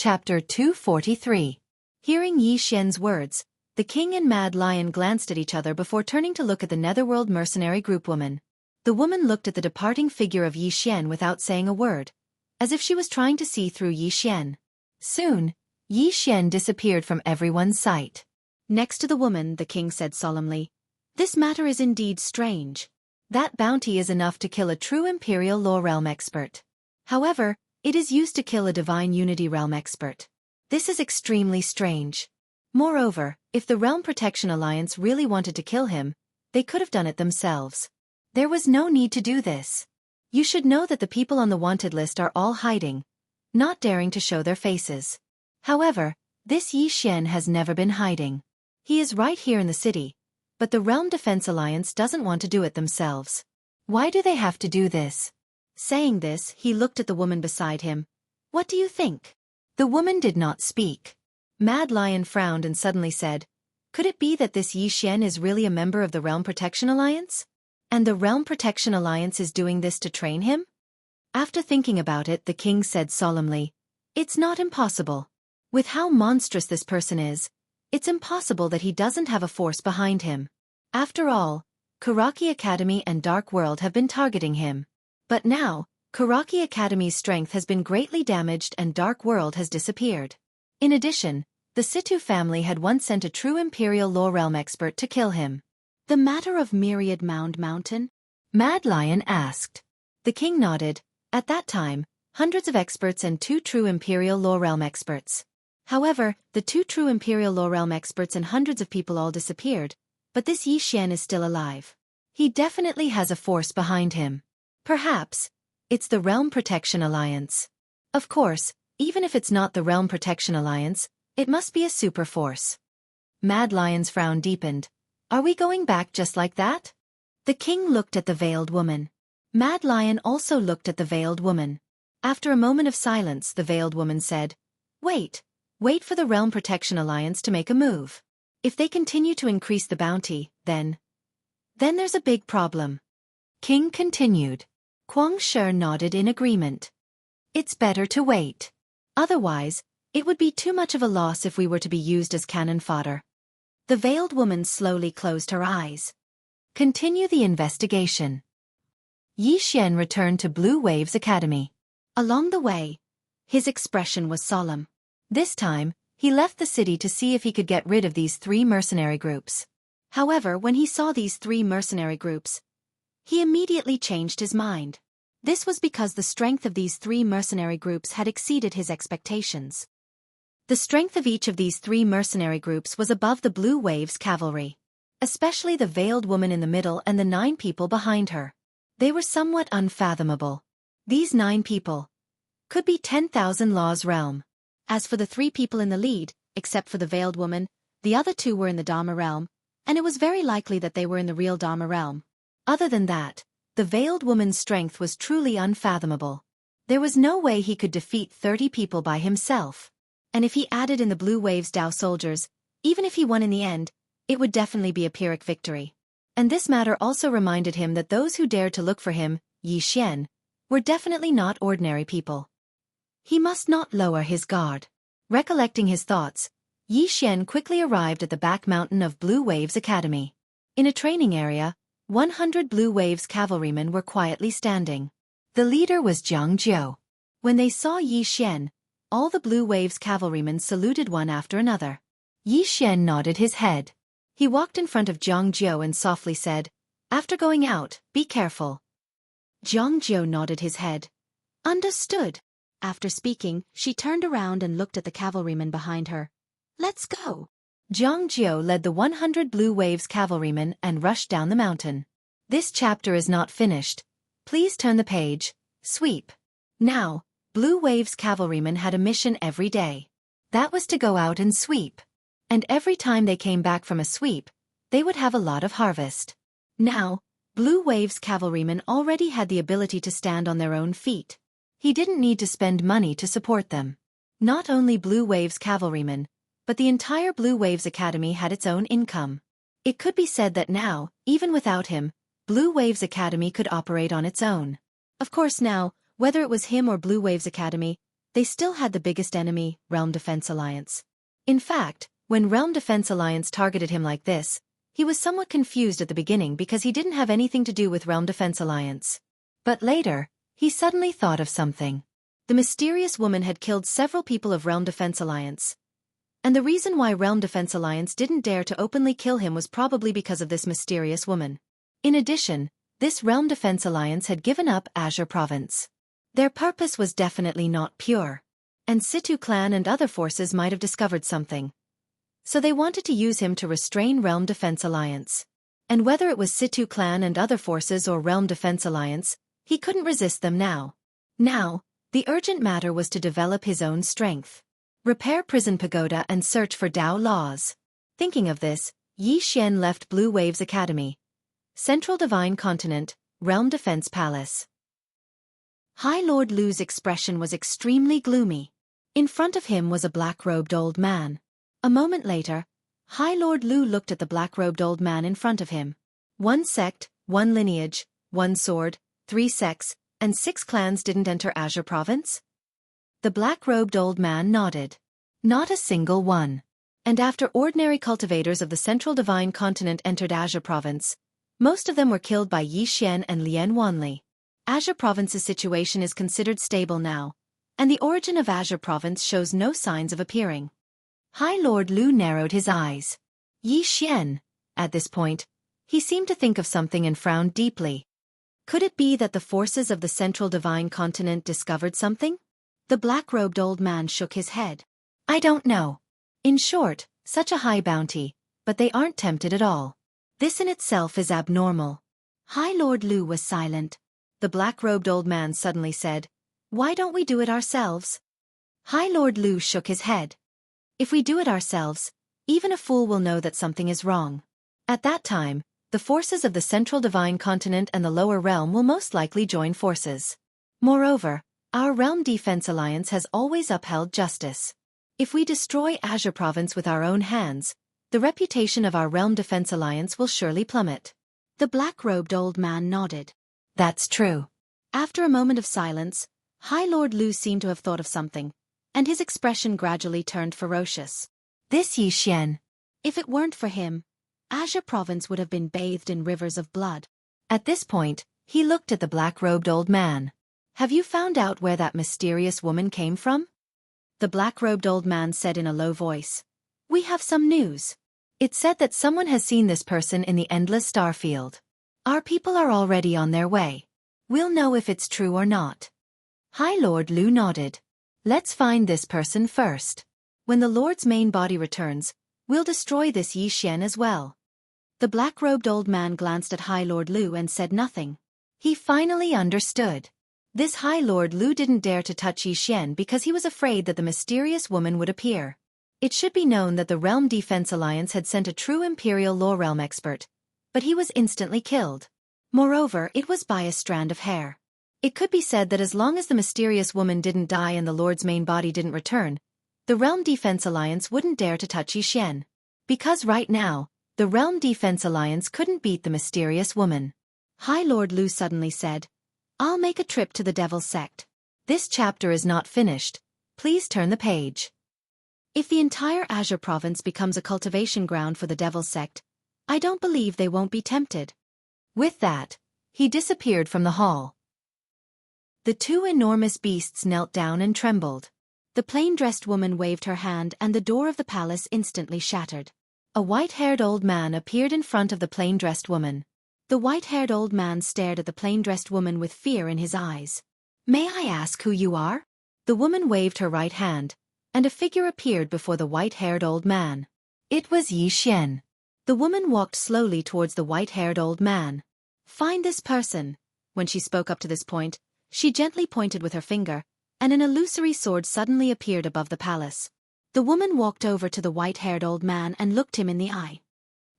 Chapter 243. Hearing Yi Xian's words, the king and Mad Lion glanced at each other before turning to look at the Netherworld mercenary group woman. The woman looked at the departing figure of Yi Xian without saying a word, as if she was trying to see through Yi Xian. Soon, Yi Xian disappeared from everyone's sight. Next to the woman, the king said solemnly, "This matter is indeed strange. That bounty is enough to kill a true Imperial Law Realm expert. However, it is used to kill a Divine Unity Realm expert. This is extremely strange. Moreover, if the Realm Protection Alliance really wanted to kill him, they could have done it themselves. There was no need to do this. You should know that the people on the wanted list are all hiding, not daring to show their faces. However, this Yi Xian has never been hiding. He is right here in the city, but the Realm Defense Alliance doesn't want to do it themselves. Why do they have to do this?" Saying this, he looked at the woman beside him. "What do you think?" The woman did not speak. Mad Lion frowned and suddenly said, "Could it be that this Yi Xian is really a member of the Realm Protection Alliance? And the Realm Protection Alliance is doing this to train him?" After thinking about it, the king said solemnly, "It's not impossible. With how monstrous this person is, it's impossible that he doesn't have a force behind him. After all, Xueqi Academy and Dark World have been targeting him. But now, Xueqi Academy's strength has been greatly damaged and Dark World has disappeared. In addition, the Situ family had once sent a true Imperial Law Realm expert to kill him." "The matter of Myriad Mound Mountain?" Mad Lion asked. The king nodded. At that time, hundreds of experts and 2 true Imperial Law Realm experts. However, the 2 true Imperial Law Realm experts and hundreds of people all disappeared, but this Yi Xian is still alive. He definitely has a force behind him. Perhaps it's the Realm Protection Alliance. Of course, even if it's not the Realm Protection Alliance, it must be a super force. Mad Lion's frown deepened. "Are we going back just like that?" The king looked at the veiled woman. Mad Lion also looked at the veiled woman. After a moment of silence, the veiled woman said, Wait for the Realm Protection Alliance to make a move. If they continue to increase the bounty, then there's a big problem." King continued. Quang Shi nodded in agreement. "It's better to wait. Otherwise, it would be too much of a loss if we were to be used as cannon fodder." The veiled woman slowly closed her eyes. Continue the investigation. Yi Xian returned to Blue Waves Academy. Along the way, his expression was solemn. This time, he left the city to see if he could get rid of these 3 mercenary groups. However, when he saw these 3 mercenary groups, he immediately changed his mind. This was because the strength of these 3 mercenary groups had exceeded his expectations. The strength of each of these 3 mercenary groups was above the Blue Waves cavalry. Especially the veiled woman in the middle and the 9 people behind her. They were somewhat unfathomable. These 9 people could be 10,000 Laws realm. As for the 3 people in the lead, except for the veiled woman, the other 2 were in the Dharma realm, and it was very likely that they were in the real Dharma realm. Other than that, the veiled woman's strength was truly unfathomable. There was no way he could defeat 30 people by himself. And if he added in the Blue Waves Dao soldiers, even if he won in the end, it would definitely be a Pyrrhic victory. And this matter also reminded him that those who dared to look for him, Yi Xian, were definitely not ordinary people. He must not lower his guard. Recollecting his thoughts, Yi Xian quickly arrived at the back mountain of Blue Waves Academy. In a training area, 100 Blue Waves cavalrymen were quietly standing. The leader was Zhang Jiu. When they saw Yi Xian, all the Blue Waves cavalrymen saluted one after another. Yi Xian nodded his head. He walked in front of Zhang Jiu and softly said, "After going out, be careful." Zhang Jiu nodded his head. "Understood." After speaking, she turned around and looked at the cavalrymen behind her. "Let's go." Zhang Jiu led the 100 Blue Waves cavalrymen and rushed down the mountain. This chapter is not finished. Please turn the page. Sweep. Now, Blue Waves cavalrymen had a mission every day. That was to go out and sweep. And every time they came back from a sweep, they would have a lot of harvest. Now, Blue Waves cavalrymen already had the ability to stand on their own feet. He didn't need to spend money to support them. Not only Blue Waves cavalrymen, but the entire Blue Waves Academy had its own income. It could be said that now, even without him, Blue Waves Academy could operate on its own. Of course now, whether it was him or Blue Waves Academy, they still had the biggest enemy, Realm Defense Alliance. In fact, when Realm Defense Alliance targeted him like this, he was somewhat confused at the beginning because he didn't have anything to do with Realm Defense Alliance. But later, he suddenly thought of something. The mysterious woman had killed several people of Realm Defense Alliance. And the reason why Realm Defense Alliance didn't dare to openly kill him was probably because of this mysterious woman. In addition, this Realm Defense Alliance had given up Azure Province. Their purpose was definitely not pure. And Situ clan and other forces might have discovered something. So they wanted to use him to restrain Realm Defense Alliance. And whether it was Situ clan and other forces or Realm Defense Alliance, he couldn't resist them now. Now, the urgent matter was to develop his own strength. Repair Prison Pagoda and search for Dao laws. Thinking of this, Yi Xian left Blue Waves Academy. Central Divine Continent, Realm Defense Palace. High Lord Lu's expression was extremely gloomy. In front of him was a black-robed old man. A moment later, High Lord Lu looked at the black-robed old man in front of him. 1 sect, 1 lineage, 1 sword, 3 sects, and 6 clans didn't enter Azure Province? The black-robed old man nodded. Not a single one. And after ordinary cultivators of the Central Divine Continent entered Azure Province, most of them were killed by Yi Xian and Lian Wanli. Azure Province's situation is considered stable now, and the origin of Azure Province shows no signs of appearing. High Lord Lu narrowed his eyes. Yi Xian. At this point, he seemed to think of something and frowned deeply. Could it be that the forces of the Central Divine Continent discovered something? The black-robed old man shook his head. I don't know. In short, such a high bounty, but they aren't tempted at all. This in itself is abnormal. High Lord Lu was silent. The black-robed old man suddenly said, Why don't we do it ourselves? High Lord Lu shook his head. If we do it ourselves, even a fool will know that something is wrong. At that time, the forces of the Central Divine Continent and the Lower Realm will most likely join forces. Moreover, our Realm Defense Alliance has always upheld justice. If we destroy Azure Province with our own hands, the reputation of our Realm Defense Alliance will surely plummet. The black-robed old man nodded. That's true. After a moment of silence, High Lord Lu seemed to have thought of something, and his expression gradually turned ferocious. This Yi Xian. If it weren't for him, Azure Province would have been bathed in rivers of blood. At this point, he looked at the black-robed old man. Have you found out where that mysterious woman came from? The black-robed old man said in a low voice. We have some news. It's said that someone has seen this person in the Endless Starfield. Our people are already on their way. We'll know if it's true or not. High Lord Lu nodded. Let's find this person first. When the Lord's main body returns, we'll destroy this Yi Xian as well. The black-robed old man glanced at High Lord Lu and said nothing. He finally understood. This High Lord Lu didn't dare to touch Yi Xian because he was afraid that the mysterious woman would appear. It should be known that the Realm Defense Alliance had sent a true Imperial Law Realm expert, but he was instantly killed. Moreover, it was by a strand of hair. It could be said that as long as the mysterious woman didn't die and the Lord's main body didn't return, the Realm Defense Alliance wouldn't dare to touch Yi Xian. Because right now, the Realm Defense Alliance couldn't beat the mysterious woman. High Lord Lu suddenly said, I'll make a trip to the Devil's Sect. This chapter is not finished. Please turn the page. If the entire Azure Province becomes a cultivation ground for the Devil's Sect, I don't believe they won't be tempted. With that, he disappeared from the hall. The two enormous beasts knelt down and trembled. The plain-dressed woman waved her hand and the door of the palace instantly shattered. A white-haired old man appeared in front of the plain-dressed woman. The white-haired old man stared at the plain-dressed woman with fear in his eyes. May I ask who you are? The woman waved her right hand, and a figure appeared before the white-haired old man. It was Yi Xian. The woman walked slowly towards the white-haired old man. Find this person. When she spoke up to this point, she gently pointed with her finger, and an illusory sword suddenly appeared above the palace. The woman walked over to the white-haired old man and looked him in the eye.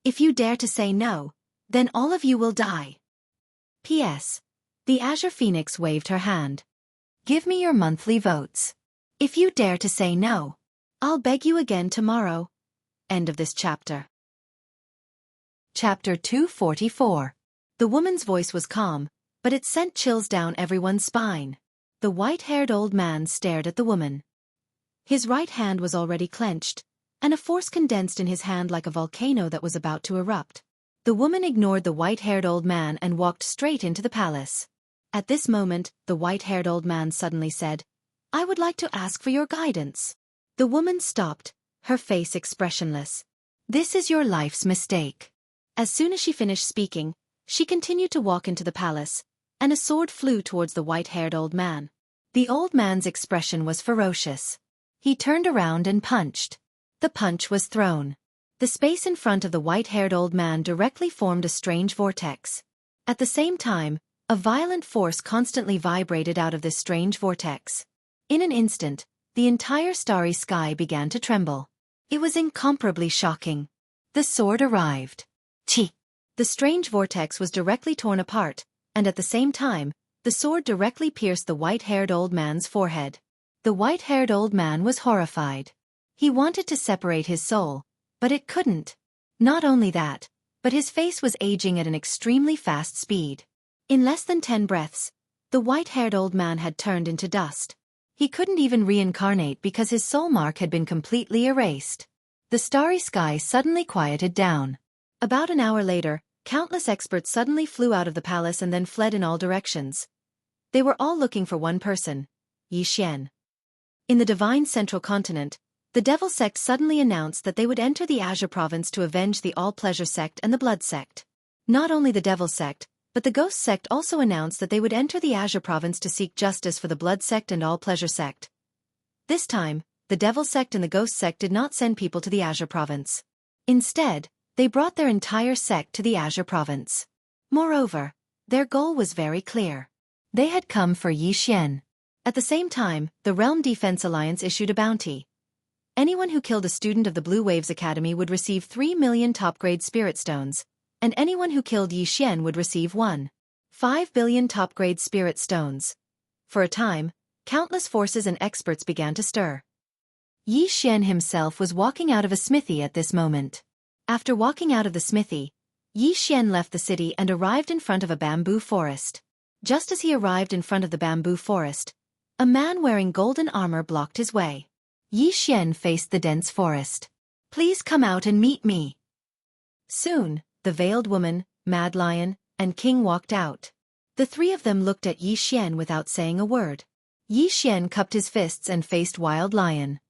If you dare to say no, then all of you will die. P.S. The Azure Phoenix waved her hand. Give me your monthly votes. If you dare to say no, I'll beg you again tomorrow. End of this chapter. Chapter 244. The woman's voice was calm, but it sent chills down everyone's spine. The white-haired old man stared at the woman. His right hand was already clenched, and a force condensed in his hand like a volcano that was about to erupt. The woman ignored the white-haired old man and walked straight into the palace. At this moment, the white-haired old man suddenly said, "I would like to ask for your guidance." The woman stopped, her face expressionless. "This is your life's mistake." As soon as she finished speaking, she continued to walk into the palace, and a sword flew towards the white-haired old man. The old man's expression was ferocious. He turned around and punched. The punch was thrown. The space in front of the white-haired old man directly formed a strange vortex. At the same time, a violent force constantly vibrated out of this strange vortex. In an instant, the entire starry sky began to tremble. It was incomparably shocking. The sword arrived. Chi! The strange vortex was directly torn apart, and at the same time, the sword directly pierced the white-haired old man's forehead. The white-haired old man was horrified. He wanted to separate his soul, but it couldn't. Not only that, but his face was aging at an extremely fast speed. In less than 10 breaths, the white-haired old man had turned into dust. He couldn't even reincarnate because his soul mark had been completely erased. The starry sky suddenly quieted down. About an hour later, countless experts suddenly flew out of the palace and then fled in all directions. They were all looking for one person, Yi Xian. In the divine central continent, the Devil sect suddenly announced that they would enter the Azure province to avenge the All-Pleasure sect and the Blood sect. Not only the Devil sect, but the Ghost sect also announced that they would enter the Azure province to seek justice for the Blood sect and All-Pleasure sect. This time, the Devil sect and the Ghost sect did not send people to the Azure province. Instead, they brought their entire sect to the Azure province. Moreover, their goal was very clear. They had come for Yi Xian. At the same time, the Realm Defense Alliance issued a bounty. Anyone who killed a student of the Blue Waves Academy would receive 3 million top-grade Spirit Stones, and anyone who killed Yi Xian would receive 1.5 billion top-grade Spirit Stones. For a time, countless forces and experts began to stir. Yi Xian himself was walking out of a smithy at this moment. After walking out of the smithy, Yi Xian left the city and arrived in front of a bamboo forest. Just as he arrived in front of the bamboo forest, a man wearing golden armor blocked his way. Yi Xian faced the dense forest. "Please come out and meet me." Soon, the veiled woman, Mad Lion, and King walked out. The three of them looked at Yi Xian without saying a word. Yi Xian cupped his fists and faced Wild Lion.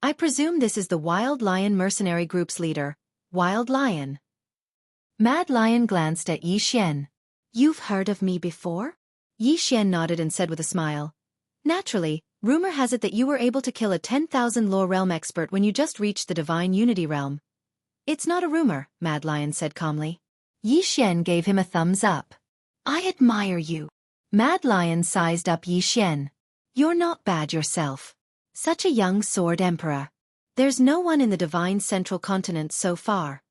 "I presume this is the Wild Lion mercenary group's leader, Wild Lion." Mad Lion glanced at Yi Xian. "You've heard of me before?" Yi Xian nodded and said with a smile. "Naturally, rumor has it that you were able to kill a 10,000 lore realm expert when you just reached the Divine Unity realm." "It's not a rumor," Mad Lion said calmly. Yi Xian gave him a thumbs up. "I admire you." Mad Lion sized up Yi Xian. "You're not bad yourself. Such a young sword emperor. There's no one in the Divine Central Continent so far."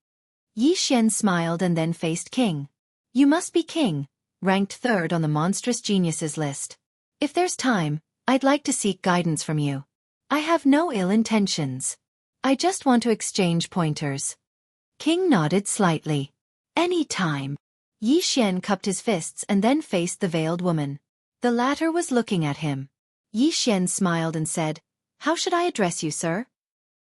Yi Xian smiled and then faced King. "You must be King, ranked 3rd on the Monstrous Geniuses list. If there's time, I'd like to seek guidance from you. I have no ill intentions. I just want to exchange pointers." King nodded slightly. "Any time." Yi Xian cupped his fists and then faced the veiled woman. The latter was looking at him. Yi Xian smiled and said, "How should I address you, sir?"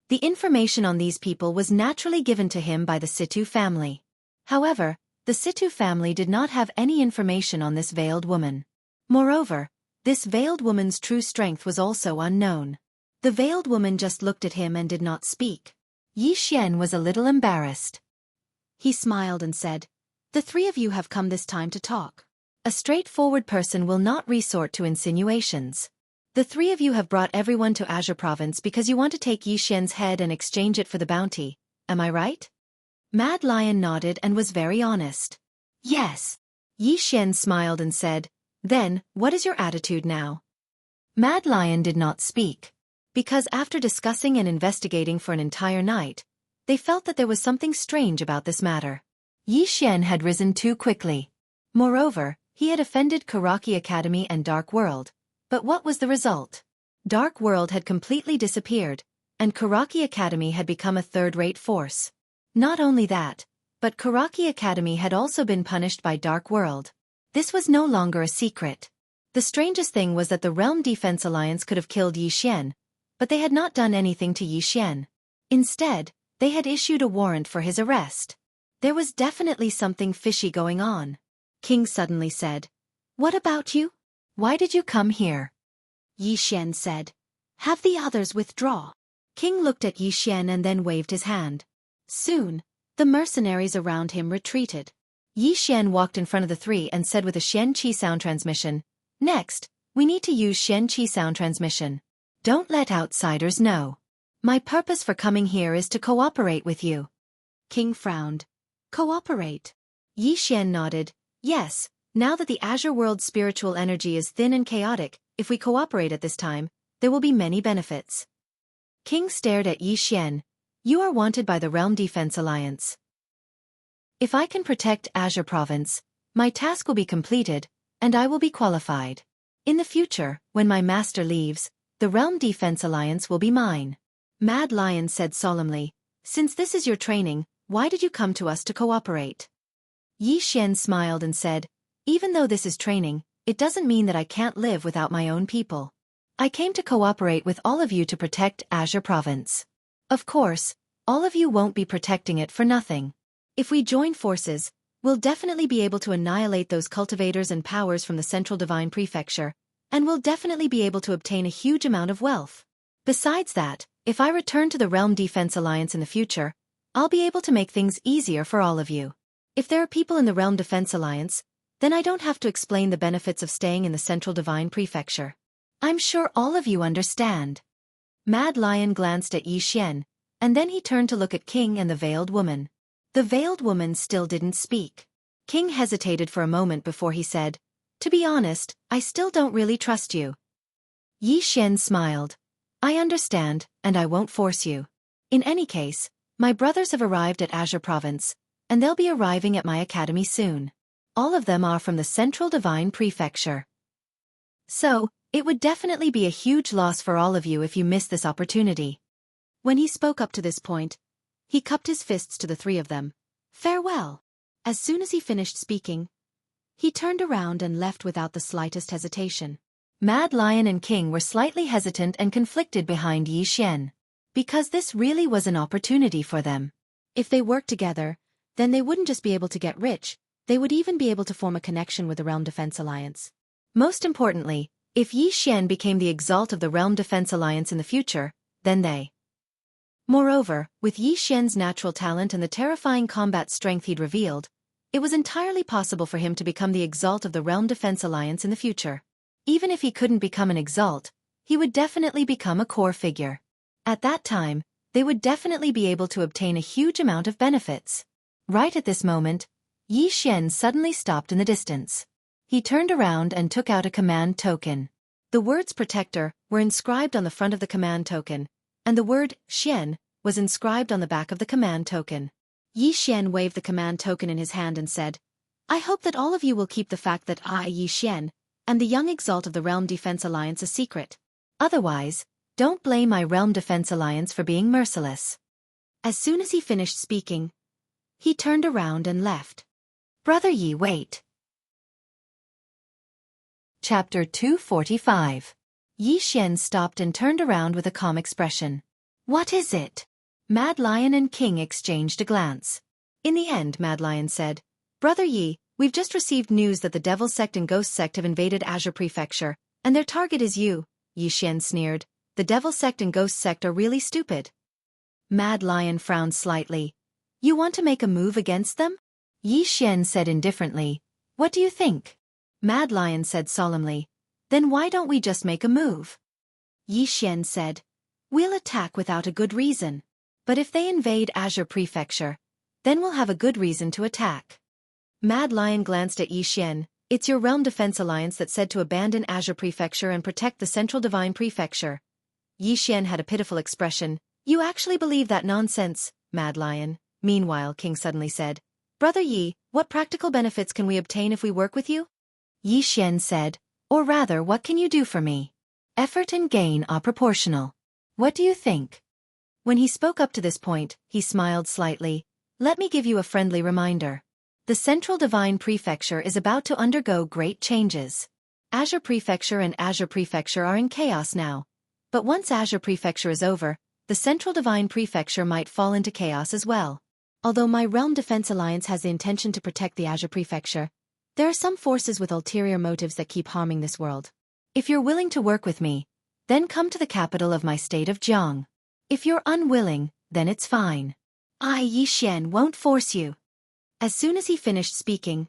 The information on these people was naturally given to him by the Situ family. However, the Situ family did not have any information on this veiled woman. Moreover, this veiled woman's true strength was also unknown. The veiled woman just looked at him and did not speak. Yi Xian was a little embarrassed. He smiled and said, "The three of you have come this time to talk. A straightforward person will not resort to insinuations. The three of you have brought everyone to Azure Province because you want to take Yi Xian's head and exchange it for the bounty, am I right?" Mad Lion nodded and was very honest. "Yes." Yi Xian smiled and said, "Then, what is your attitude now?" Mad Lion did not speak. Because after discussing and investigating for an entire night, they felt that there was something strange about this matter. Yi Xian had risen too quickly. Moreover, he had offended Karaki Academy and Dark World. But what was the result? Dark World had completely disappeared, and Karaki Academy had become a third-rate force. Not only that, but Karaki Academy had also been punished by Dark World. This was no longer a secret. The strangest thing was that the Realm Defense Alliance could have killed Yi Xian, but they had not done anything to Yi Xian. Instead, they had issued a warrant for his arrest. There was definitely something fishy going on. King suddenly said, "What about you? Why did you come here?" Yi Xian said, "Have the others withdraw." King looked at Yi Xian and then waved his hand. Soon, the mercenaries around him retreated. Yi Xian walked in front of the three and said with a Xueqi sound transmission, "Next, we need to use Xueqi sound transmission. Don't let outsiders know. My purpose for coming here is to cooperate with you." King frowned. "Cooperate?" Yi Xian nodded. "Yes, now that the Azure World's spiritual energy is thin and chaotic, if we cooperate at this time, there will be many benefits." King stared at Yi Xian. "You are wanted by the Realm Defense Alliance. If I can protect Azure Province, my task will be completed, and I will be qualified. In the future, when my master leaves, the Realm Defense Alliance will be mine." Mad Lion said solemnly, "Since this is your training, why did you come to us to cooperate?" Yi Xian smiled and said, "Even though this is training, it doesn't mean that I can't live without my own people. I came to cooperate with all of you to protect Azure Province. Of course, all of you won't be protecting it for nothing. If we join forces, we'll definitely be able to annihilate those cultivators and powers from the Central Divine Prefecture, and we'll definitely be able to obtain a huge amount of wealth. Besides that, if I return to the Realm Defense Alliance in the future, I'll be able to make things easier for all of you. If there are people in the Realm Defense Alliance, then I don't have to explain the benefits of staying in the Central Divine Prefecture. I'm sure all of you understand." Mad Lion glanced at Yi Xian, and then he turned to look at King and the Veiled Woman. The Veiled Woman still didn't speak. King hesitated for a moment before he said, "To be honest, I still don't really trust you." Yi Xian smiled. "I understand, and I won't force you. In any case, my brothers have arrived at Azure Province, and they'll be arriving at my academy soon. All of them are from the Central Divine Prefecture. So, it would definitely be a huge loss for all of you if you miss this opportunity." When he spoke up to this point, he cupped his fists to the three of them. "Farewell." As soon as he finished speaking, he turned around and left without the slightest hesitation. Mad Lion and King were slightly hesitant and conflicted behind Yi Xian, because this really was an opportunity for them. If they worked together, then they wouldn't just be able to get rich, they would even be able to form a connection with the Realm Defense Alliance. Most importantly, if Yi Xian became the exalt of the Realm Defense Alliance in the future, then they. Moreover, with Yi Xian's natural talent and the terrifying combat strength he'd revealed, it was entirely possible for him to become the exalt of the Realm Defense Alliance in the future. Even if he couldn't become an exalt, he would definitely become a core figure. At that time, they would definitely be able to obtain a huge amount of benefits. Right at this moment, Yi Xian suddenly stopped in the distance. He turned around and took out a command token. The words Protector were inscribed on the front of the command token, and the word Xian was inscribed on the back of the command token. Yi Xian waved the command token in his hand and said, "I hope that all of you will keep the fact that I, Yi Xian, am the young exalt of the Realm Defense Alliance a secret. Otherwise, don't blame my Realm Defense Alliance for being merciless." As soon as he finished speaking, he turned around and left. "Brother Yi, wait." Chapter 245. Yi Xian stopped and turned around with a calm expression. "What is it?" Mad Lion and King exchanged a glance. In the end, Mad Lion said, "Brother Yi, we've just received news that the Devil Sect and Ghost Sect have invaded Azure Prefecture, and their target is you." Yi Xian sneered. "The Devil Sect and Ghost Sect are really stupid." Mad Lion frowned slightly. "You want to make a move against them?" Yi Xian said indifferently. "What do you think?" Mad Lion said solemnly, "Then why don't we just make a move?" Yi Xian said, "We'll attack without a good reason. But if they invade Azure Prefecture, then we'll have a good reason to attack." Mad Lion glanced at Yi Xian. "It's your Realm Defense Alliance that said to abandon Azure Prefecture and protect the Central Divine Prefecture." Yi Xian had a pitiful expression. "You actually believe that nonsense, Mad Lion?" Meanwhile, King suddenly said, "Brother Yi, what practical benefits can we obtain if we work with you?" Yi Xian said, "Or rather, what can you do for me? Effort and gain are proportional. What do you think?" When he spoke up to this point, he smiled slightly. "Let me give you a friendly reminder. The Central Divine Prefecture is about to undergo great changes. Azure Prefecture and Azure Prefecture are in chaos now. But once Azure Prefecture is over, the Central Divine Prefecture might fall into chaos as well. Although my Realm Defense Alliance has the intention to protect the Azure Prefecture, there are some forces with ulterior motives that keep harming this world. If you're willing to work with me, then come to the capital of my state of Jiang. If you're unwilling, then it's fine. Yi Xian won't force you. As soon as he finished speaking,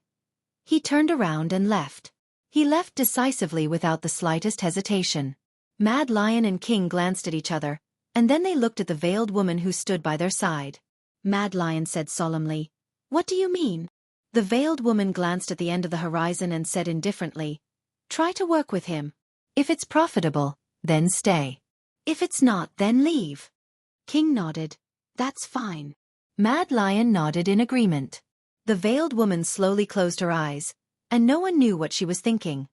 he turned around and left. He left decisively without the slightest hesitation. Mad Lion and King glanced at each other, and then they looked at the veiled woman who stood by their side. Mad Lion said solemnly, "What do you mean?" The veiled woman glanced at the end of the horizon and said indifferently, "Try to work with him. If it's profitable, then stay. If it's not, then leave." King nodded. "That's fine." Mad Lion nodded in agreement. The veiled woman slowly closed her eyes, and no one knew what she was thinking.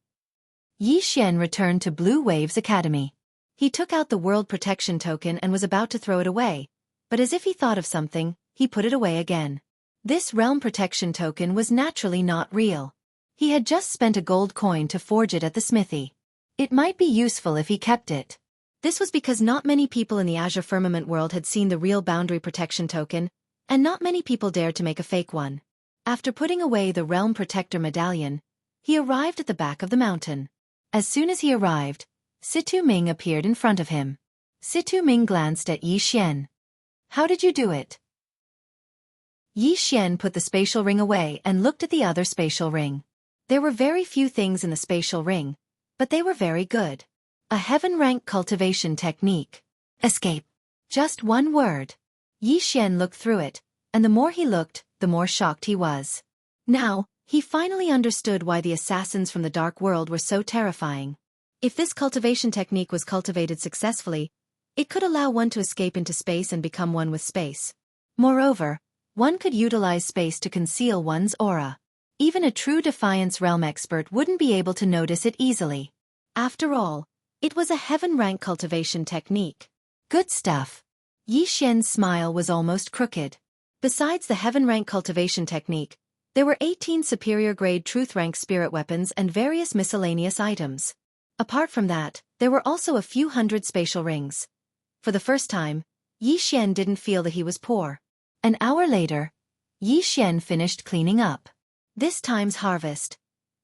Yi Xian returned to Blue Waves Academy. He took out the World Protection Token and was about to throw it away, but as if he thought of something, he put it away again. This Realm Protection Token was naturally not real. He had just spent a gold coin to forge it at the smithy. It might be useful if he kept it. This was because not many people in the Azure Firmament world had seen the real Boundary Protection Token, and not many people dared to make a fake one. After putting away the Realm Protector Medallion, he arrived at the back of the mountain. As soon as he arrived, Situ Ming appeared in front of him. Situ Ming glanced at Yi Xian. "How did you do it?" Yi Xian put the spatial ring away and looked at the other spatial ring. There were very few things in the spatial ring, but they were very good. A heaven-rank cultivation technique. Escape. Just one word. Yi Xian looked through it, and the more he looked, the more shocked he was. Now, he finally understood why the assassins from the dark world were so terrifying. If this cultivation technique was cultivated successfully, it could allow one to escape into space and become one with space. Moreover, one could utilize space to conceal one's aura. Even a true Defiance Realm expert wouldn't be able to notice it easily. After all, it was a heaven-rank cultivation technique. Good stuff. Yi Xian's smile was almost crooked. Besides the heaven-rank cultivation technique, there were 18 superior-grade truth-rank spirit weapons and various miscellaneous items. Apart from that, there were also a few hundred spatial rings. For the first time, Yi Xian didn't feel that he was poor. An hour later, Yi Xian finished cleaning up. This time's harvest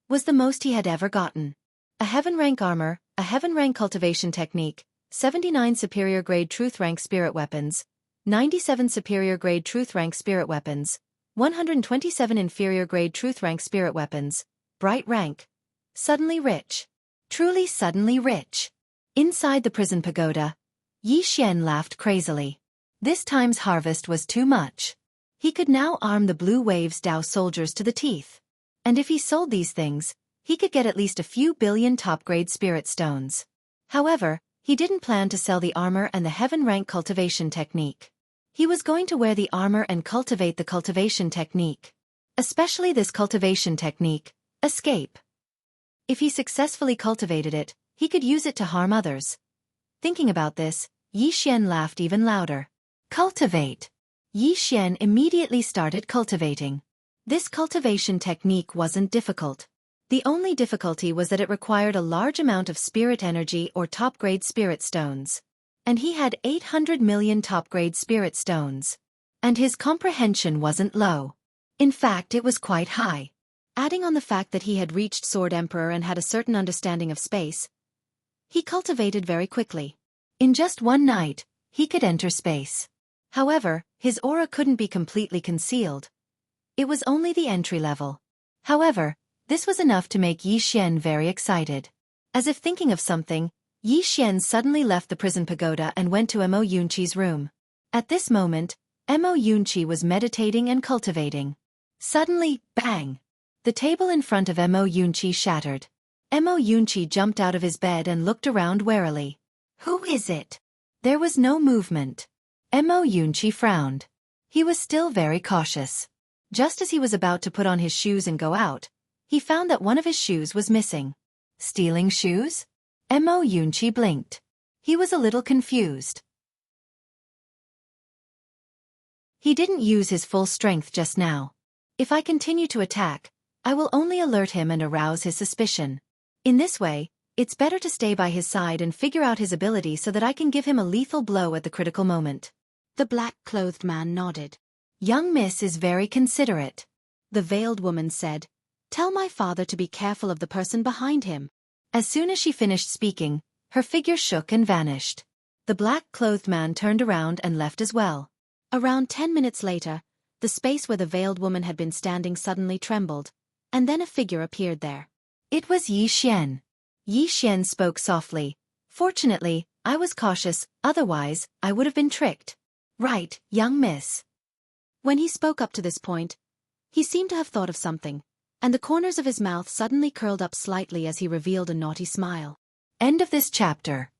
was the most he had ever gotten. A heaven-rank armor, a heaven-rank cultivation technique, 79 superior-grade truth-rank spirit weapons, 97 superior-grade truth-rank spirit weapons, 127 inferior-grade truth-rank spirit weapons, bright rank. Suddenly rich. Truly suddenly rich. Inside the prison pagoda, Yi Xian laughed crazily. This time's harvest was too much. He could now arm the Blue Waves Dao soldiers to the teeth. And if he sold these things, he could get at least a few billion top-grade spirit stones. However, he didn't plan to sell the armor and the heaven-rank cultivation technique. He was going to wear the armor and cultivate the cultivation technique. Especially this cultivation technique, escape. If he successfully cultivated it, he could use it to harm others. Thinking about this, Yi Xian laughed even louder. Cultivate. Yi Xian immediately started cultivating. This cultivation technique wasn't difficult. The only difficulty was that it required a large amount of spirit energy or top-grade spirit stones. And he had 800 million top-grade spirit stones. And his comprehension wasn't low. In fact, it was quite high. Adding on the fact that he had reached Sword Emperor and had a certain understanding of space, he cultivated very quickly. In just one night, he could enter space. However, his aura couldn't be completely concealed. It was only the entry level. However, this was enough to make Yi Xian very excited. As if thinking of something, Yi Xian suddenly left the prison pagoda and went to Mo Yunqi's room. At this moment, Mo Yunqi was meditating and cultivating. Suddenly, bang! The table in front of Mo Yunqi shattered. Mo Yunqi jumped out of his bed and looked around warily. Who is it? There was no movement. Mo Yunqi frowned. He was still very cautious. Just as he was about to put on his shoes and go out, he found that one of his shoes was missing. Stealing shoes? Mo Yunqi blinked. He was a little confused. He didn't use his full strength just now. If I continue to attack, I will only alert him and arouse his suspicion. In this way, it's better to stay by his side and figure out his ability so that I can give him a lethal blow at the critical moment. The black-clothed man nodded. Young miss is very considerate. The veiled woman said, "Tell my father to be careful of the person behind him." As soon as she finished speaking, her figure shook and vanished. The black-clothed man turned around and left as well. Around 10 minutes later, the space where the veiled woman had been standing suddenly trembled, and then a figure appeared there. It was Yi Xian. Yi Xian spoke softly. "Fortunately, I was cautious, otherwise, I would have been tricked." "Right, young miss." When he spoke up to this point, he seemed to have thought of something, and the corners of his mouth suddenly curled up slightly as he revealed a naughty smile. End of this chapter.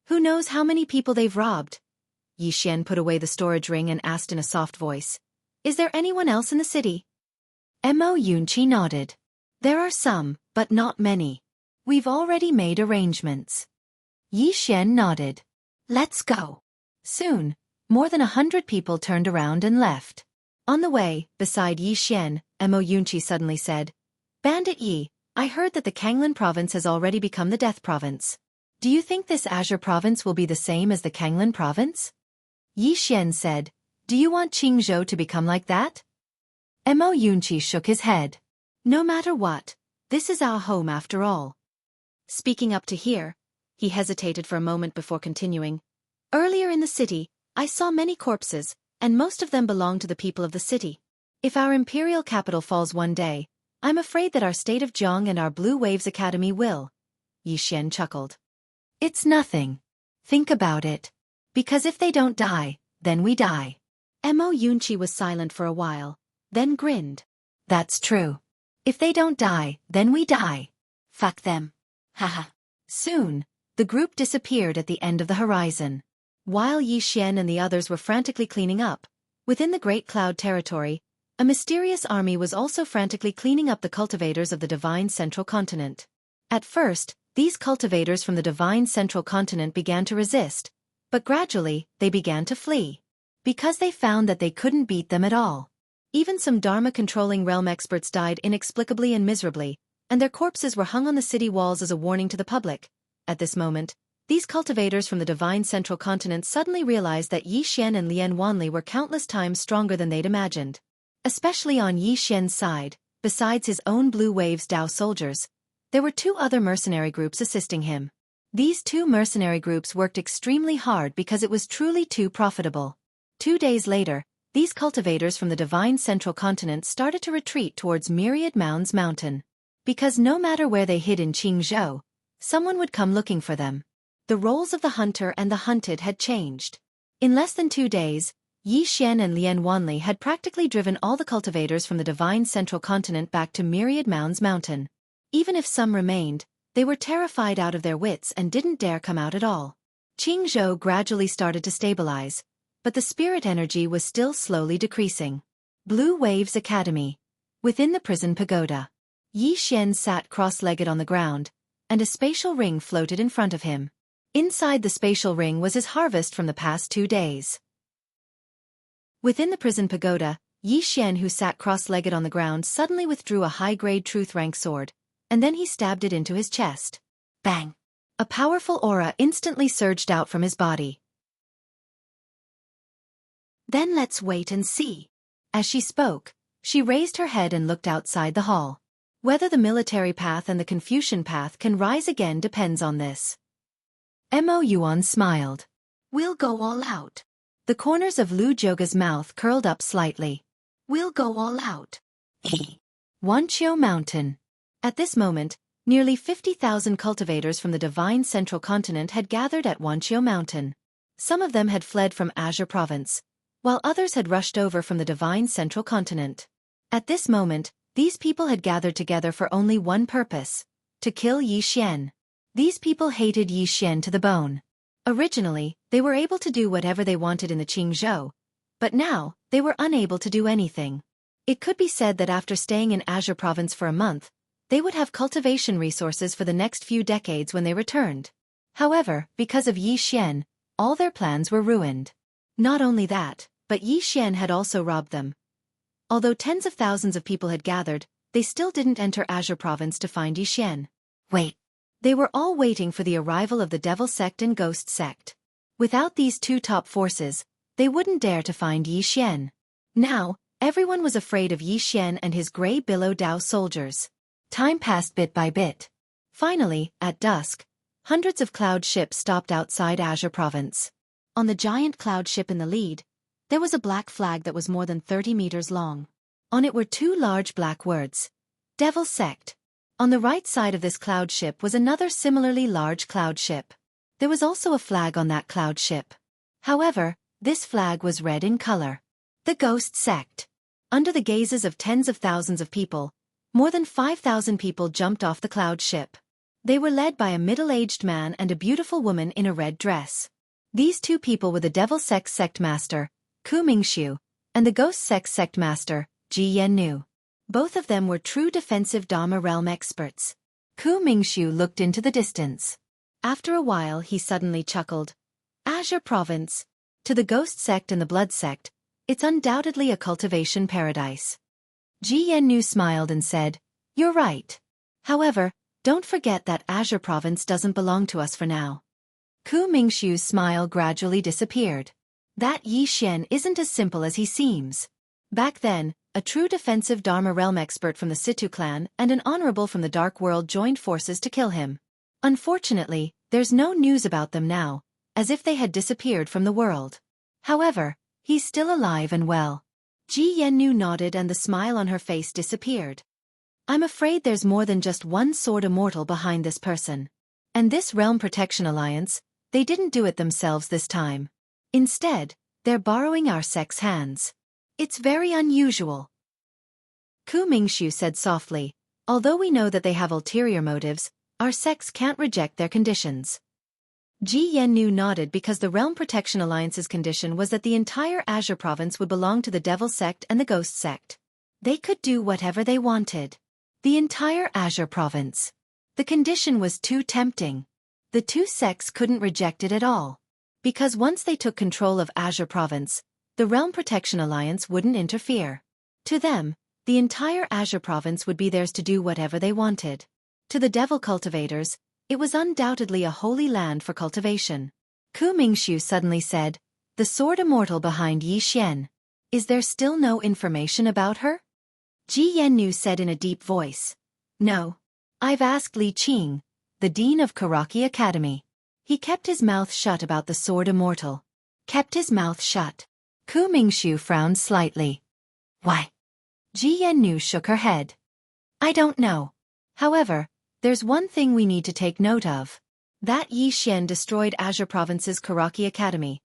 Who knows how many people they've robbed? Yi Xian put away the storage ring and asked in a soft voice. Is there anyone else in the city? Mo Yunqi nodded. There are some, but not many. We've already made arrangements. Yi Xian nodded. Let's go. Soon, more than 100 people turned around and left. On the way, beside Yi Xian, Mo Yunqi suddenly said, Bandit Yi, I heard that the Kanglan province has already become the Death province. Do you think this Azure province will be the same as the Kanglan province? Yi Xian said, Do you want Qingzhou to become like that? Mo Yunqi shook his head. No matter what, this is our home after all. Speaking up to here, he hesitated for a moment before continuing. Earlier in the city, I saw many corpses, and most of them belong to the people of the city. If our imperial capital falls one day, I'm afraid that our state of Jiang and our Blue Waves Academy will. Yi Xian chuckled. It's nothing. Think about it. Because if they don't die, then we die. Mo Yunqi was silent for a while, then grinned. That's true. If they don't die, then we die. Fuck them. Haha. Soon, the group disappeared at the end of the horizon. While Yi Xian and the others were frantically cleaning up, within the Great Cloud territory, a mysterious army was also frantically cleaning up the cultivators of the Divine Central Continent. At first, these cultivators from the Divine Central Continent began to resist, but gradually, they began to flee. Because they found that they couldn't beat them at all. Even some Dharma-controlling realm experts died inexplicably and miserably, and their corpses were hung on the city walls as a warning to the public. At this moment, these cultivators from the Divine Central Continent suddenly realized that Yi Xian and Lian Wanli were countless times stronger than they'd imagined. Especially on Yi Xian's side, besides his own Blue Waves Dao soldiers, there were 2 other mercenary groups assisting him. These 2 mercenary groups worked extremely hard because it was truly too profitable. 2 days later, these cultivators from the Divine Central Continent started to retreat towards Myriad Mounds Mountain. Because no matter where they hid in Qingzhou, someone would come looking for them. The roles of the hunter and the hunted had changed. In less than 2 days, Yi Xian and Lian Wanli had practically driven all the cultivators from the Divine Central Continent back to Myriad Mounds Mountain. Even if some remained, they were terrified out of their wits and didn't dare come out at all. Qingzhou gradually started to stabilize, but the spirit energy was still slowly decreasing. Blue Waves Academy. Within the prison pagoda, Yi Xian sat cross-legged on the ground, and a spatial ring floated in front of him. Inside the spatial ring was his harvest from the past 2 days. Within the prison pagoda, Yi Xian, who sat cross-legged on the ground, suddenly withdrew a high-grade truth-rank sword, and then he stabbed it into his chest. Bang! A powerful aura instantly surged out from his body. Then let's wait and see. As she spoke, she raised her head and looked outside the hall. Whether the military path and the Confucian path can rise again depends on this. Mo Yuan smiled. We'll go all out. The corners of Lu Joga's mouth curled up slightly. We'll go all out. Wanqiu Mountain. At this moment, nearly 50,000 cultivators from the Divine Central Continent had gathered at Wanqiu Mountain. Some of them had fled from Azure Province, while others had rushed over from the Divine Central Continent. At this moment, these people had gathered together for only one purpose: to kill Yi Xian. These people hated Yi Xian to the bone. Originally, they were able to do whatever they wanted in the Qingzhou, but now, they were unable to do anything. It could be said that after staying in Azure Province for a month, they would have cultivation resources for the next few decades when they returned. However, because of Yi Xian, all their plans were ruined. Not only that, but Yi Xian had also robbed them. Although tens of thousands of people had gathered, they still didn't enter Azure Province to find Yixian. Wait. They were all waiting for the arrival of the Devil Sect and Ghost Sect. Without these two top forces, they wouldn't dare to find Yixian. Now, everyone was afraid of Yixian and his Grey Billow Dao soldiers. Time passed bit by bit. Finally, at dusk, hundreds of cloud ships stopped outside Azure Province. On the giant cloud ship in the lead, there was a black flag that was more than 30 meters long. On it were two large black words, Devil Sect. On the right side of this cloud ship was another similarly large cloud ship. There was also a flag on that cloud ship. However, this flag was red in color. The Ghost Sect. Under the gazes of tens of thousands of people, more than 5,000 people jumped off the cloud ship. They were led by a middle-aged man and a beautiful woman in a red dress. These two people were the Devil Sect Sect Master, Ku Mingxiu, and the Ghost Sect Sect Master, Ji Yannu. Both of them were true defensive Dharma realm experts. Ku Mingxiu looked into the distance. After a while he suddenly chuckled. Azure Province. To the Ghost Sect and the Blood Sect, it's undoubtedly a cultivation paradise. Ji Yannu smiled and said, You're right. However, don't forget that Azure Province doesn't belong to us for now. Ku Mingxiu's smile gradually disappeared. That Yixian isn't as simple as he seems. Back then, a true defensive Dharma realm expert from the Situ clan and an honorable from the Dark World joined forces to kill him. Unfortunately, there's no news about them now, as if they had disappeared from the world. However, he's still alive and well. Ji Yannu nodded and the smile on her face disappeared. I'm afraid there's more than just one sword immortal behind this person. And this Realm Protection Alliance, they didn't do it themselves this time. Instead, they're borrowing our sect's hands. It's very unusual. Ku Mingxiu said softly, although we know that they have ulterior motives, our sects can't reject their conditions. Ji Yannu nodded because the Realm Protection Alliance's condition was that the entire Azure Province would belong to the Devil Sect and the Ghost Sect. They could do whatever they wanted. The entire Azure Province. The condition was too tempting. The two sects couldn't reject it at all. Because once they took control of Azure Province, the Realm Protection Alliance wouldn't interfere. To them, the entire Azure Province would be theirs to do whatever they wanted. To the Devil Cultivators, it was undoubtedly a holy land for cultivation. Ku Mingxiu suddenly said, The sword immortal behind Yixian. Is there still no information about her? Ji Yannu said in a deep voice. No. I've asked Li Qing, the Dean of Karaki Academy. He kept his mouth shut about the sword immortal. Kept his mouth shut. Ku Mingxiu frowned slightly. Why? Ji Yannu shook her head. I don't know. However, there's one thing we need to take note of. That Yixian destroyed Azure Province's Karaki Academy.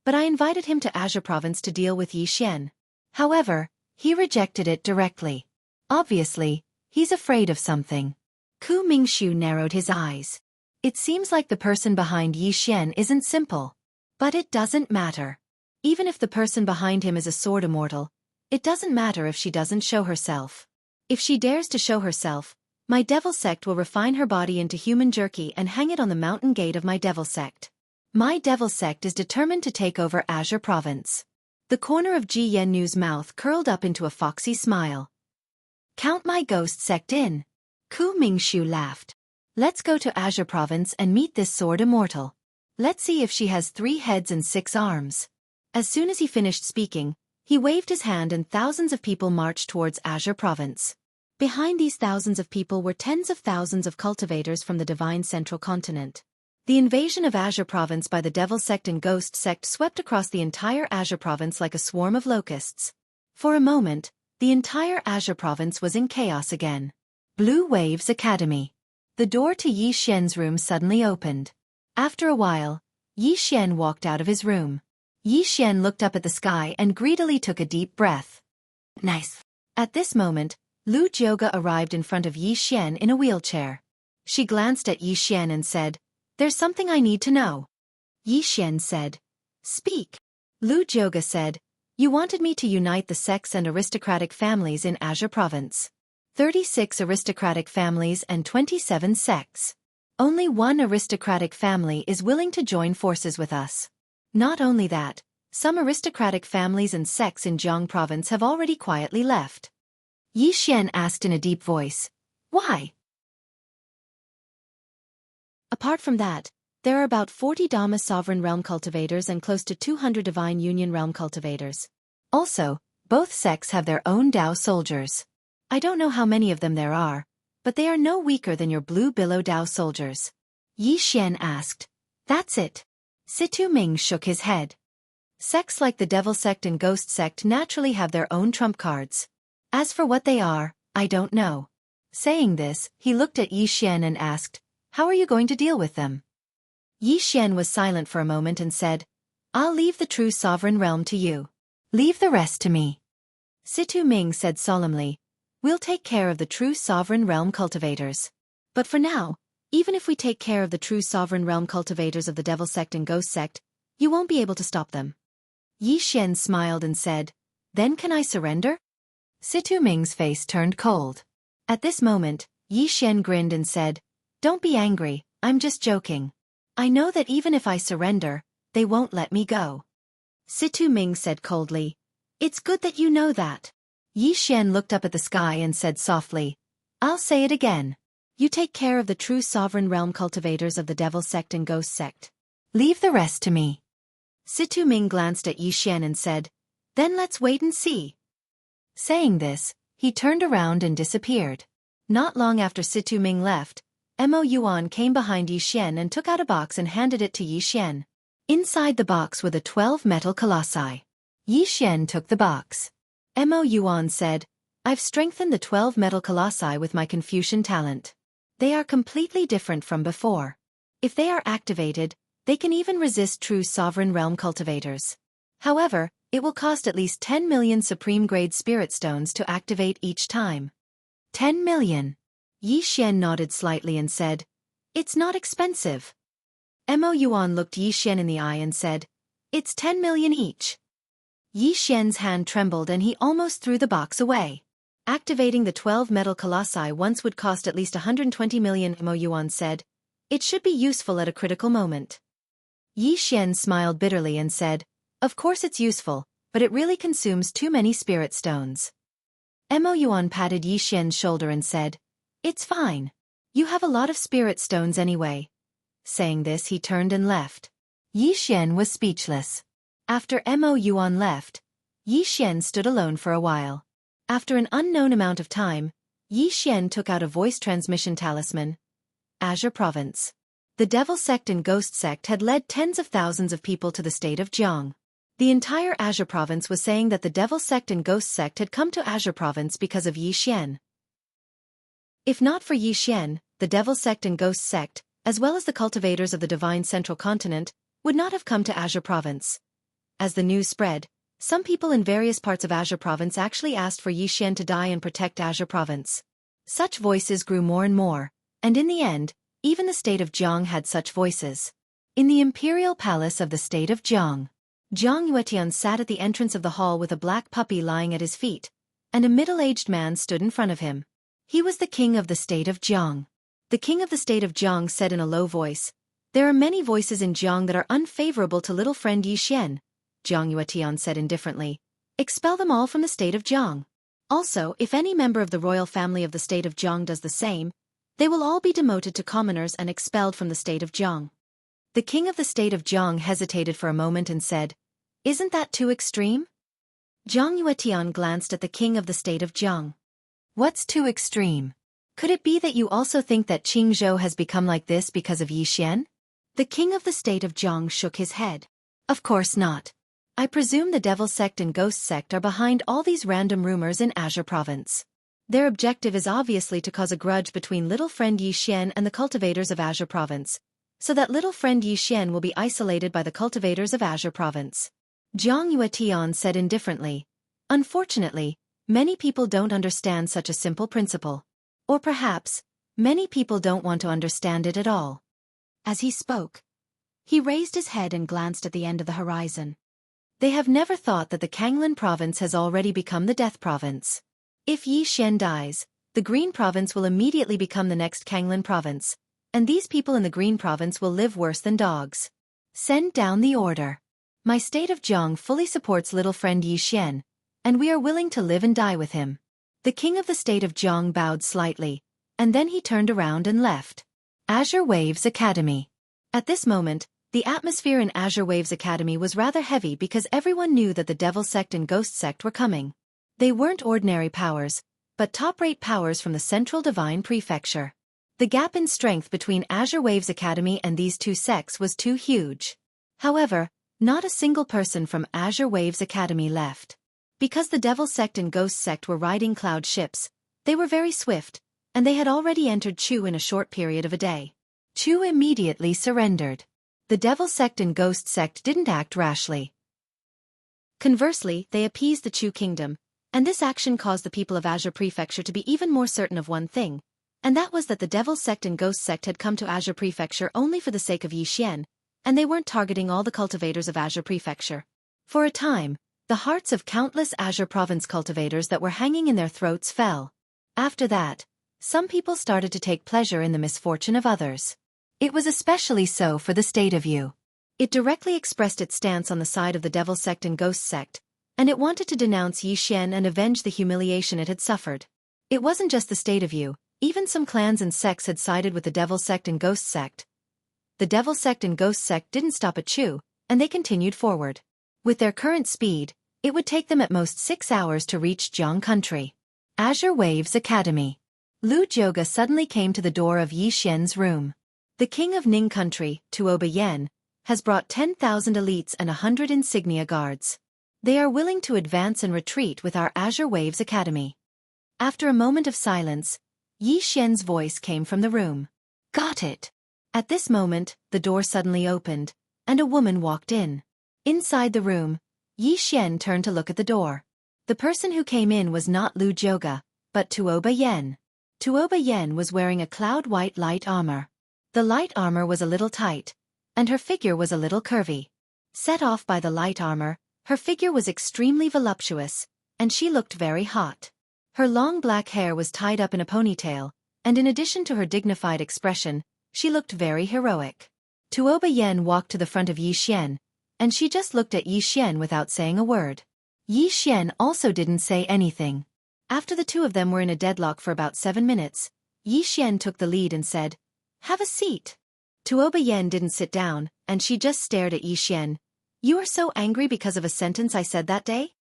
But I invited him to Azure Province to deal with Yixian. However, he rejected it directly. Obviously, he's afraid of something. Ku Mingxiu narrowed his eyes. It seems like the person behind Yixian isn't simple. But it doesn't matter. Even if the person behind him is a sword immortal, it doesn't matter if she doesn't show herself. If she dares to show herself, my Devil Sect will refine her body into human jerky and hang it on the mountain gate of my Devil Sect. My Devil Sect is determined to take over Azure Province. The corner of Ji Yannu's mouth curled up into a foxy smile. Count my Ghost Sect in. Ku Mingxiu laughed. Let's go to Azure Province and meet this sword immortal. Let's see if she has 3 heads and 6 arms. As soon as he finished speaking, he waved his hand and thousands of people marched towards Azure Province. Behind these thousands of people were tens of thousands of cultivators from the Divine Central Continent. The invasion of Azure Province by the Devil Sect and Ghost Sect swept across the entire Azure Province like a swarm of locusts. For a moment, the entire Azure Province was in chaos again. Blue Waves Academy. The door to Yixian's room suddenly opened. After a while, Yixian walked out of his room. Yixian looked up at the sky and greedily took a deep breath. Nice. At this moment, Lu Jioga arrived in front of Yixian in a wheelchair. She glanced at Yixian and said, There's something I need to know. Yixian said, Speak. Lu Jioga said, You wanted me to unite the sects and aristocratic families in Azure Province. 36 aristocratic families and 27 sects. Only one aristocratic family is willing to join forces with us. Not only that, some aristocratic families and sects in Jiang Province have already quietly left. Yi Xian asked in a deep voice. Why? Apart from that, there are about 40 Dhamma sovereign realm cultivators and close to 200 divine union realm cultivators. Also, both sects have their own Dao soldiers. I don't know how many of them there are, but they are no weaker than your blue billow Dao soldiers. Yi Xian asked. That's it. Situ Ming shook his head. Sects like the Devil Sect and Ghost Sect naturally have their own trump cards. As for what they are, I don't know. Saying this, he looked at Yi Xian and asked, how are you going to deal with them? Yi Xian was silent for a moment and said, I'll leave the true sovereign realm to you. Leave the rest to me. Situ Ming said solemnly, we'll take care of the true sovereign realm cultivators. But for now, even if we take care of the true sovereign realm cultivators of the Devil Sect and Ghost Sect, you won't be able to stop them. Yi Xian smiled and said, then can I surrender? Situ Ming's face turned cold. At this moment, Yi Xian grinned and said, don't be angry, I'm just joking. I know that even if I surrender, they won't let me go. Situ Ming said coldly, it's good that you know that. Yi Xian looked up at the sky and said softly, I'll say it again. You take care of the true sovereign realm cultivators of the Devil Sect and Ghost Sect. Leave the rest to me. Situ Ming glanced at Yi Xian and said, then let's wait and see. Saying this, he turned around and disappeared. Not long after Situ Ming left, Mo Yuan came behind Yi Xian and took out a box and handed it to Yi Xian. Inside the box were the 12 metal colossi. Yi Xian took the box. Mo Yuan said, I've strengthened the 12 metal colossi with my Confucian talent. They are completely different from before. If they are activated, they can even resist true sovereign realm cultivators. However, it will cost at least 10 million supreme-grade spirit stones to activate each time. 10 million. Yi Xian nodded slightly and said, it's not expensive. Mo Yuan looked Yi Xian in the eye and said, it's 10 million each. Yi Xian's hand trembled and he almost threw the box away. Activating the 12 metal colossi once would cost at least 120 million, Mo Yuan said. It should be useful at a critical moment. Yi Xian smiled bitterly and said, of course it's useful, but it really consumes too many spirit stones. Mo Yuan patted Yi Xian's shoulder and said, it's fine. You have a lot of spirit stones anyway. Saying this, he turned and left. Yi Xian was speechless. After Mo Yuan left, Yi Xian stood alone for a while. After an unknown amount of time, Yi Xian took out a voice transmission talisman. Azure Province. The Devil Sect and Ghost Sect had led tens of thousands of people to the state of Jiang. The entire Azure Province was saying that the Devil Sect and Ghost Sect had come to Azure Province because of Yi Xian. If not for Yi Xian, the Devil Sect and Ghost Sect, as well as the cultivators of the Divine Central Continent, would not have come to Azure Province. As the news spread, some people in various parts of Azure Province actually asked for Yi Xian to die and protect Azure Province. Such voices grew more and more, and in the end, even the state of Jiang had such voices. In the imperial palace of the state of Jiang, Jiang Yuetian sat at the entrance of the hall with a black puppy lying at his feet, and a middle-aged man stood in front of him. He was the king of the state of Jiang. The king of the state of Jiang said in a low voice, there are many voices in Jiang that are unfavorable to little friend Yi Xian. Jiang Yuetian said indifferently, expel them all from the state of Jiang. Also, if any member of the royal family of the state of Jiang does the same, they will all be demoted to commoners and expelled from the state of Jiang. The king of the state of Jiang hesitated for a moment and said, isn't that too extreme? Jiang Yuetian glanced at the king of the state of Jiang. What's too extreme? Could it be that you also think that Qingzhou has become like this because of Yi Xian? The king of the state of Jiang shook his head. Of course not. I presume the Devil Sect and Ghost Sect are behind all these random rumors in Azure Province. Their objective is obviously to cause a grudge between little friend Yi Xian and the cultivators of Azure Province, so that little friend Yi Xian will be isolated by the cultivators of Azure Province. Jiang Yuetian said indifferently, unfortunately, many people don't understand such a simple principle. Or perhaps, many people don't want to understand it at all. As he spoke, he raised his head and glanced at the end of the horizon. They have never thought that the Kanglan province has already become the Death Province. If Yi Xian dies, the Green Province will immediately become the next Kanglan province, and these people in the Green Province will live worse than dogs. Send down the order. My state of Jiang fully supports little friend Yi Xian, and we are willing to live and die with him. The king of the state of Jiang bowed slightly, and then he turned around and left. Azure Waves Academy. At this moment, the atmosphere in Azure Waves Academy was rather heavy because everyone knew that the Devil Sect and Ghost Sect were coming. They weren't ordinary powers, but top-rate powers from the Central Divine Prefecture. The gap in strength between Azure Waves Academy and these two sects was too huge. However, not a single person from Azure Waves Academy left. Because the Devil Sect and Ghost Sect were riding cloud ships, they were very swift, and they had already entered Chu in a short period of a day. Chu immediately surrendered. The Devil Sect and Ghost Sect didn't act rashly. Conversely, they appeased the Chu kingdom, and this action caused the people of Azure Prefecture to be even more certain of one thing, and that was that the Devil Sect and Ghost Sect had come to Azure Prefecture only for the sake of Yi Xian, and they weren't targeting all the cultivators of Azure Prefecture. For a time, the hearts of countless Azure Province cultivators that were hanging in their throats fell. After that, some people started to take pleasure in the misfortune of others. It was especially so for the state of Yu. It directly expressed its stance on the side of the Devil Sect and Ghost Sect, and it wanted to denounce Yi Xian and avenge the humiliation it had suffered. It wasn't just the state of Yu, even some clans and sects had sided with the Devil Sect and Ghost Sect. The Devil Sect and Ghost Sect didn't stop at Chu, and they continued forward. With their current speed, it would take them at most 6 hours to reach Jiang country. Azure Waves Academy. Lu Jioga suddenly came to the door of Yi Xian's room. The king of Ning country, Tuoba Yen, has brought 10,000 elites and 100 insignia guards. They are willing to advance and retreat with our Azure Waves Academy. After a moment of silence, Yi Xian's voice came from the room. Got it. At this moment, the door suddenly opened, and a woman walked in. Inside the room, Yi Xian turned to look at the door. The person who came in was not Lu Jioga, but Tuoba Yen. Tuoba Yen was wearing a cloud-white light armor. The light armor was a little tight, and her figure was a little curvy. Set off by the light armor, her figure was extremely voluptuous, and she looked very hot. Her long black hair was tied up in a ponytail, and in addition to her dignified expression, she looked very heroic. Tuoba Yen walked to the front of Yi Xian, and she just looked at Yi Xian without saying a word. Yi Xian also didn't say anything. After the two of them were in a deadlock for about 7 minutes, Yi Xian took the lead and said, "Have a seat." Tuoba Yen didn't sit down, and she just stared at Yi Xian. "You are so angry because of a sentence I said that day?"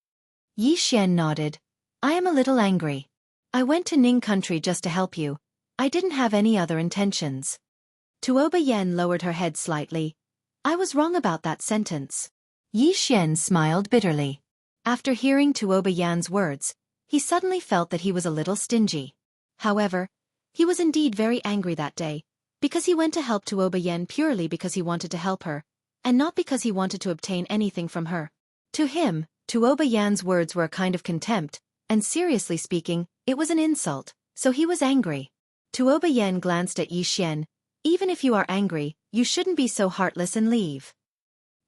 Yi Xian nodded. "I am a little angry. I went to Ning country just to help you. I didn't have any other intentions." Tuoba Yen lowered her head slightly. "I was wrong about that sentence." Yi Xian smiled bitterly. After hearing Tuoba Yan's words, he suddenly felt that he was a little stingy. However, he was indeed very angry that day, because he went to help Tuoba Yen purely because he wanted to help her, and not because he wanted to obtain anything from her. To him, Tuoba Yan's words were a kind of contempt, and seriously speaking, it was an insult, so he was angry. Tuoba Yen glanced at Yi Xian. "Even if you are angry, you shouldn't be so heartless and leave."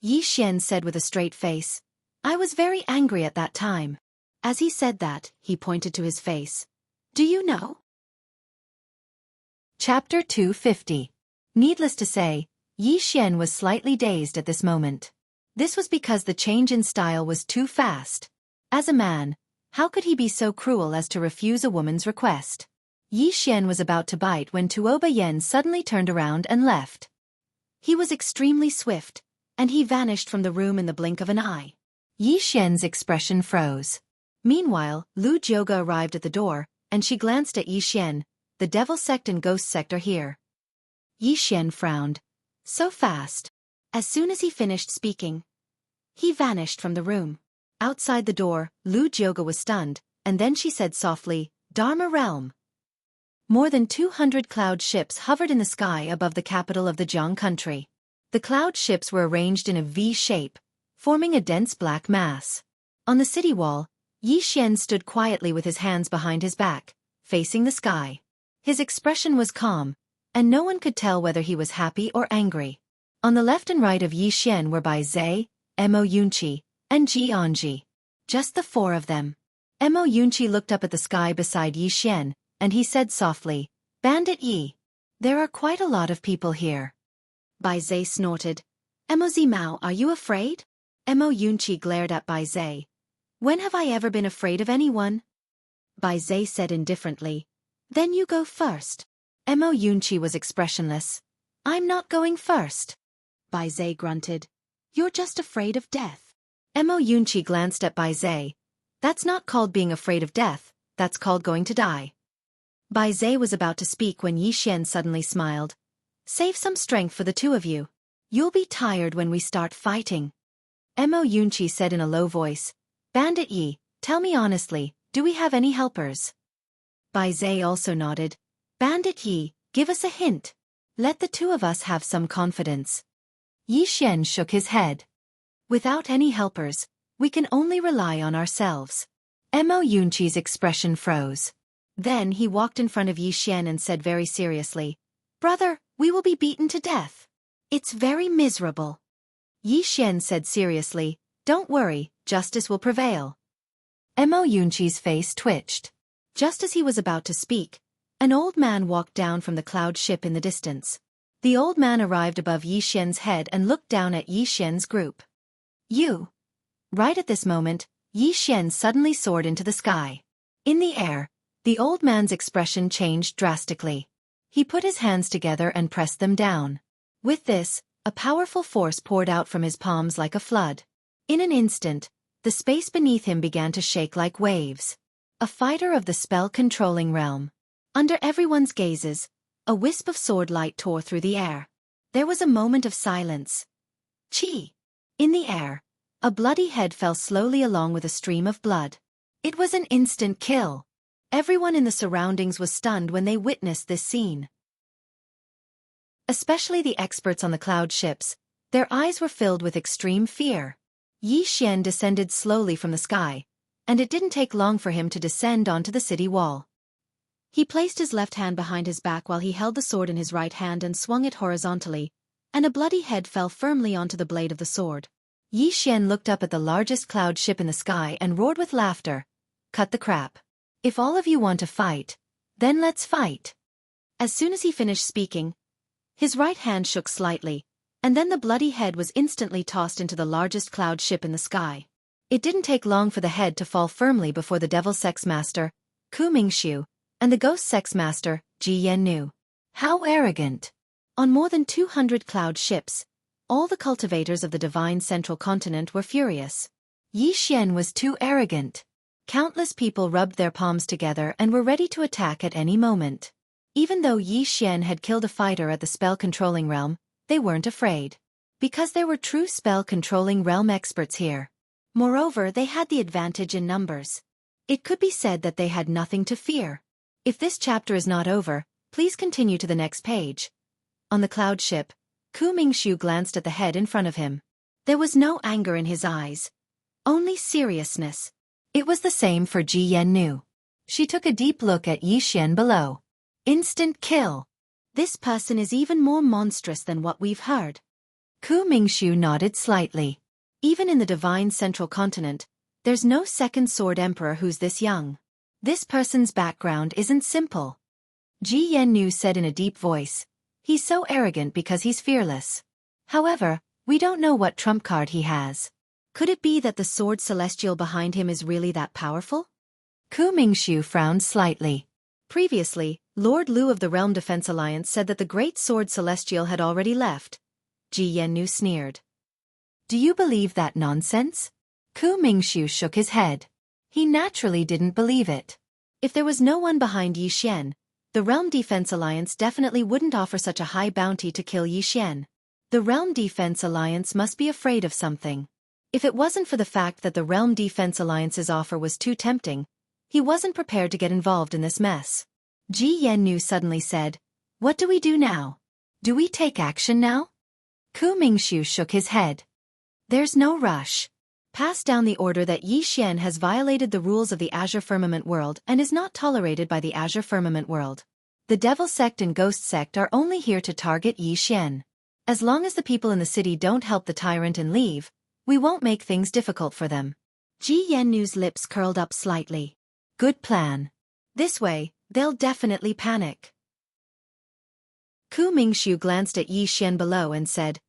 Yi Xian said with a straight face, "I was very angry at that time." As he said that, he pointed to his face. "Do you know?" Chapter 250. Needless to say, Yi Xian was slightly dazed at this moment. This was because the change in style was too fast. As a man, how could he be so cruel as to refuse a woman's request? Yi Xian was about to bite when Tuoba Yen suddenly turned around and left. He was extremely swift, and he vanished from the room in the blink of an eye. Yi Xian's expression froze. Meanwhile, Lu Jioga arrived at the door, and she glanced at Yi Xian. "The Devil Sect and Ghost Sect are here." Yi Xian frowned. So fast. As soon as he finished speaking, he vanished from the room. Outside the door, Lu Jioga was stunned, and then she said softly, "Dharma Realm." More than 200 cloud ships hovered in the sky above the capital of the Jiang country. The cloud ships were arranged in a V shape, forming a dense black mass. On the city wall, Yi Xian stood quietly with his hands behind his back, facing the sky. His expression was calm, and no one could tell whether he was happy or angry. On the left and right of Yi Xian were Bai Zhe, Mo Yunqi, and Ji Anji. Just the 4 of them. Mo Yunqi looked up at the sky beside Yi Xian, and he said softly, "Bandit Yi. There are quite a lot of people here." Bai Zhe snorted. "Mo Zimao, are you afraid?" Mo Yunqi glared at Bai Zhe. "When have I ever been afraid of anyone?" Bai Zhe said indifferently. Then you go first. Mo Yunqi was expressionless. I'm not going first. Bai Zhe grunted. You're just afraid of death. Mo Yunqi glanced at Bai Zhe. That's not called being afraid of death, that's called going to die. Bai Zhe was about to speak when Yi Xian suddenly smiled. Save some strength for the two of you. You'll be tired when we start fighting. Mo Yunqi said in a low voice. Bandit Yi, tell me honestly, do we have any helpers? Bai Zhe also nodded. Bandit Yi, give us a hint. Let the two of us have some confidence. Yi Xian shook his head. Without any helpers, we can only rely on ourselves. Mo Yunqi's expression froze. Then he walked in front of Yi Xian and said very seriously, Brother, we will be beaten to death. It's very miserable. Yi Xian said seriously, Don't worry, justice will prevail. Mo Yunqi's face twitched. Just as he was about to speak, an old man walked down from the cloud ship in the distance. The old man arrived above Yi Xian's head and looked down at Yi Xian's group. You. Right at this moment, Yi Xian suddenly soared into the sky. In the air, the old man's expression changed drastically. He put his hands together and pressed them down. With this, a powerful force poured out from his palms like a flood. In an instant, the space beneath him began to shake like waves. A fighter of the spell-controlling realm. Under everyone's gazes, a wisp of sword light tore through the air. There was a moment of silence. Chi! In the air, a bloody head fell slowly along with a stream of blood. It was an instant kill. Everyone in the surroundings was stunned when they witnessed this scene. Especially the experts on the cloud ships, their eyes were filled with extreme fear. Yi Xian descended slowly from the sky, and it didn't take long for him to descend onto the city wall. He placed his left hand behind his back while he held the sword in his right hand and swung it horizontally, and a bloody head fell firmly onto the blade of the sword. Yi Xian looked up at the largest cloud ship in the sky and roared with laughter. Cut the crap. If all of you want to fight, then let's fight. As soon as he finished speaking, his right hand shook slightly, and then the bloody head was instantly tossed into the largest cloud ship in the sky. It didn't take long for the head to fall firmly before the Devil Sex Master, Ku Mingxiu, and the Ghost Sex Master, Ji Yannu. How arrogant! On more than 200 cloud ships, all the cultivators of the divine central continent were furious. Yi Xian was too arrogant. Countless people rubbed their palms together and were ready to attack at any moment. Even though Yi Xian had killed a fighter at the spell-controlling realm, they weren't afraid. Because there were true spell-controlling realm experts here. Moreover, they had the advantage in numbers. It could be said that they had nothing to fear. If this chapter is not over, please continue to the next page. On the cloud ship, Ku Mingxiu glanced at the head in front of him. There was no anger in his eyes. Only seriousness. It was the same for Ji Yannu. She took a deep look at Yi Xian below. Instant kill. This person is even more monstrous than what we've heard. Ku Mingxiu nodded slightly. Even in the divine central continent, there's no second sword emperor who's this young. This person's background isn't simple. Ji Yannu said in a deep voice. He's so arrogant because he's fearless. However, we don't know what trump card he has. Could it be that the sword celestial behind him is really that powerful? Ku Mingxiu frowned slightly. Previously, Lord Lu of the Realm Defense Alliance said that the great sword celestial had already left. Ji Yannu sneered. Do you believe that nonsense? Ku Mingxiu shook his head. He naturally didn't believe it. If there was no one behind Yi Xian, the Realm Defense Alliance definitely wouldn't offer such a high bounty to kill Yi Xian. The Realm Defense Alliance must be afraid of something. If it wasn't for the fact that the Realm Defense Alliance's offer was too tempting, he wasn't prepared to get involved in this mess. Ji Yannu suddenly said, What do we do now? Do we take action now? Ku Mingxiu shook his head. There's no rush. Pass down the order that Yi Xian has violated the rules of the Azure Firmament world and is not tolerated by the Azure Firmament world. The Devil Sect and Ghost Sect are only here to target Yi Xian. As long as the people in the city don't help the tyrant and leave, we won't make things difficult for them. Ji Yannu's lips curled up slightly. Good plan. This way, they'll definitely panic. Ku Mingxiu glanced at Yi Xian below and said,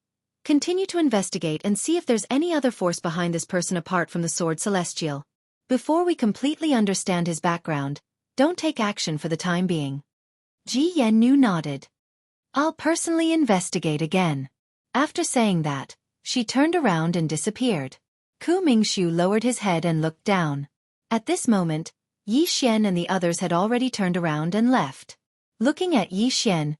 Continue to investigate and see if there's any other force behind this person apart from the Sword Celestial. Before we completely understand his background, don't take action for the time being. Ji Yannu nodded. I'll personally investigate again. After saying that, she turned around and disappeared. Ku Mingxiu lowered his head and looked down. At this moment, Yi Xian and the others had already turned around and left. Looking at Yi Xian,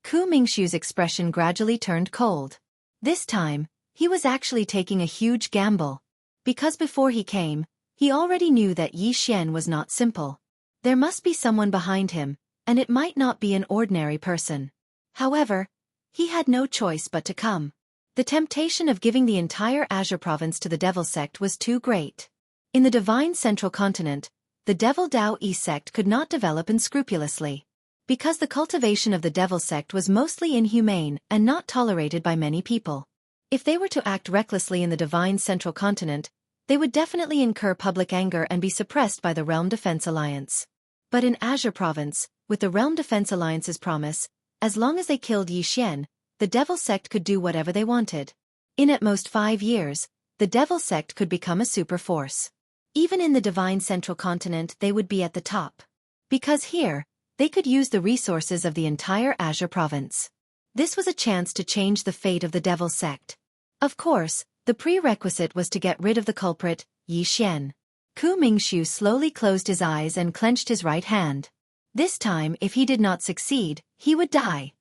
Ku Mingxiu's expression gradually turned cold. This time, he was actually taking a huge gamble. Because before he came, he already knew that Yi Xian was not simple. There must be someone behind him, and it might not be an ordinary person. However, he had no choice but to come. The temptation of giving the entire Azure province to the Devil sect was too great. In the divine central continent, the Devil Dao Yi sect could not develop unscrupulously. Because the cultivation of the Devil sect was mostly inhumane and not tolerated by many people. If they were to act recklessly in the divine central continent, they would definitely incur public anger and be suppressed by the Realm Defense Alliance. But in Azure Province, with the Realm Defense Alliance's promise, as long as they killed Yi Xian, the Devil sect could do whatever they wanted. In at most 5 years, the Devil sect could become a super force. Even in the divine central continent they would be at the top. Because here, they could use the resources of the entire Azure Province. This was a chance to change the fate of the Devil sect. Of course, the prerequisite was to get rid of the culprit, Yi Xian. Ku Mingxiu slowly closed his eyes and clenched his right hand. This time, if he did not succeed, he would die.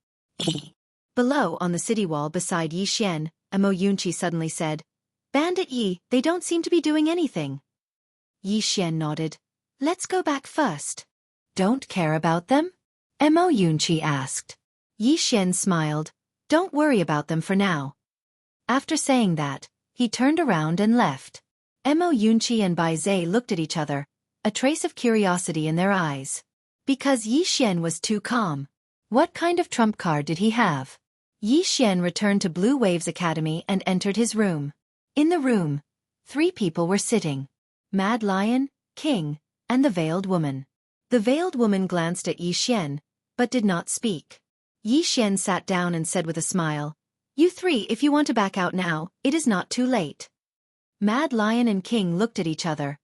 Below, on the city wall beside Yi Xian, Mo Yunqi suddenly said, Bandit Yi, they don't seem to be doing anything. Yi Xian nodded. Let's go back first. Don't care about them? Mo Yunqi asked. Yi Xian smiled. Don't worry about them for now. After saying that, he turned around and left. Mo Yunqi and Bai Zhe looked at each other, a trace of curiosity in their eyes. Because Yi Xian was too calm. What kind of trump card did he have? Yi Xian returned to Blue Waves Academy and entered his room. In the room, 3 people were sitting. Mad Lion, King, and the Veiled Woman. The Veiled Woman glanced at Yi Xian, but did not speak. Yi Xian sat down and said with a smile, You 3, if you want to back out now, it is not too late. Mad Lion and King looked at each other.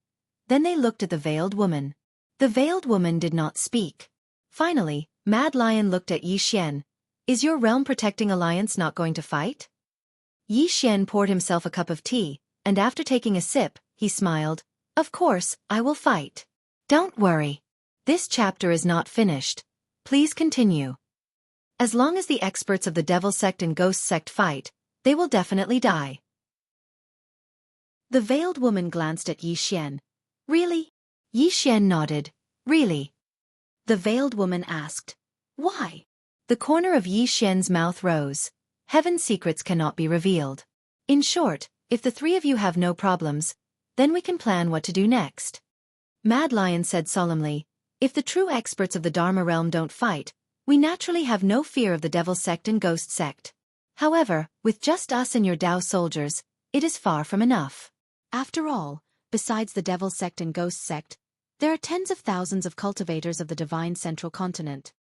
Then they looked at the Veiled Woman. The Veiled Woman did not speak. Finally, Mad Lion looked at Yi Xian. Is your realm-protecting alliance not going to fight? Yi Xian poured himself a cup of tea, and after taking a sip, he smiled. Of course, I will fight. Don't worry. This chapter is not finished. Please continue. As long as the experts of the Devil Sect and Ghost Sect fight, they will definitely die. The Veiled Woman glanced at Yi Xian. Really? Yi Xian nodded. Really? The Veiled Woman asked. Why? The corner of Yi Xian's mouth rose. Heaven's secrets cannot be revealed. In short, if the 3 of you have no problems, then we can plan what to do next. Mad Lion said solemnly, If the true experts of the Dharma realm don't fight, we naturally have no fear of the Devil Sect and Ghost Sect. However, with just us and your Dao soldiers, it is far from enough. After all, besides the Devil Sect and Ghost Sect, there are tens of thousands of cultivators of the Divine Central Continent.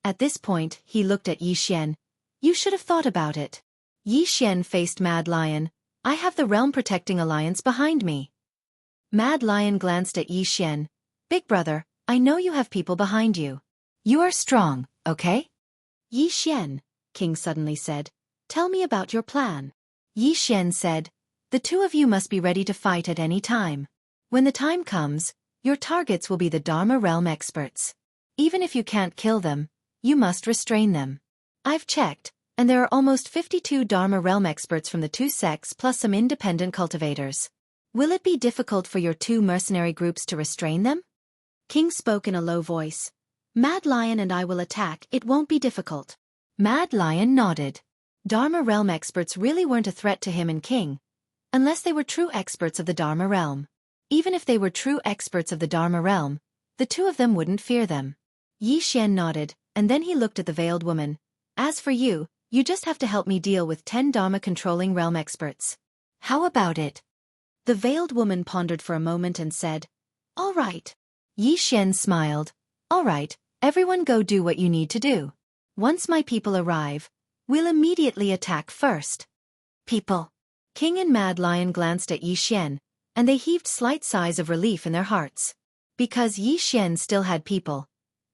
At this point, he looked at Yi Xian. You should have thought about it. Yi Xian faced Mad Lion. I have the Realm Protecting Alliance behind me. Mad Lion glanced at Yi Xian. Big brother, I know you have people behind you. You are strong, okay? Yi Xian, King suddenly said. Tell me about your plan. Yi Xian said. The 2 of you must be ready to fight at any time. When the time comes, your targets will be the Dharma realm experts. Even if you can't kill them, you must restrain them. I've checked, and there are almost 52 Dharma realm experts from the 2 sects plus some independent cultivators. Will it be difficult for your 2 mercenary groups to restrain them? King spoke in a low voice. Mad Lion and I will attack, it won't be difficult. Mad Lion nodded. Dharma realm experts really weren't a threat to him and King, unless they were true experts of the Dharma realm. Even if they were true experts of the Dharma realm, the 2 of them wouldn't fear them. Yi Xian nodded, and then he looked at the Veiled Woman. As for you, you just have to help me deal with 10 Dharma-controlling realm experts. How about it? The Veiled Woman pondered for a moment and said, All right. Yi Xian smiled. All right, everyone go do what you need to do. Once my people arrive, we'll immediately attack first. People. King and Mad Lion glanced at Yi Xian. and they heaved slight sighs of relief in their hearts. Because Yi Xian still had people.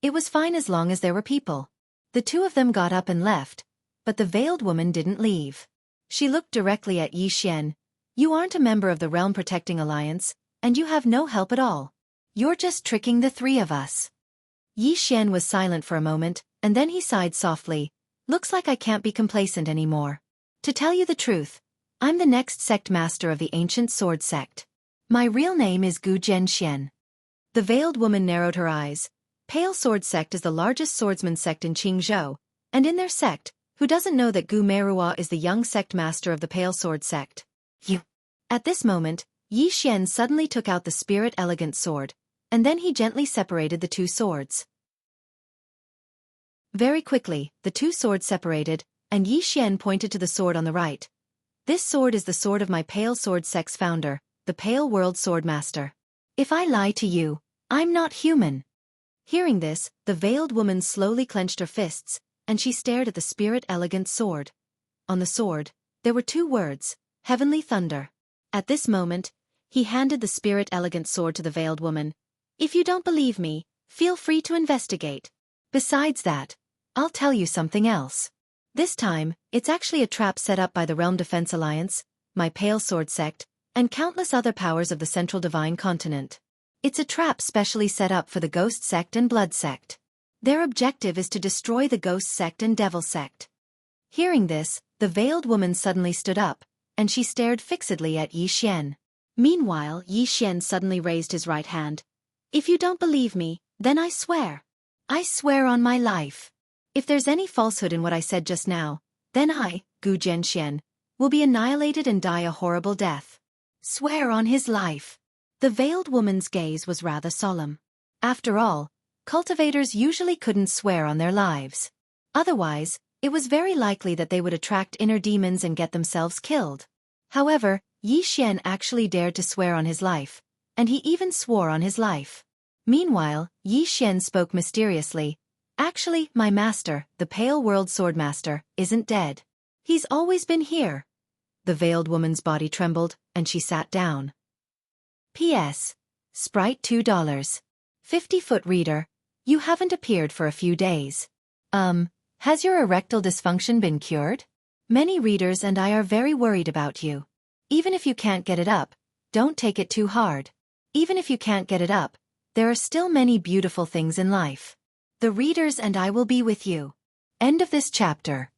It was fine as long as there were people. The two of them got up and left, but the veiled woman didn't leave. She looked directly at Yi Xian. You aren't a member of the Realm Protecting Alliance, and you have no help at all. You're just tricking the three of us. Yi Xian was silent for a moment, and then he sighed softly. Looks like I can't be complacent anymore. To tell you the truth, I'm the next sect master of the ancient sword sect. My real name is Gu Zhenxian. The veiled woman narrowed her eyes. Pale Sword Sect is the largest swordsman sect in Qingzhou, and in their sect, who doesn't know that Gu Merua is the young sect master of the Pale Sword Sect? You. At this moment, Yi Xian suddenly took out the Spirit Elegant Sword, and then he gently separated the two swords. Very quickly, the two swords separated, and Yi Xian pointed to the sword on the right. This sword is the sword of my Pale Sword Sect's founder, the Pale World Sword Master. If I lie to you, I'm not human. Hearing this, the veiled woman slowly clenched her fists, and she stared at the Spirit Elegant Sword. On the sword, there were two words, Heavenly Thunder. At this moment, he handed the Spirit Elegant Sword to the veiled woman. If you don't believe me, feel free to investigate. Besides that, I'll tell you something else. This time, it's actually a trap set up by the Realm Defense Alliance, my Pale Sword Sect, and countless other powers of the Central Divine Continent. It's a trap specially set up for the Ghost Sect and Blood Sect. Their objective is to destroy the Ghost Sect and Devil Sect. Hearing this, the veiled woman suddenly stood up, and she stared fixedly at Yi Xian. Meanwhile, Yi Xian suddenly raised his right hand. If you don't believe me, then I swear. I swear on my life. If there's any falsehood in what I said just now, then I, Gu Zhenxian, will be annihilated and die a horrible death. Swear on his life. The veiled woman's gaze was rather solemn. After all, cultivators usually couldn't swear on their lives. Otherwise, it was very likely that they would attract inner demons and get themselves killed. However, Yi Xian actually dared to swear on his life, and he even swore on his life. Meanwhile, Yi Xian spoke mysteriously. Actually, my master, the Pale World Sword Master, isn't dead. He's always been here. The veiled woman's body trembled, and she sat down. P.S. Sprite $2. 50-foot reader, you haven't appeared for a few days. Has your erectile dysfunction been cured? Many readers and I are very worried about you. Even if you can't get it up, don't take it too hard. Even if you can't get it up, there are still many beautiful things in life. The readers and I will be with you. End of this chapter.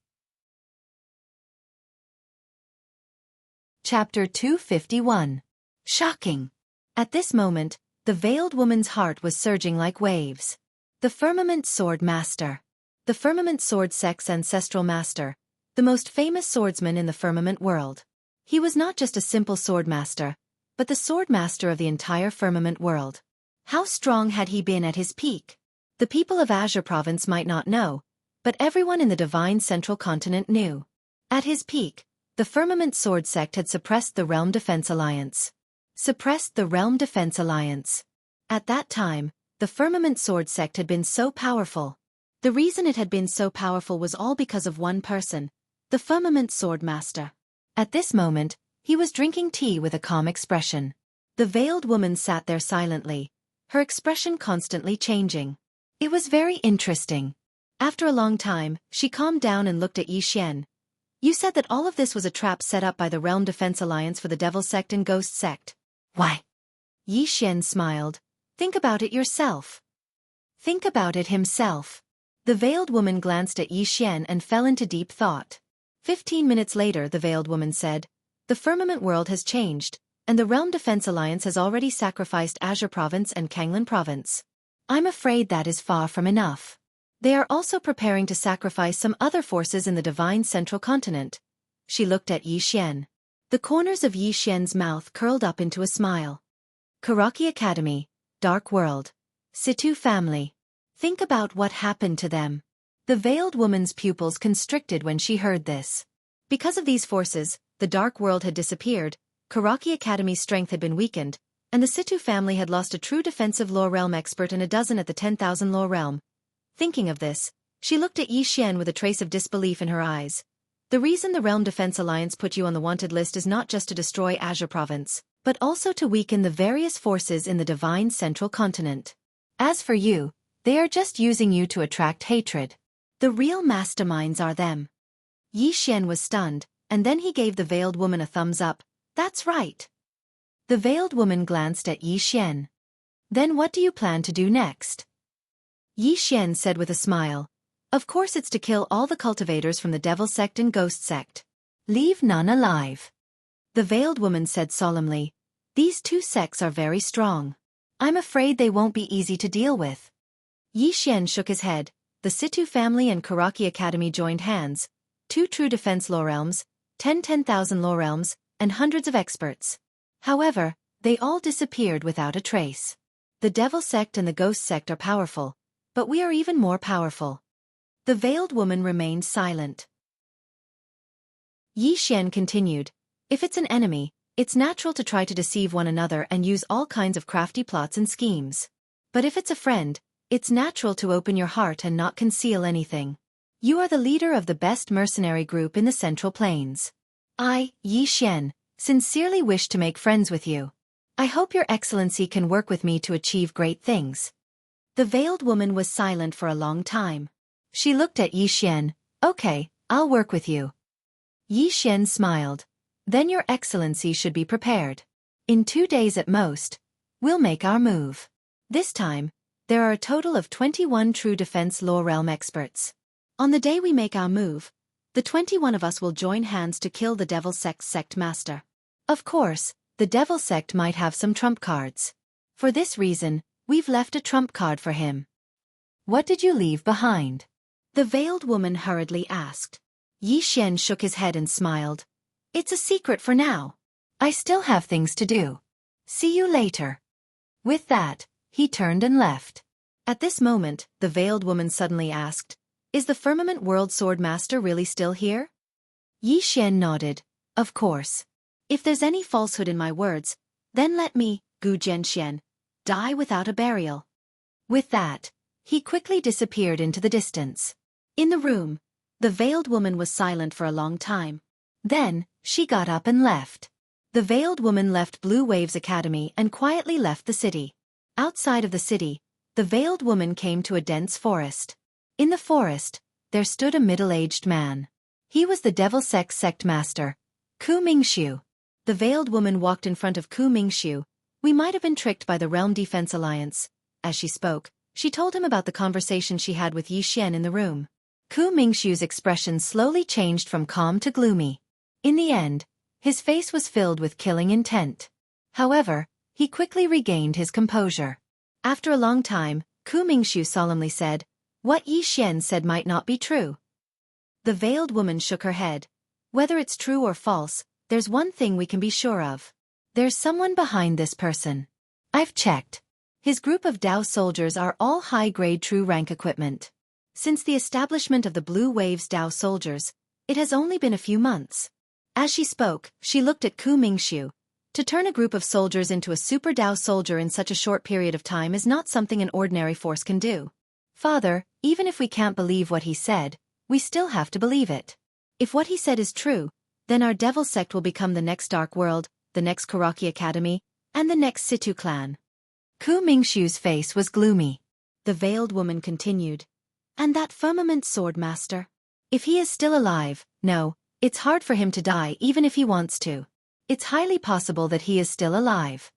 Chapter 251. Shocking. At this moment, the veiled woman's heart was surging like waves. The Firmament Sword Master. The Firmament Sword Sect's ancestral master, the most famous swordsman in the firmament world. He was not just a simple sword master, but the sword master of the entire firmament world. How strong had he been at his peak? The people of Azure Province might not know, but everyone in the Divine Central Continent knew. At his peak, the Firmament Sword Sect had suppressed the Realm Defense Alliance. Suppressed the Realm Defense Alliance. At that time, the Firmament Sword Sect had been so powerful. The reason it had been so powerful was all because of one person, the Firmament Sword Master. At this moment, he was drinking tea with a calm expression. The veiled woman sat there silently, her expression constantly changing. It was very interesting. After a long time, she calmed down and looked at Yi Xian. You said that all of this was a trap set up by the Realm Defense Alliance for the Devil Sect and Ghost Sect. Why? Yi Xian smiled. Think about it yourself. Think about it himself. The veiled woman glanced at Yi Xian and fell into deep thought. 15 minutes later, the veiled woman said, the firmament world has changed, and the Realm Defense Alliance has already sacrificed Azure Province and Kanglan Province. I'm afraid that is far from enough. They are also preparing to sacrifice some other forces in the Divine Central Continent. She looked at Yi Xian. The corners of Yi Xian's mouth curled up into a smile. Xueqi Academy, Dark World. Situ family. Think about what happened to them. The veiled woman's pupils constricted when she heard this. Because of these forces, the Dark World had disappeared, Xueqi Academy's strength had been weakened, and the Situ family had lost a true defensive law realm expert and a dozen at the 10,000 law realm. Thinking of this, she looked at Yi Xian with a trace of disbelief in her eyes. The reason the Realm Defense Alliance put you on the wanted list is not just to destroy Azure Province, but also to weaken the various forces in the divine central continent. As for you, they are just using you to attract hatred. The real masterminds are them. Yi Xian was stunned, and then he gave the veiled woman a thumbs up. That's right. The veiled woman glanced at Yi Xian. Then what do you plan to do next? Yi Xian said with a smile. Of course it's to kill all the cultivators from the devil sect and ghost sect. Leave none alive. The veiled woman said solemnly. These two sects are very strong. I'm afraid they won't be easy to deal with. Yi Xian shook his head. The Situ family and Xueqi Academy joined hands. 2 true defense law realms, 10,000 law realms, and hundreds of experts. However, they all disappeared without a trace. The devil sect and the ghost sect are powerful, but we are even more powerful. The veiled woman remained silent. Yi Xian continued. If it's an enemy, it's natural to try to deceive one another and use all kinds of crafty plots and schemes. But if it's a friend, it's natural to open your heart and not conceal anything. You are the leader of the best mercenary group in the Central Plains. I, Yi Xian, sincerely wish to make friends with you. I hope your excellency can work with me to achieve great things. The veiled woman was silent for a long time. She looked at Yi Xian. Okay, I'll work with you. Yi Xian smiled. Then your excellency should be prepared. In 2 days at most, we'll make our move. This time, there are a total of 21 true defense law realm experts. On the day we make our move, the 21 of us will join hands to kill the devil sect master. Of course, the devil sect might have some trump cards. For this reason, we've left a trump card for him. What did you leave behind? The veiled woman hurriedly asked. Yi Xian shook his head and smiled. It's a secret for now. I still have things to do. See you later. With that, he turned and left. At this moment, the veiled woman suddenly asked, Is the Firmament World Sword Master really still here? Yi Xian nodded. Of course. If there's any falsehood in my words, then let me, Gu Zhenxian, die without a burial. With that, he quickly disappeared into the distance. In the room, the veiled woman was silent for a long time. Then, she got up and left. The veiled woman left Blue Waves Academy and quietly left the city. Outside of the city, the veiled woman came to a dense forest. In the forest, there stood a middle-aged man. He was the devil sect master, Ku Mingxiu. The veiled woman walked in front of Ku Mingxiu. We might have been tricked by the Realm Defense Alliance. As she spoke, she told him about the conversation she had with Yi Xian in the room. Ku Mingxiu's expression slowly changed from calm to gloomy. In the end, his face was filled with killing intent. However, he quickly regained his composure. After a long time, Ku Mingxiu solemnly said, What Yi Xian said might not be true. The veiled woman shook her head. Whether it's true or false, there's one thing we can be sure of. There's someone behind this person. I've checked. His group of Dao soldiers are all high-grade true rank equipment. Since the establishment of the Blue Waves Dao soldiers, it has only been a few months. As she spoke, she looked at Ku Mingxiu. To turn a group of soldiers into a super Dao soldier in such a short period of time is not something an ordinary force can do. Father, even if we can't believe what he said, we still have to believe it. If what he said is true, then our devil sect will become the next Dark World, the next Xueqi Academy, and the next Situ clan. Ku Mingxiu's face was gloomy. The veiled woman continued. And that Firmament Sword Master? If he is still alive, no, it's hard for him to die even if he wants to. It's highly possible that he is still alive.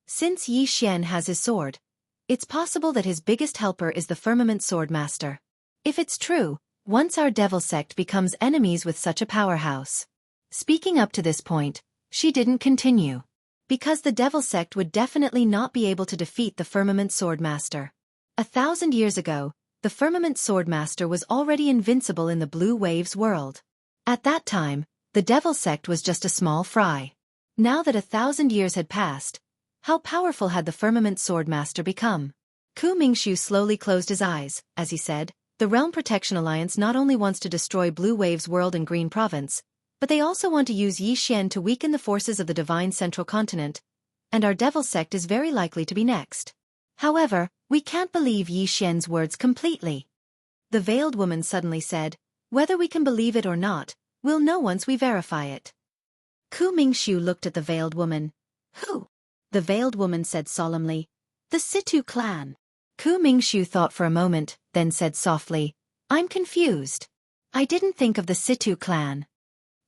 Since Yi Xian has his sword, it's possible that his biggest helper is the Firmament Sword Master. If it's true, once our devil sect becomes enemies with such a powerhouse. Speaking up to this point, she didn't continue. Because the devil sect would definitely not be able to defeat the Firmament Sword Master. 1,000 years ago, the Firmament Sword Master was already invincible in the Blue Waves world. At that time, the devil sect was just a small fry. Now that 1,000 years had passed, how powerful had the Firmament Sword Master become? Ku Mingxiu slowly closed his eyes, as he said, the Realm Protection Alliance not only wants to destroy Blue Waves world and Green Province, but they also want to use Yi Xian to weaken the forces of the Divine Central Continent, and our devil sect is very likely to be next. However, we can't believe Yi Xian's words completely. The veiled woman suddenly said, Whether we can believe it or not, we'll know once we verify it. Ku Mingxiu looked at the veiled woman. Who? The veiled woman said solemnly. The Situ clan. Ku Mingxiu thought for a moment, then said softly, I'm confused. I didn't think of the Situ clan.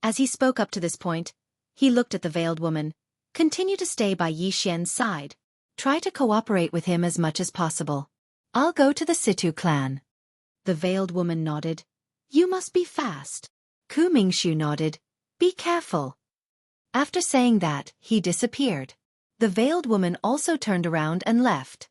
As he spoke up to this point, he looked at the veiled woman. Continue to stay by Yi Xian's side. Try to cooperate with him as much as possible. I'll go to the Situ clan. The veiled woman nodded. You must be fast. Ku Mingxiu nodded. Be careful. After saying that, he disappeared. The veiled woman also turned around and left.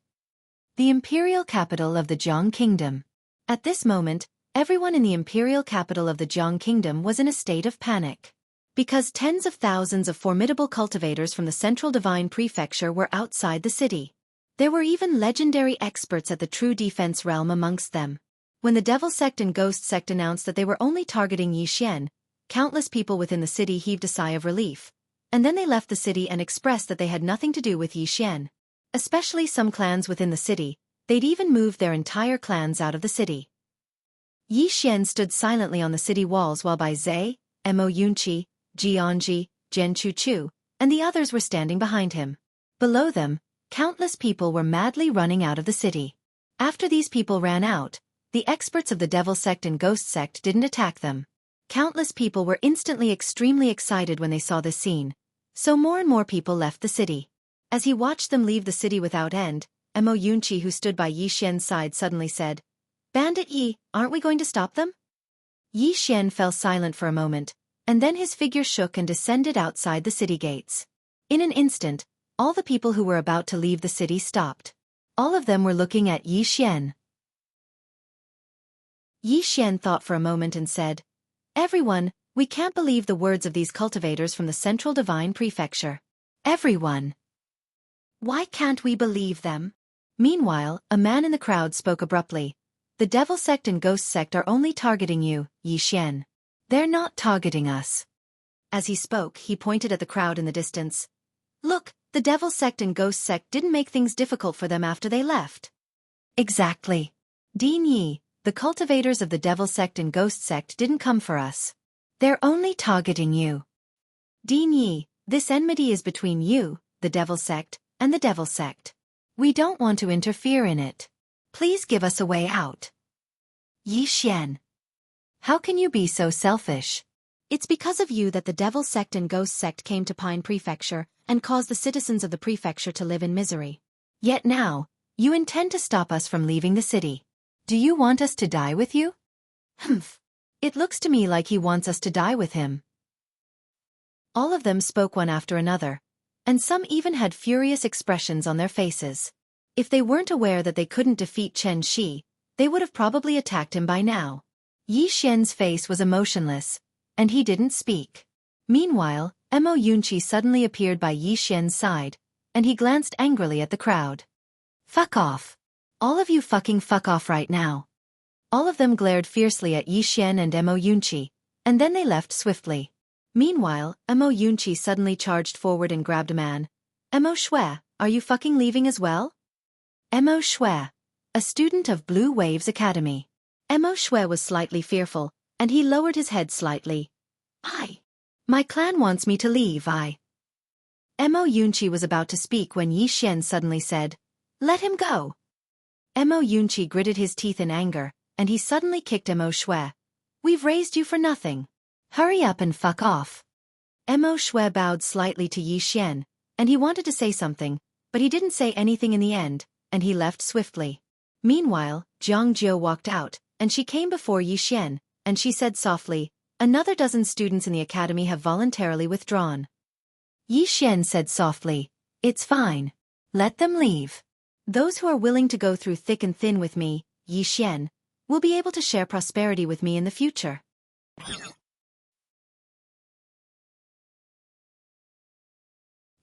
The imperial capital of the Jiang Kingdom. At this moment, everyone in the imperial capital of the Jiang Kingdom was in a state of panic. Because tens of thousands of formidable cultivators from the Central Divine Prefecture were outside the city. There were even legendary experts at the True Defense realm amongst them. When the Devil Sect and Ghost Sect announced that they were only targeting Yi Xian, countless people within the city heaved a sigh of relief. And then they left the city and expressed that they had nothing to do with Yi Xian. Especially some clans within the city, they'd even moved their entire clans out of the city. Yi Xian stood silently on the city walls while Bai Zhe, Mo Yunqi, Jianji, Zhen Chuchu, and the others were standing behind him. Below them, countless people were madly running out of the city. After these people ran out, the experts of the Devil Sect and Ghost Sect didn't attack them. Countless people were instantly extremely excited when they saw this scene. So more and more people left the city. As he watched them leave the city without end, Mo Yunqi, who stood by Yi Xian's side, suddenly said, Bandit Yi, aren't we going to stop them? Yi Xian fell silent for a moment, and then his figure shook and descended outside the city gates. In an instant, all the people who were about to leave the city stopped. All of them were looking at Yi Xian. Yi Xian thought for a moment and said, Everyone, we can't believe the words of these cultivators from the Central Divine Prefecture. Everyone. Why can't we believe them? Meanwhile, a man in the crowd spoke abruptly. The Devil Sect and Ghost Sect are only targeting you, Yi Xian. They're not targeting us. As he spoke, he pointed at the crowd in the distance. Look, the Devil Sect and Ghost Sect didn't make things difficult for them after they left. Exactly. Dean Yi, the cultivators of the Devil Sect and Ghost Sect didn't come for us. They're only targeting you. Dean Yi, this enmity is between you, the Devil Sect, and the Devil Sect. We don't want to interfere in it. Please give us a way out. Yi Xian. How can you be so selfish? It's because of you that the Devil Sect and Ghost Sect came to Pine Prefecture and caused the citizens of the prefecture to live in misery. Yet now, you intend to stop us from leaving the city. Do you want us to die with you? Humph. It looks to me like he wants us to die with him. All of them spoke one after another, and some even had furious expressions on their faces. If they weren't aware that they couldn't defeat Chen Shi, they would have probably attacked him by now. Yi Xian's face was emotionless, and he didn't speak. Meanwhile, Mo Yunqi suddenly appeared by Yi Xian's side, and he glanced angrily at the crowd. Fuck off. All of you fucking fuck off right now. All of them glared fiercely at Yi Xian and Mo Yunqi, and then they left swiftly. Meanwhile, Mo Yunqi suddenly charged forward and grabbed a man. Mo Xue, are you fucking leaving as well? Mo Xue, a student of Blue Waves Academy. Mo Xue was slightly fearful, and he lowered his head slightly. My clan wants me to leave, Mo Yunqi was about to speak when Yi Xian suddenly said, Let him go. Mo Yunqi gritted his teeth in anger, and he suddenly kicked Mo Xue. We've raised you for nothing. Hurry up and fuck off. Mo Xue bowed slightly to Yi Xian, and he wanted to say something, but he didn't say anything in the end, and he left swiftly. Meanwhile, Jiang Jiu walked out, and she came before Yi Xian, and she said softly, Another dozen students in the academy have voluntarily withdrawn. Yi Xian said softly, It's fine. Let them leave. Those who are willing to go through thick and thin with me, Yi Xian, will be able to share prosperity with me in the future.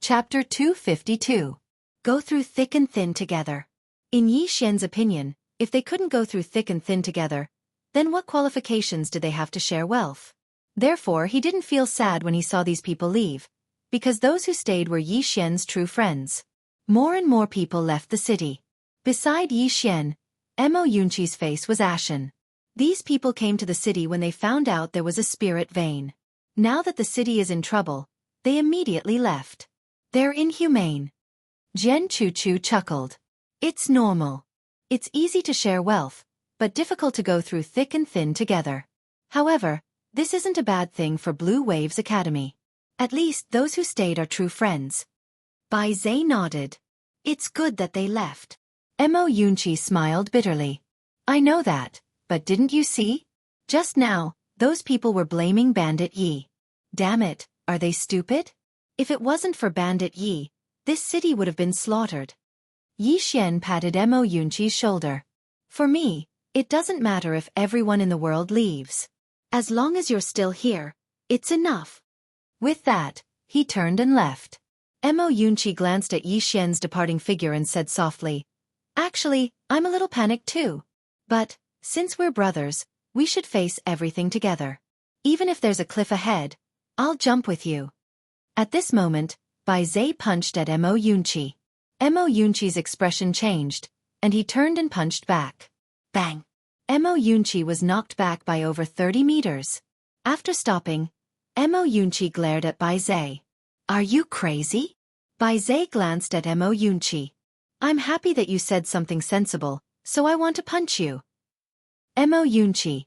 Chapter 252. Go through thick and thin together. In Yi Xian's opinion, if they couldn't go through thick and thin together, then what qualifications did they have to share wealth? Therefore, he didn't feel sad when he saw these people leave, because those who stayed were Yi Xian's true friends. More and more people left the city. Beside Yi Xian, Mo Yunqi's face was ashen. These people came to the city when they found out there was a spirit vein. Now that the city is in trouble, They immediately left. They're inhumane. Jian Chuchu chuckled. It's normal. It's easy to share wealth, but difficult to go through thick and thin together. However, this isn't a bad thing for Blue Waves Academy. At least those who stayed are true friends. Bai Zhe nodded. It's good that they left. Mo Yunqi smiled bitterly. I know that, but didn't you see? Just now, those people were blaming Bandit Yi. Damn it, are they stupid? If it wasn't for Bandit Yi, this city would have been slaughtered. Yi Xian patted Mo Yunqi's shoulder. For me, it doesn't matter if everyone in the world leaves. As long as you're still here, it's enough. With that, he turned and left. Mo Yunqi glanced at Yi Xian's departing figure and said softly, Actually, I'm a little panicked too. But, since we're brothers, we should face everything together. Even if there's a cliff ahead, I'll jump with you. At this moment, Bai Zhe punched at Mo Yunqi. Mo Yunqi's expression changed, and he turned and punched back. Bang! Mo Yunqi was knocked back by over 30 meters. After stopping, Mo Yunqi glared at Bai Zhe. Are you crazy? Bai Zhe glanced at Mo Yunqi. I'm happy that you said something sensible, so I want to punch you. Mo Yunqi.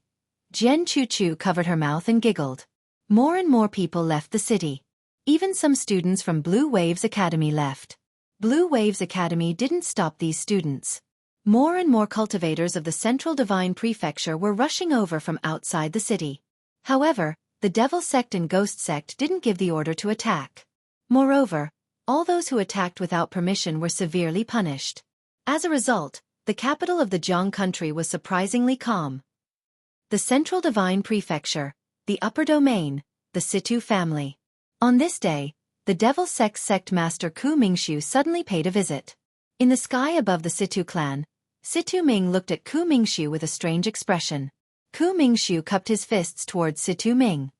Jian Chuchu covered her mouth and giggled. More and more people left the city. Even some students from Blue Waves Academy left. Blue Waves Academy didn't stop these students. More and more cultivators of the Central Divine Prefecture were rushing over from outside the city. However, the Devil Sect and Ghost Sect didn't give the order to attack. Moreover, all those who attacked without permission were severely punished. As a result, the capital of the Jiang country was surprisingly calm. The Central Divine Prefecture, the Upper Domain, the Situ family. On this day, the Devil Sect Master Ku Mingxiu suddenly paid a visit. In the sky above the Situ clan, Situ Ming looked at Ku Mingxiu with a strange expression. Ku Mingxiu cupped his fists towards Situ Ming.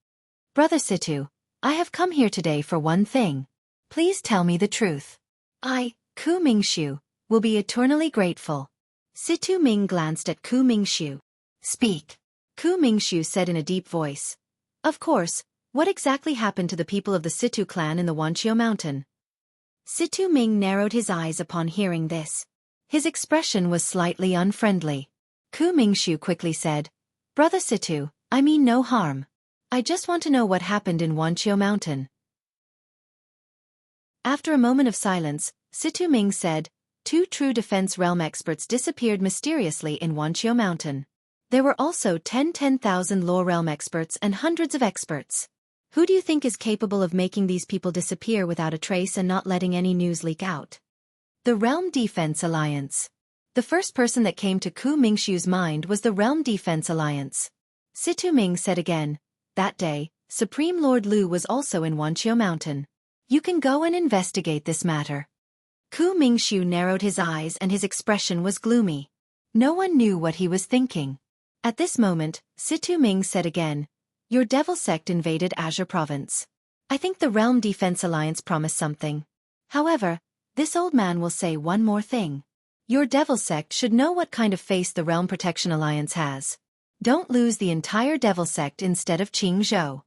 Brother Situ, I have come here today for one thing. Please tell me the truth. I, Ku Mingxiu, will be eternally grateful. Situ Ming glanced at Ku Mingxiu. Speak. Ku Mingxiu said in a deep voice. Of course, what exactly happened to the people of the Situ clan in the Wanqiao mountain? Situ Ming narrowed his eyes upon hearing this. His expression was slightly unfriendly. Ku Mingxiu quickly said, Brother Situ, I mean no harm. I just want to know what happened in Wanqiao mountain. After a moment of silence, Situ Ming said, 2 true defense realm experts disappeared mysteriously in Wanqiao mountain. There were also 10,000 lore realm experts and hundreds of experts. Who do you think is capable of making these people disappear without a trace and not letting any news leak out? The Realm Defense Alliance. The first person that came to Ku Mingxiu's mind was the Realm Defense Alliance. Situ Ming said again, that day, Supreme Lord Lu was also in Wanqiao mountain. You can go and investigate this matter. Ku Mingxiu narrowed his eyes and his expression was gloomy. No one knew what he was thinking. At this moment, Situ Ming said again, Your Devil Sect invaded Azure Province. I think the Realm Defense Alliance promised something. However, this old man will say one more thing. Your Devil Sect should know what kind of face the Realm Protection Alliance has. Don't lose the entire Devil Sect instead of Qing Zhou.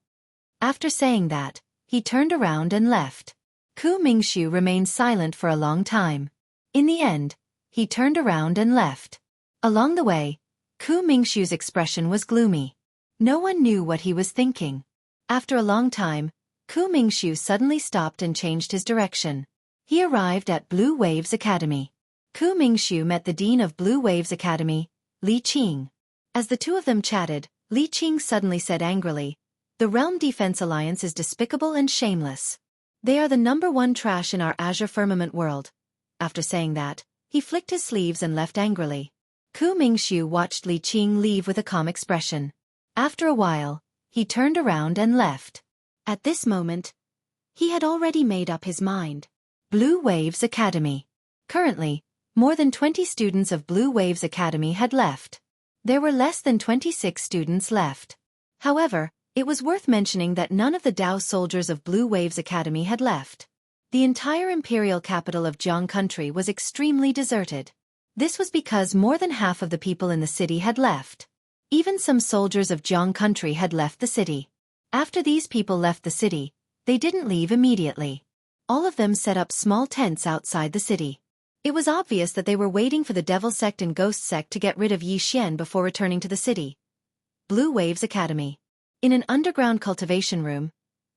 After saying that, he turned around and left. Ku Mingxiu remained silent for a long time. In the end, he turned around and left. Along the way, Ku Mingxiu's expression was gloomy. No one knew what he was thinking. After a long time, Ku Mingxiu suddenly stopped and changed his direction. He arrived at Blue Waves Academy. Ku Mingxiu met the dean of Blue Waves Academy, Li Qing. As the two of them chatted, Li Qing suddenly said angrily, The Realm Defense Alliance is despicable and shameless. They are the #1 trash in our Azure Firmament world. After saying that, he flicked his sleeves and left angrily. Ku Mingxiu watched Li Qing leave with a calm expression. After a while, he turned around and left. At this moment, he had already made up his mind. Blue Waves Academy. Currently, more than 20 students of Blue Waves Academy had left. There were less than 26 students left. However, it was worth mentioning that none of the Dao soldiers of Blue Waves Academy had left. The entire imperial capital of Jiang country was extremely deserted. This was because more than half of the people in the city had left. Even some soldiers of Jiang country had left the city. After these people left the city, they didn't leave immediately. All of them set up small tents outside the city. It was obvious that they were waiting for the Devil Sect and Ghost Sect to get rid of Yi Xian before returning to the city. Blue Waves Academy. In an underground cultivation room,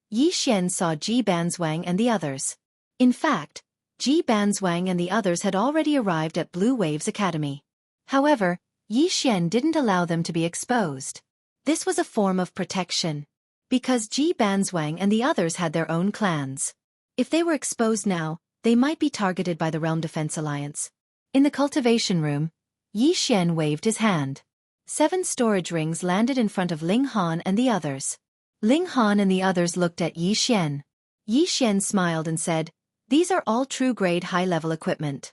Yi Xian saw Ji Banzwang and the others. In fact, Ji Banzwang and the others had already arrived at Blue Waves Academy. However, Yi Xian didn't allow them to be exposed. This was a form of protection. Because Ji Banzwang and the others had their own clans. If they were exposed now, they might be targeted by the Realm Defense Alliance. In the cultivation room, Yi Xian waved his hand. 7 storage rings landed in front of Ling Han and the others. Ling Han and the others looked at Yi Xian. Yi Xian smiled and said, "These are all true-grade high-level equipment.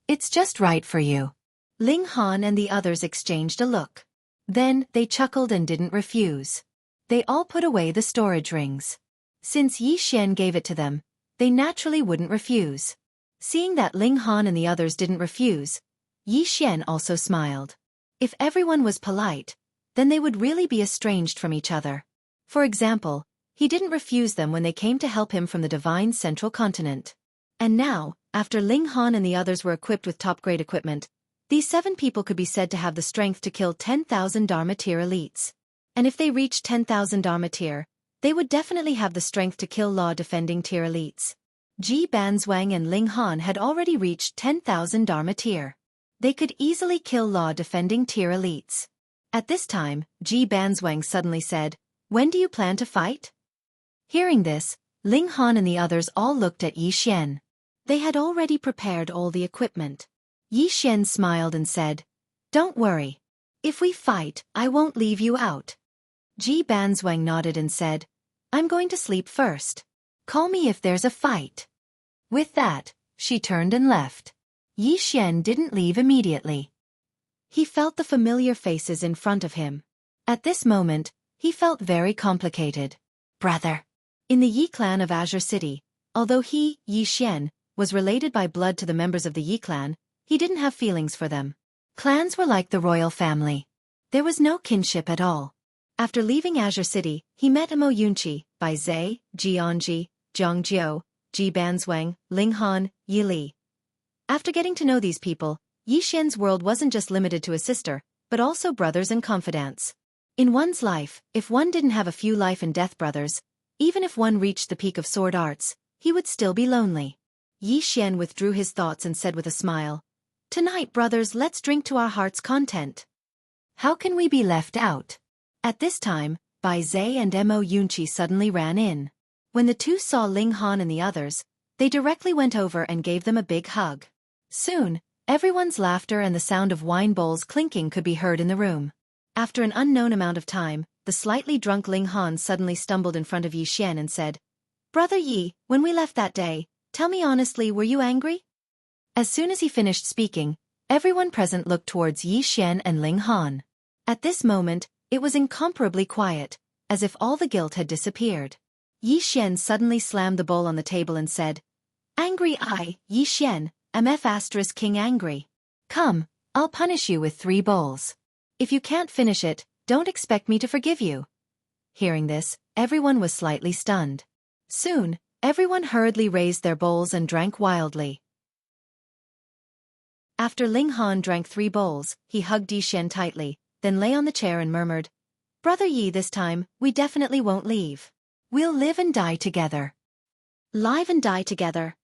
It's just right for you." Ling Han and the others exchanged a look. Then, they chuckled and didn't refuse. They all put away the storage rings. Since Yi Xian gave it to them, they naturally wouldn't refuse. Seeing that Ling Han and the others didn't refuse, Yi Xian also smiled. If everyone was polite, then they would really be estranged from each other. For example, he didn't refuse them when they came to help him from the Divine Central Continent. And now, after Ling Han and the others were equipped with top-grade equipment, these 7 people could be said to have the strength to kill 10,000 Dharma tier elites. And if they reached 10,000 Dharma tier, they would definitely have the strength to kill law-defending tier elites. Ji Banzwang and Ling Han had already reached 10,000 Dharma tier. They could easily kill law-defending tier elites. At this time, Ji Banzwang suddenly said, "When do you plan to fight?" Hearing this, Ling Han and the others all looked at Yi Xian. They had already prepared all the equipment. Yi Xian smiled and said, "Don't worry. If we fight, I won't leave you out." Ji Banzwang nodded and said, "I'm going to sleep first. Call me if there's a fight." With that, she turned and left. Yi Xian didn't leave immediately. He felt the familiar faces in front of him. At this moment, he felt very complicated. Brother. In the Yi clan of Azure City, although he, Yi Xian, was related by blood to the members of the Yi clan, he didn't have feelings for them. Clans were like the royal family. There was no kinship at all. After leaving Azure City, he met Mo Yunqi, Bai Zai, Jianji, Zhang Jiao, Ji Banzwang, Ling Han, Yi Li. After getting to know these people, Yi Xian's world wasn't just limited to his sister, but also brothers and confidants. In one's life, if one didn't have a few life and death brothers, even if one reached the peak of sword arts, he would still be lonely. Yi Xian withdrew his thoughts and said with a smile, "Tonight, brothers, let's drink to our heart's content. How can we be left out?" At this time, Bai Zai and Mo Yunqi suddenly ran in. When the two saw Ling Han and the others, they directly went over and gave them a big hug. Soon, everyone's laughter and the sound of wine bowls clinking could be heard in the room. After an unknown amount of time, the slightly drunk Ling Han suddenly stumbled in front of Yi Xian and said, "Brother Yi, when we left that day, tell me honestly, were you angry?" As soon as he finished speaking, everyone present looked towards Yi Xian and Ling Han. At this moment, it was incomparably quiet, as if all the guilt had disappeared. Yi Xian suddenly slammed the bowl on the table and said, "Angry I, Yi Xian, am King angry. Come, I'll punish you with 3 bowls. If you can't finish it, don't expect me to forgive you." Hearing this, everyone was slightly stunned. Soon, everyone hurriedly raised their bowls and drank wildly. After Ling Han drank 3 bowls, he hugged Yi Xian tightly, then lay on the chair and murmured, "Brother Yi, this time, we definitely won't leave. We'll live and die together." Live and die together.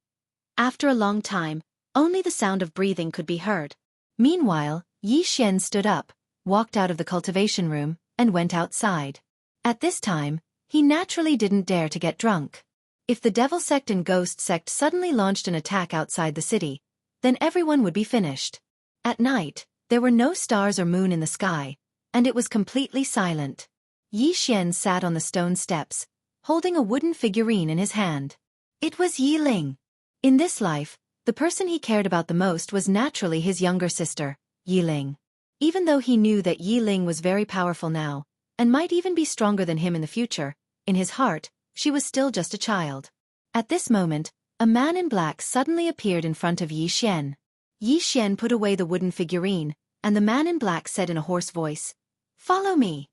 After a long time, only the sound of breathing could be heard. Meanwhile, Yi Xian stood up, walked out of the cultivation room, and went outside. At this time, he naturally didn't dare to get drunk. If the Devil Sect and Ghost Sect suddenly launched an attack outside the city, then everyone would be finished. At night, there were no stars or moon in the sky, and it was completely silent. Yi Xian sat on the stone steps, holding a wooden figurine in his hand. It was Yi Ling. In this life, the person he cared about the most was naturally his younger sister, Yi Ling. Even though he knew that Yi Ling was very powerful now, and might even be stronger than him in the future, in his heart, she was still just a child. At this moment, a man in black suddenly appeared in front of Yi Xian. Yi Xian put away the wooden figurine, and the man in black said in a hoarse voice, "Follow me."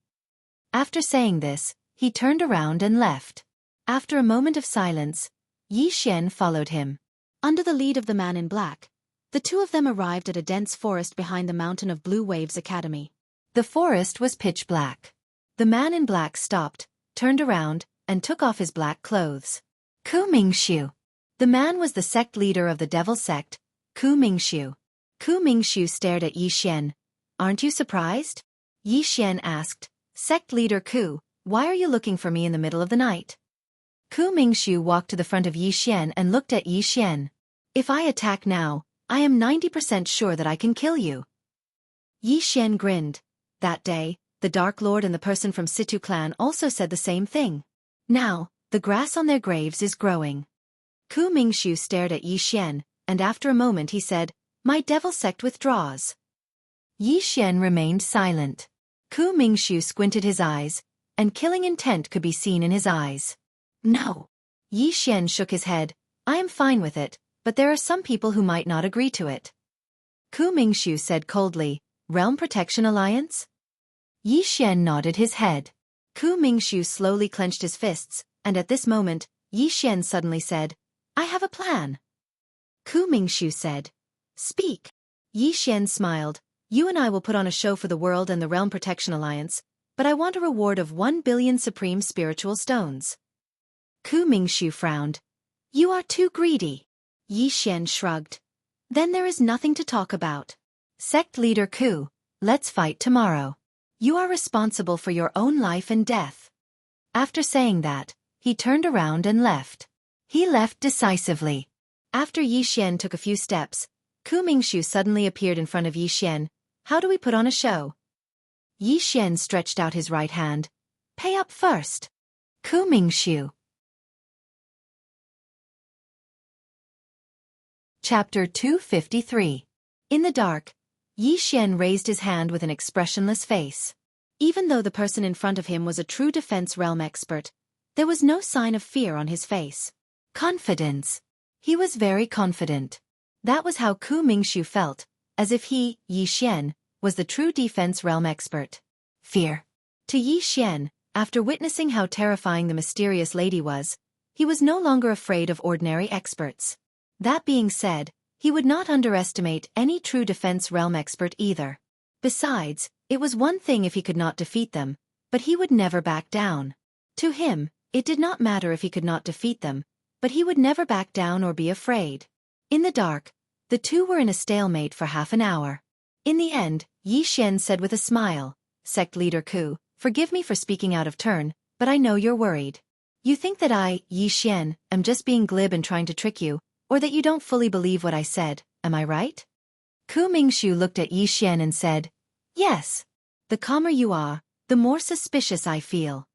After saying this, he turned around and left. After a moment of silence, Yi Xian followed him. Under the lead of the man in black, the two of them arrived at a dense forest behind the Mountain of Blue Waves Academy. The forest was pitch black. The man in black stopped, turned around, and took off his black clothes. Ku Mingxiu. The man was the sect leader of the devil sect, Ku Mingxiu. Ku Mingxiu stared at Yi Xian. Aren't you surprised? Yi Xian asked, Sect leader Ku, why are you looking for me in the middle of the night? Ku Mingxiu walked to the front of Yi Xian and looked at Yi Xian. If I attack now, I am 90% sure that I can kill you. Yi Xian grinned. That day, the Dark Lord and the person from Situ clan also said the same thing. Now, the grass on their graves is growing. Ku Mingxiu stared at Yi Xian, and after a moment he said, My devil sect withdraws. Yi Xian remained silent. Ku Mingxiu squinted his eyes, and killing intent could be seen in his eyes. No. Yi Xian shook his head. I am fine with it, but there are some people who might not agree to it. Ku Mingxiu said coldly, Realm Protection Alliance? Yi Xian nodded his head. Ku Mingxiu slowly clenched his fists, and at this moment, Yi Xian suddenly said, I have a plan. Ku Mingxiu said, Speak. Yi Xian smiled, You and I will put on a show for the world and the Realm Protection Alliance, but I want a reward of 1 billion supreme spiritual stones. Ku Mingxiu frowned. You are too greedy. Yi Xian shrugged. Then there is nothing to talk about. Sect leader Ku, let's fight tomorrow. You are responsible for your own life and death. After saying that, he turned around and left. He left decisively. After Yi Xian took a few steps, Ku Mingxiu suddenly appeared in front of Yi Xian. How do we put on a show? Yi Xian stretched out his right hand. Pay up first. Ku Mingxiu. Chapter 253. In the dark, Yi Xian raised his hand with an expressionless face. Even though the person in front of him was a true defense realm expert, there was no sign of fear on his face. Confidence. He was very confident. That was how Ku Mingxiu felt, as if he, Yi Xian, was the true defense realm expert. Fear. To Yi Xian, after witnessing how terrifying the mysterious lady was, he was no longer afraid of ordinary experts. That being said, he would not underestimate any true defense realm expert either. Besides, it was one thing if he could not defeat them, but he would never back down. To him, it did not matter if he could not defeat them, but he would never back down or be afraid. In the dark, the two were in a stalemate for half an hour. In the end, Yi Xian said with a smile, Sect leader Ku, forgive me for speaking out of turn, but I know you're worried. You think that I, Yi Xian, am just being glib and trying to trick you, or that you don't fully believe what I said, am I right? Ku Mingxiu looked at Yi Xian and said, Yes. The calmer you are, the more suspicious I feel.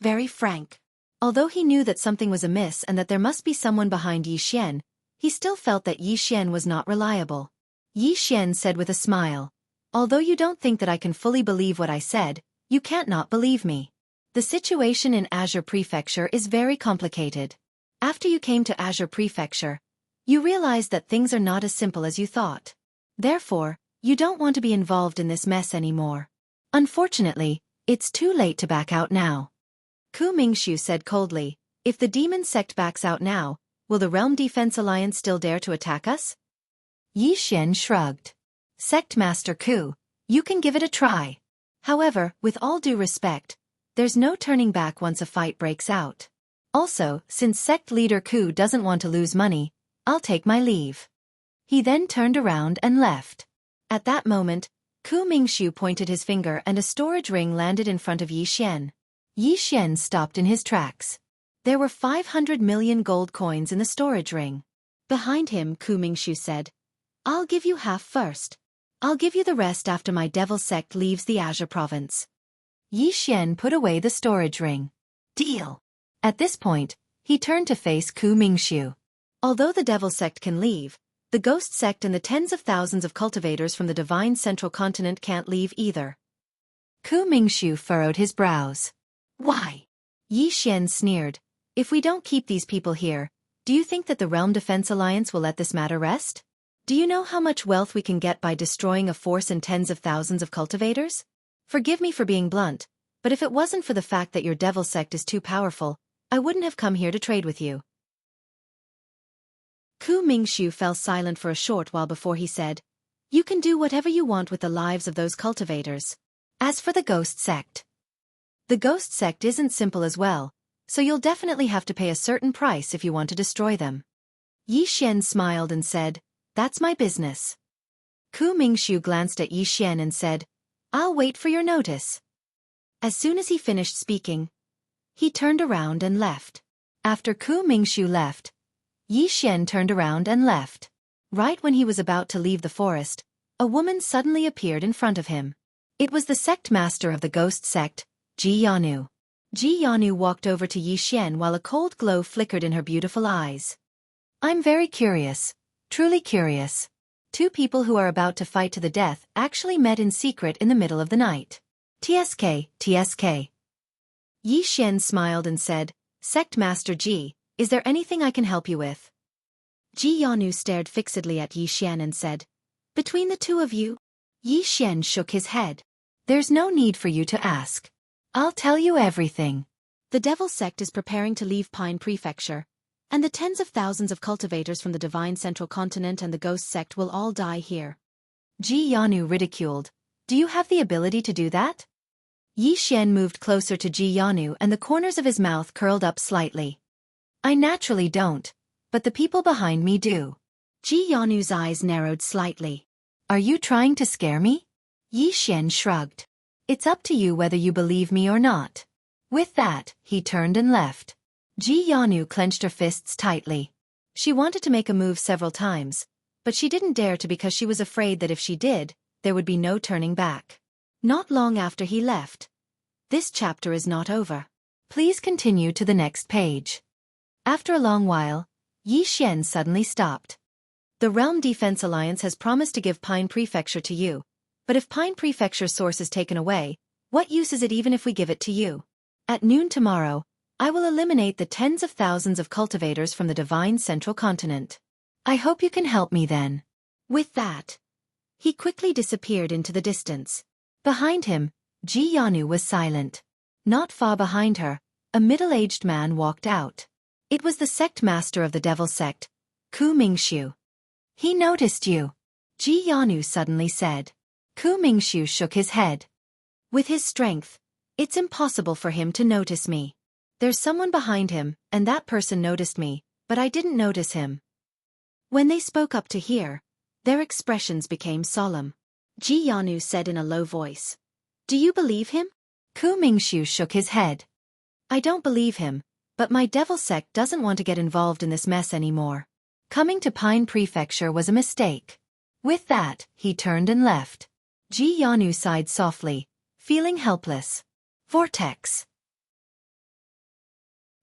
Very frank. Although he knew that something was amiss and that there must be someone behind Yi Xian, he still felt that Yi Xian was not reliable. Yi Xian said with a smile, Although you don't think that I can fully believe what I said, you can't not believe me. The situation in Azure Prefecture is very complicated. After you came to Azure Prefecture, you realized that things are not as simple as you thought. Therefore, you don't want to be involved in this mess anymore. Unfortunately, it's too late to back out now. Ku Mingxiu said coldly, If the demon sect backs out now, will the Realm Defense Alliance still dare to attack us? Yi Xian shrugged. Sect Master Ku, you can give it a try. However, with all due respect, there's no turning back once a fight breaks out. Also, since Sect Leader Ku doesn't want to lose money, I'll take my leave. He then turned around and left. At that moment, Ku Mingxiu pointed his finger and a storage ring landed in front of Yi Xian. Yi Xian stopped in his tracks. There were 500 million gold coins in the storage ring. Behind him, Ku Mingxiu said, I'll give you half first. I'll give you the rest after my devil sect leaves the Azure province. Yi Xian put away the storage ring. Deal. At this point, he turned to face Ku Mingxiu. Although the devil sect can leave, the ghost sect and the tens of thousands of cultivators from the divine central continent can't leave either. Ku Mingxiu furrowed his brows. Why? Yi Xian sneered. If we don't keep these people here, do you think that the Realm Defense Alliance will let this matter rest? Do you know how much wealth we can get by destroying a force and tens of thousands of cultivators? Forgive me for being blunt, But if it wasn't for the fact that your devil sect is too powerful, I wouldn't have come here to trade with you. Ku Mingxiu fell silent for a short while before he said, "You can do whatever you want with the lives of those cultivators. As for the ghost sect, the ghost sect isn't simple as well, so you'll definitely have to pay a certain price if you want to destroy them." Yi Xian smiled and said, "That's my business." Ku Mingxiu glanced at Yi Xian and said, "I'll wait for your notice." As soon as he finished speaking, he turned around and left. After Ku Mingxiu left, Yi Xian turned around and left. Right when he was about to leave the forest, a woman suddenly appeared in front of him. It was the sect master of the ghost sect, Ji Yanu. Ji Yanu walked over to Yi Xian while a cold glow flickered in her beautiful eyes. "I'm very curious, truly curious. Two people who are about to fight to the death actually met in secret in the middle of the night. TSK, TSK. Yi Xian smiled and said, "Sect Master Ji, is there anything I can help you with?" Ji Yanu stared fixedly at Yi Xian and said, "Between the two of you?" Yi Xian shook his head. "There's no need for you to ask. I'll tell you everything. The Devil Sect is preparing to leave Pine Prefecture, and the tens of thousands of cultivators from the Divine Central Continent and the Ghost Sect will all die here." Ji Yanu ridiculed, "Do you have the ability to do that?" Yi Xian moved closer to Ji Yanu and the corners of his mouth curled up slightly. "I naturally don't, but the people behind me do." Ji Yanu's eyes narrowed slightly. "Are you trying to scare me?" Yi Xian shrugged. "It's up to you whether you believe me or not." With that, he turned and left. Ji Yanu clenched her fists tightly. She wanted to make a move several times, but she didn't dare to because she was afraid that if she did, there would be no turning back. Not long after he left. This chapter is not over. Please continue to the next page. After a long while, Yi Xian suddenly stopped. "The Realm Defense Alliance has promised to give Pine Prefecture to you, but if Pine Prefecture's source is taken away, what use is it even if we give it to you? At noon tomorrow, I will eliminate the tens of thousands of cultivators from the Divine Central Continent. I hope you can help me then." With that, he quickly disappeared into the distance. Behind him, Ji Yanu was silent. Not far behind her, a middle-aged man walked out. It was the sect master of the Devil Sect, Ku Mingxiu. "He noticed you," Ji Yanu suddenly said. Ku Mingxiu shook his head. "With his strength, it's impossible for him to notice me. There's someone behind him, and that person noticed me, but I didn't notice him." When they spoke up to hear, their expressions became solemn. Ji Yanu said in a low voice, "Do you believe him?" Ku Mingxiu shook his head. "I don't believe him, but my Devil Sect doesn't want to get involved in this mess anymore. Coming to Pine Prefecture was a mistake." With that, he turned and left. Ji Yanu sighed softly, feeling helpless. Vortex.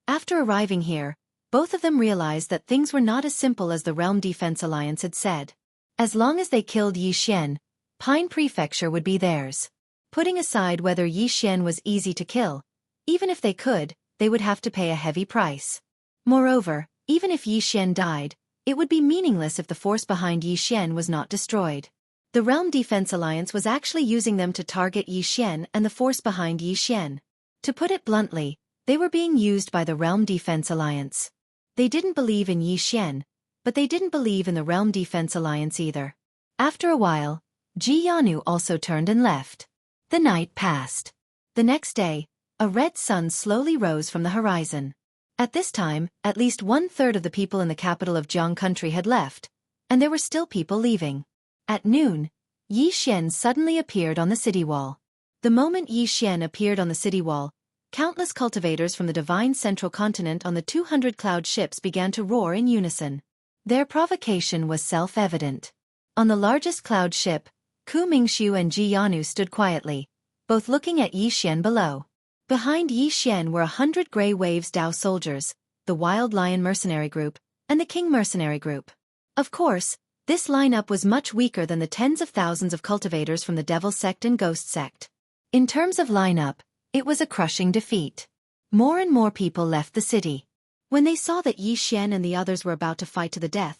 After arriving here, both of them realized that things were not as simple as the Realm Defense Alliance had said. As long as they killed Yi Xian, Pine Prefecture would be theirs. Putting aside whether Yi Xian was easy to kill, even if they could, they would have to pay a heavy price. Moreover, even if Yi Xian died, it would be meaningless if the force behind Yi Xian was not destroyed. The Realm Defense Alliance was actually using them to target Yi Xian and the force behind Yi Xian. To put it bluntly, they were being used by the Realm Defense Alliance. They didn't believe in Yi Xian, but they didn't believe in the Realm Defense Alliance either. After a while, Ji Yanu also turned and left. The night passed. The next day, a red sun slowly rose from the horizon. At this time, at least 1/3 of the people in the capital of Jiang Country had left, and there were still people leaving. At noon, Yi Xian suddenly appeared on the city wall. The moment Yi Xian appeared on the city wall, countless cultivators from the Divine Central Continent on the 200 cloud ships began to roar in unison. Their provocation was self-evident. On the largest cloud ship, Ku Mingxiu and Ji Yanu stood quietly, both looking at Yi Xian below. Behind Yi Xian were 100 Grey Waves Dao soldiers, the Wild Lion Mercenary Group, and the King Mercenary Group. Of course, this lineup was much weaker than the tens of thousands of cultivators from the Devil Sect and Ghost Sect. In terms of lineup, it was a crushing defeat. More and more people left the city. When they saw that Yi Xian and the others were about to fight to the death,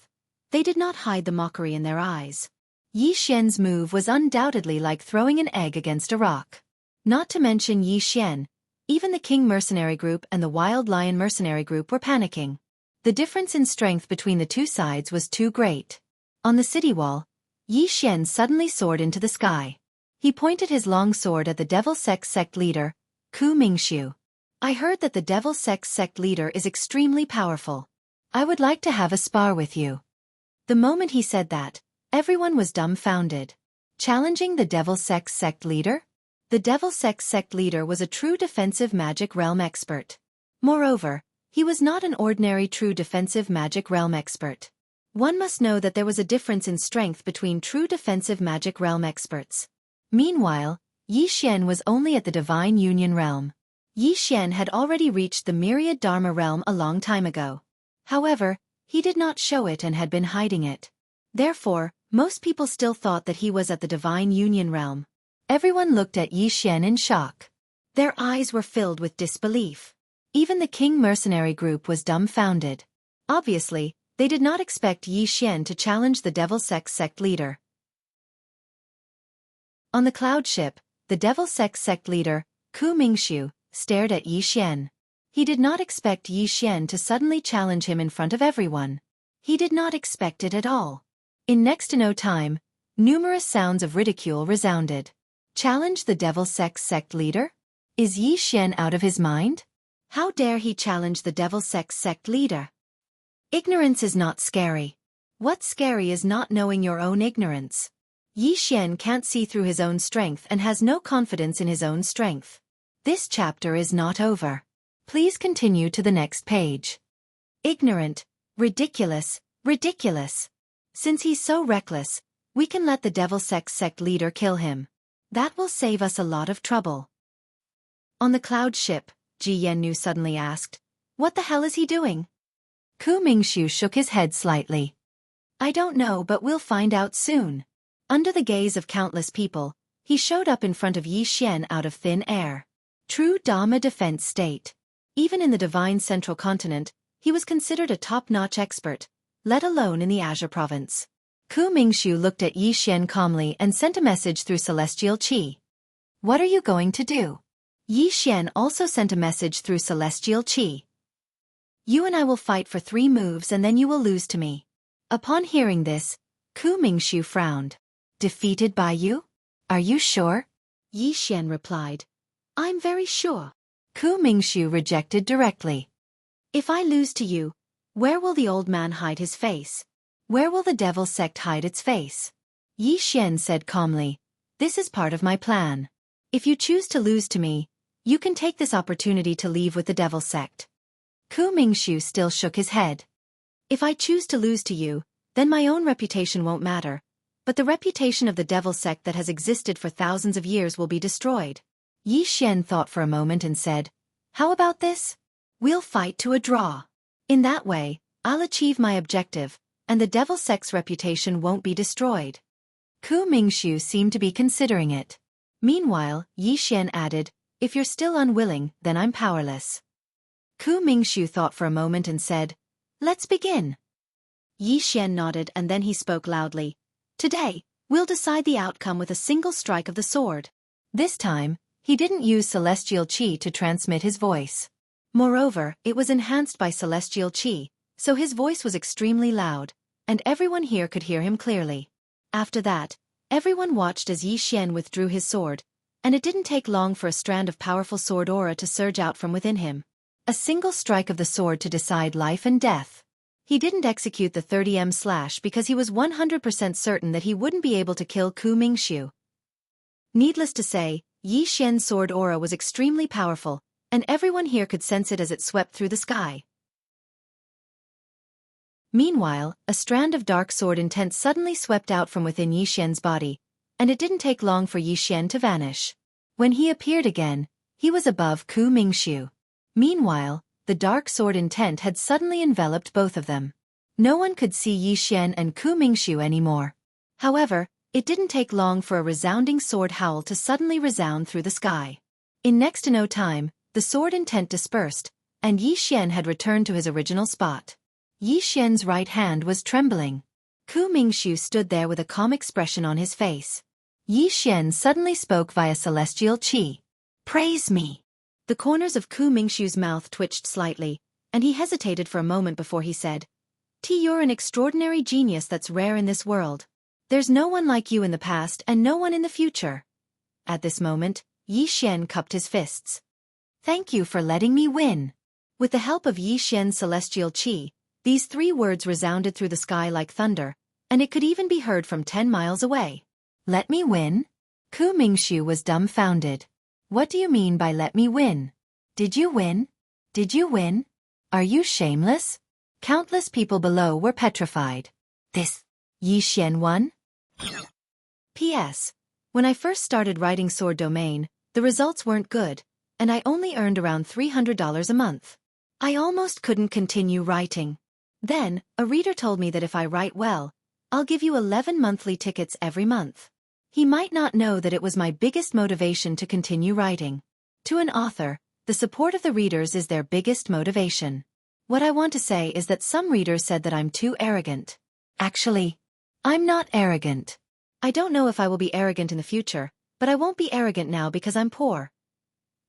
they did not hide the mockery in their eyes. Yi Xian's move was undoubtedly like throwing an egg against a rock. Not to mention Yi Xian. Even the King mercenary group and the Wild Lion mercenary group were panicking. The difference in strength between the two sides was too great. On the city wall, Yi Xian suddenly soared into the sky. He pointed his long sword at the Devil Sex sect leader, Ku Mingxiu. I heard that the Devil Sex sect leader is extremely powerful. I would like to have a spar with you. The moment he said that, everyone was dumbfounded. Challenging the Devil Sex sect leader? The Devil Sex sect leader was a true defensive magic realm expert. Moreover, he was not an ordinary true defensive magic realm expert. One must know that there was a difference in strength between true defensive magic realm experts. Meanwhile, Yi Xian was only at the Divine Union realm. Yi Xian had already reached the Myriad Dharma realm a long time ago. However, he did not show it and had been hiding it. Therefore, most people still thought that he was at the Divine Union realm. Everyone looked at Yi Xian in shock. Their eyes were filled with disbelief. Even the King mercenary group was dumbfounded. Obviously, they did not expect Yi Xian to challenge the Devil Sex sect leader. On the cloud ship, the Devil Sex sect leader, Ku Mingxiu, stared at Yi Xian. He did not expect Yi Xian to suddenly challenge him in front of everyone. He did not expect it at all. In next to no time, numerous sounds of ridicule resounded. Challenge the Devil Sex sect leader? Is Yi Xian out of his mind? How dare he challenge the Devil Sex sect leader? Ignorance is not scary. What's scary is not knowing your own ignorance. Yi Xian can't see through his own strength and has no confidence in his own strength. This chapter is not over. Please continue to the next page. Ignorant, ridiculous, ridiculous. Since he's so reckless, we can let the Devil Sex sect leader kill him. That will save us a lot of trouble. On the cloud ship, Ji Yannu suddenly asked, "What the hell is he doing?" Ku Mingxiu shook his head slightly. "I don't know, but we'll find out soon." Under the gaze of countless people, he showed up in front of Yi Xian out of thin air. True Dharma defense state. Even in the Divine Central Continent, he was considered a top-notch expert, let alone in the Azure Province. Ku Mingxiu looked at Yi Xian calmly and sent a message through Celestial Qi. "What are you going to do?" Yi Xian also sent a message through Celestial Qi. "You and I will fight for 3 moves and then you will lose to me." Upon hearing this, Ku Mingxiu frowned. "Defeated by you? Are you sure?" Yi Xian replied. "I'm very sure." Ku Mingxiu rejected directly. "If I lose to you, where will the old man hide his face? Where will the Devil Sect hide its face?" Yi Xian said calmly, "This is part of my plan. If you choose to lose to me, you can take this opportunity to leave with the Devil Sect." Ku Mingxiu still shook his head. "If I choose to lose to you, then my own reputation won't matter, but the reputation of the Devil Sect that has existed for thousands of years will be destroyed." Yi Xian thought for a moment and said, "How about this? We'll fight to a draw. In that way, I'll achieve my objective, and the Devil Sect's reputation won't be destroyed." Ku Mingxiu seemed to be considering it. Meanwhile, Yi Xian added, "If you're still unwilling, then I'm powerless." Ku Mingxiu thought for a moment and said, "Let's begin." Yi Xian nodded and then he spoke loudly. "Today, we'll decide the outcome with a single strike of the sword." This time, he didn't use Celestial Qi to transmit his voice. Moreover, it was enhanced by Celestial Qi, so his voice was extremely loud, and everyone here could hear him clearly. After that, everyone watched as Yi Xian withdrew his sword, and it didn't take long for a strand of powerful sword aura to surge out from within him. A single strike of the sword to decide life and death. He didn't execute the 30m slash because he was 100% certain that he wouldn't be able to kill Ku Mingxiu. Needless to say, Yi Xian's sword aura was extremely powerful, and everyone here could sense it as it swept through the sky. Meanwhile, a strand of dark sword intent suddenly swept out from within Yi Xian's body, and it didn't take long for Yi Xian to vanish. When he appeared again, he was above Ku Mingxiu. Meanwhile, the dark sword intent had suddenly enveloped both of them. No one could see Yi Xian and Ku Mingxiu anymore. However, it didn't take long for a resounding sword howl to suddenly resound through the sky. In next to no time, the sword intent dispersed, and Yi Xian had returned to his original spot. Yi Xian's right hand was trembling. Ku Mingxiu stood there with a calm expression on his face. Yi Xian suddenly spoke via Celestial Qi. Praise me. The corners of Ku Mingshu's mouth twitched slightly, and he hesitated for a moment before he said, You're an extraordinary genius that's rare in this world. There's no one like you in the past and no one in the future. At this moment, Yi Xian cupped his fists. Thank you for letting me win. With the help of Yi Xian's celestial qi, these 3 words resounded through the sky like thunder, and it could even be heard from 10 miles away. Let me win? Ku Mingshu was dumbfounded. What do you mean by let me win? Did you win? Did you win? Are you shameless? Countless people below were petrified. This Yi Xian won? P.S. When I first started writing Sword Domain, the results weren't good, and I only earned around $300 a month. I almost couldn't continue writing. Then, a reader told me that if I write well, I'll give you 11 monthly tickets every month. He might not know that it was my biggest motivation to continue writing. To an author, the support of the readers is their biggest motivation. What I want to say is that some readers said that I'm too arrogant. Actually, I'm not arrogant. I don't know if I will be arrogant in the future, but I won't be arrogant now because I'm poor.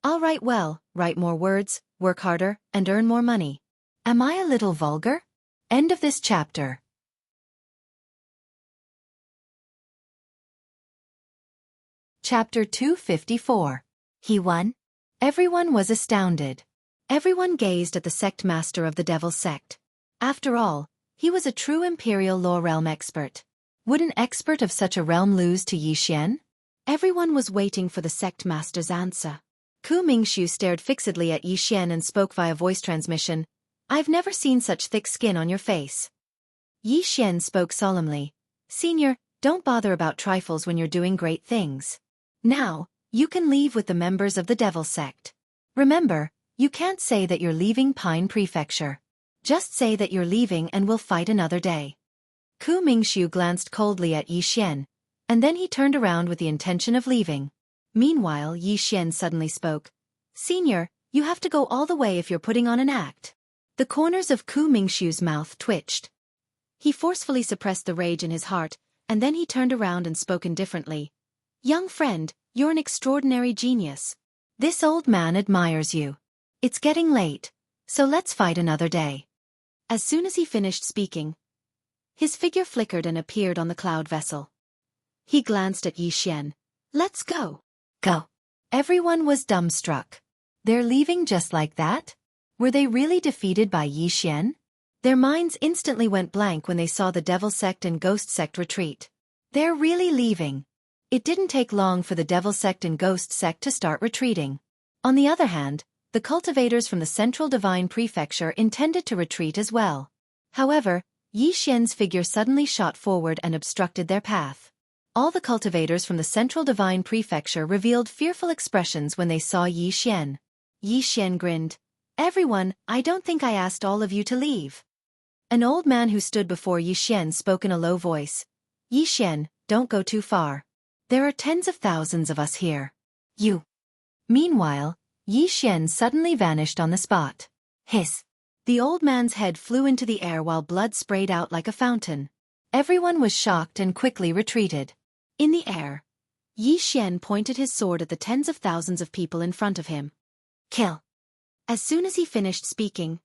I'll write well, write more words, work harder, and earn more money. Am I a little vulgar? End of this chapter. Chapter 254. He won? Everyone was astounded. Everyone gazed at the sect master of the Devil's Sect. After all, he was a true Imperial Law Realm expert. Would an expert of such a realm lose to Yi Xian? Everyone was waiting for the sect master's answer. Ku Mingshu stared fixedly at Yi Xian and spoke via voice transmission. I've never seen such thick skin on your face. Yi Xian spoke solemnly. Senior, don't bother about trifles when you're doing great things. Now, you can leave with the members of the Devil's Sect. Remember, you can't say that you're leaving Pine Prefecture. Just say that you're leaving and we'll fight another day. Ku Mingshu glanced coldly at Yi Xian, and then he turned around with the intention of leaving. Meanwhile, Yi Xian suddenly spoke. Senior, you have to go all the way if you're putting on an act. The corners of Ku Mingshu's mouth twitched. He forcefully suppressed the rage in his heart, and then he turned around and spoke indifferently. Young friend, you're an extraordinary genius. This old man admires you. It's getting late, so let's fight another day. As soon as he finished speaking, his figure flickered and appeared on the cloud vessel. He glanced at Yi Xian. Let's go. Go. Everyone was dumbstruck. They're leaving just like that? Were they really defeated by Yi Xian? Their minds instantly went blank when they saw the Devil Sect and Ghost Sect retreat. They're really leaving. It didn't take long for the Devil Sect and Ghost Sect to start retreating. On the other hand, the cultivators from the Central Divine Prefecture intended to retreat as well. However, Yi Xian's figure suddenly shot forward and obstructed their path. All the cultivators from the Central Divine Prefecture revealed fearful expressions when they saw Yi Xian. Yi Xian grinned. Everyone, I don't think I asked all of you to leave. An old man who stood before Yi Xian spoke in a low voice. Yi Xian, don't go too far. There are tens of thousands of us here. You. Meanwhile, Yi Xian suddenly vanished on the spot. Hiss. The old man's head flew into the air while blood sprayed out like a fountain. Everyone was shocked and quickly retreated. In the air, Yi Xian pointed his sword at the tens of thousands of people in front of him. Kill. As soon as he finished speaking,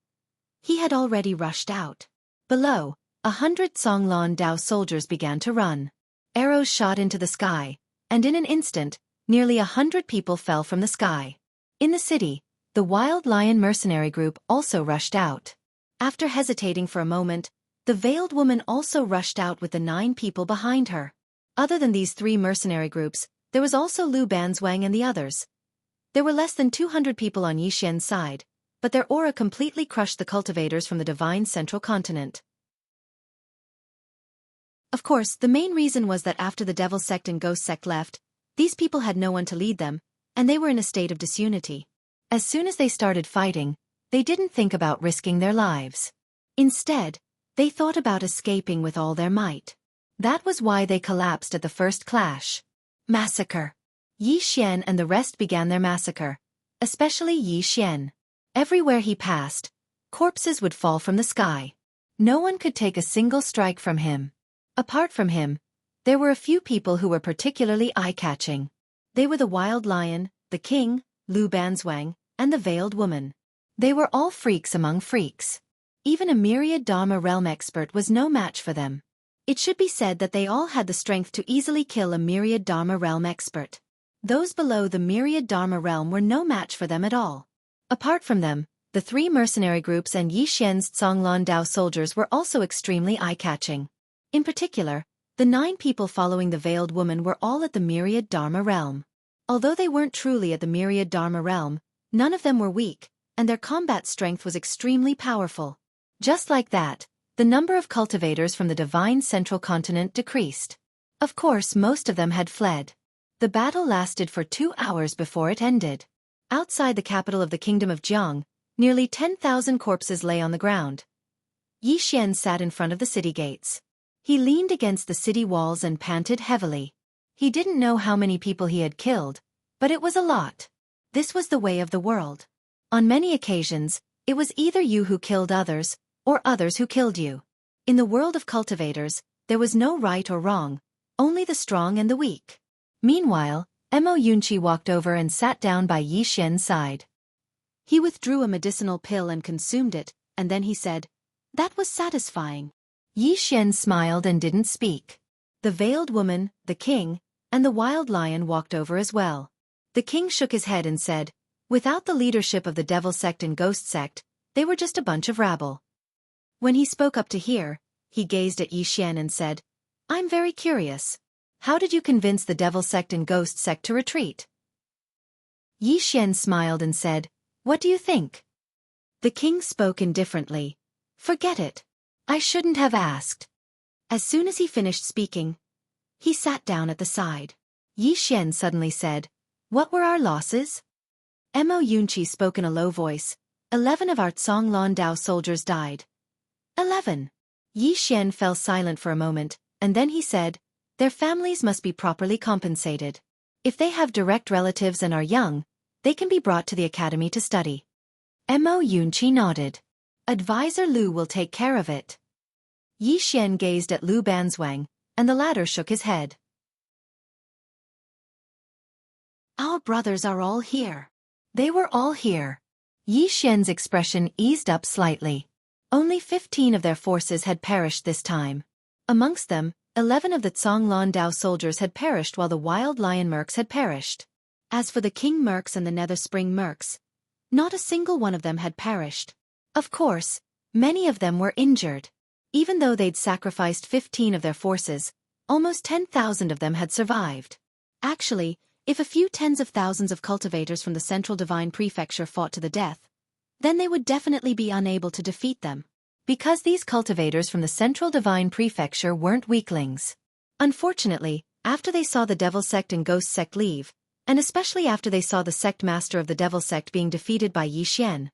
he had already rushed out. Below, 100 Songlan Dao soldiers began to run. Arrows shot into the sky, and in an instant, nearly 100 people fell from the sky. In the city, the Wild Lion mercenary group also rushed out. After hesitating for a moment, the veiled woman also rushed out with the 9 people behind her. Other than these 3 mercenary groups, there was also Lu Banzwang and the others. There were less than 200 people on Yi Xian's side, but their aura completely crushed the cultivators from the Divine Central Continent. Of course, the main reason was that after the Devil Sect and Ghost Sect left, these people had no one to lead them, and they were in a state of disunity. As soon as they started fighting, they didn't think about risking their lives. Instead, they thought about escaping with all their might. That was why they collapsed at the first clash. Massacre. Yi Xian and the rest began their massacre, especially Yi Xian. Everywhere he passed, corpses would fall from the sky. No one could take a single strike from him. Apart from him, there were a few people who were particularly eye-catching. They were the Wild Lion, the King, Lu Banzwang, and the Veiled Woman. They were all freaks among freaks. Even a myriad Dharma realm expert was no match for them. It should be said that they all had the strength to easily kill a myriad Dharma realm expert. Those below the myriad Dharma realm were no match for them at all. Apart from them, the 3 mercenary groups and Yi Xian's Zhonglan Dao soldiers were also extremely eye-catching. In particular, the 9 people following the Veiled Woman were all at the myriad Dharma realm. Although they weren't truly at the myriad Dharma realm, none of them were weak, and their combat strength was extremely powerful. Just like that, the number of cultivators from the divine central continent decreased. Of course, most of them had fled. The battle lasted for 2 hours before it ended. Outside the capital of the kingdom of Jiang, nearly 10,000 corpses lay on the ground. Yi Xian sat in front of the city gates. He leaned against the city walls and panted heavily. He didn't know how many people he had killed, but it was a lot. This was the way of the world. On many occasions, it was either you who killed others, or others who killed you. In the world of cultivators, there was no right or wrong, only the strong and the weak. Meanwhile, Mo Yunqi walked over and sat down by Yi Xian's side. He withdrew a medicinal pill and consumed it, and then he said, "That was satisfying." Yi Xian smiled and didn't speak. The Veiled Woman, the king, and the Wild Lion walked over as well. The king shook his head and said, "Without the leadership of the Devil Sect and Ghost Sect, they were just a bunch of rabble." When he spoke up to hear, he gazed at Yi Xian and said, "I'm very curious. How did you convince the Devil Sect and Ghost Sect to retreat?" Yi Xian smiled and said, "What do you think?" The king spoke indifferently. "Forget it. I shouldn't have asked." As soon as he finished speaking, he sat down at the side. Yi Xian suddenly said, "What were our losses?" Mo Yunqi spoke in a low voice. 11 of our Zhonglan Dao soldiers died. 11. Yi Xian fell silent for a moment, and then he said, "Their families must be properly compensated. If they have direct relatives and are young, they can be brought to the academy to study." Mo Yunqi nodded. "Advisor Lu will take care of it." Yi Xian gazed at Lu Banzwang, and the latter shook his head. "Our brothers are all here." They were all here. Yi Xian's expression eased up slightly. Only 15 of their forces had perished this time. Amongst them, 11 of the Zhonglan Dao soldiers had perished while the Wild Lion mercs had perished. As for the King mercs and the Nether Spring mercs, not a single one of them had perished. Of course, many of them were injured. Even though they'd sacrificed 15 of their forces, almost 10,000 of them had survived. Actually, if a few tens of thousands of cultivators from the Central Divine Prefecture fought to the death, then they would definitely be unable to defeat them. Because these cultivators from the Central Divine Prefecture weren't weaklings. Unfortunately, after they saw the Devil Sect and Ghost Sect leave, and especially after they saw the sect master of the Devil Sect being defeated by Yi Xian,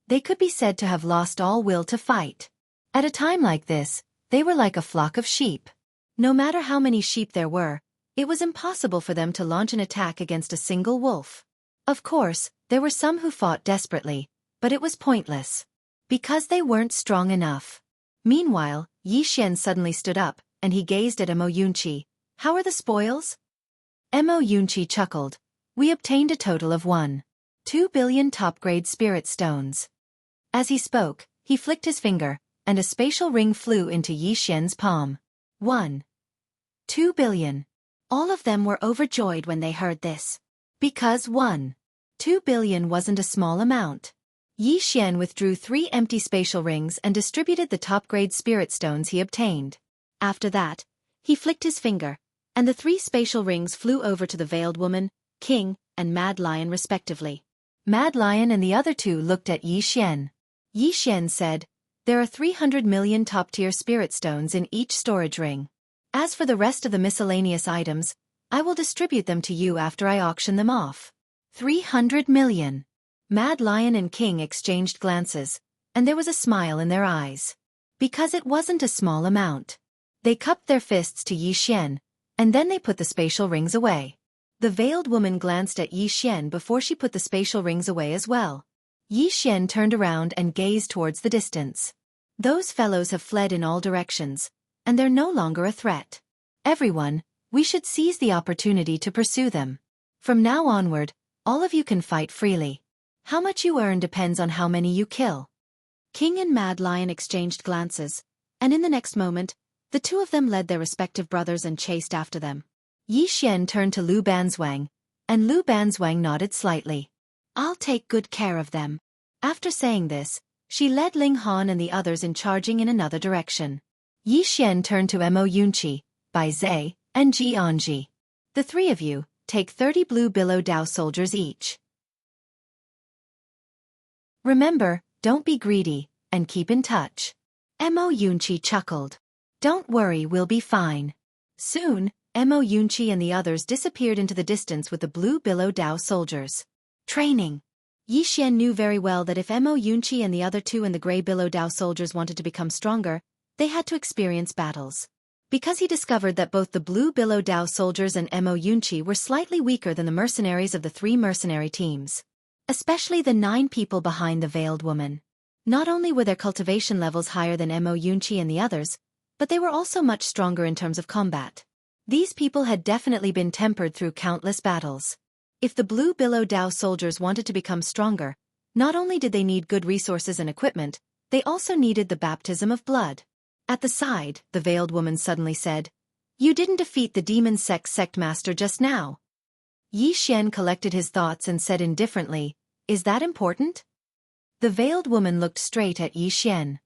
they could be said to have lost all will to fight. At a time like this, they were like a flock of sheep. No matter how many sheep there were, it was impossible for them to launch an attack against a single wolf. Of course, there were some who fought desperately, but it was pointless. Because they weren't strong enough. Meanwhile, Yi Xian suddenly stood up, and he gazed at Mo Yunqi. "How are the spoils?" Mo Yunqi chuckled. "We obtained a total of 1.2 billion top-grade spirit stones." As he spoke, he flicked his finger, and a spatial ring flew into Yi Xian's palm. 1.2 billion. All of them were overjoyed when they heard this. Because 1.2 billion wasn't a small amount. Yi Xian withdrew 3 empty spatial rings and distributed the top-grade spirit stones he obtained. After that, he flicked his finger, and the 3 spatial rings flew over to the Veiled Woman, King, and Mad Lion respectively. Mad Lion and the other 2 looked at Yi Xian. Yi Xian said, "There are 300 million top-tier spirit stones in each storage ring. As for the rest of the miscellaneous items, I will distribute them to you after I auction them off." 300 million. Mad Lion and King exchanged glances, and there was a smile in their eyes. Because it wasn't a small amount. They cupped their fists to Yi Xian, and then they put the spatial rings away. The Veiled Woman glanced at Yi Xian before she put the spatial rings away as well. Yi Xian turned around and gazed towards the distance. Those fellows have fled in all directions, and they're no longer a threat. Everyone, we should seize the opportunity to pursue them. From now onward, All of you can fight freely. How much you earn depends on how many you kill. King and Mad Lion exchanged glances, and in the next moment, the two of them led their respective brothers and chased after them. Yi Xian turned to Lu Banzwang, and Lu Banzwang nodded slightly. I'll take good care of them. After saying this, she led Ling Han and the others in charging in another direction. Yi Xian turned to Mo Yunqi, Bai Zhe, and Ji Anji. The three of you, take 30 blue billow Dao soldiers each. Remember, don't be greedy, and keep in touch. Mo Yunqi chuckled. Don't worry, we'll be fine. Soon, Mo Yunqi and the others disappeared into the distance with the blue billow Dao soldiers. Training. Yi Xian knew very well that if Mo Yunqi and the other two and the gray billow Dao soldiers wanted to become stronger, they had to experience battles. Because he discovered that both the blue billow Dao soldiers and Mo Yunqi were slightly weaker than the mercenaries of the 3 mercenary teams. Especially the 9 people behind the veiled woman. Not only were their cultivation levels higher than Mo Yunqi and the others, but they were also much stronger in terms of combat. These people had definitely been tempered through countless battles. If the blue billow Dao soldiers wanted to become stronger, not only did they need good resources and equipment, they also needed the baptism of blood. At the side, the veiled woman suddenly said, "You didn't defeat the demon sect master just now." Yi Xian collected his thoughts and said indifferently, "Is that important?" The veiled woman looked straight at Yi Xian.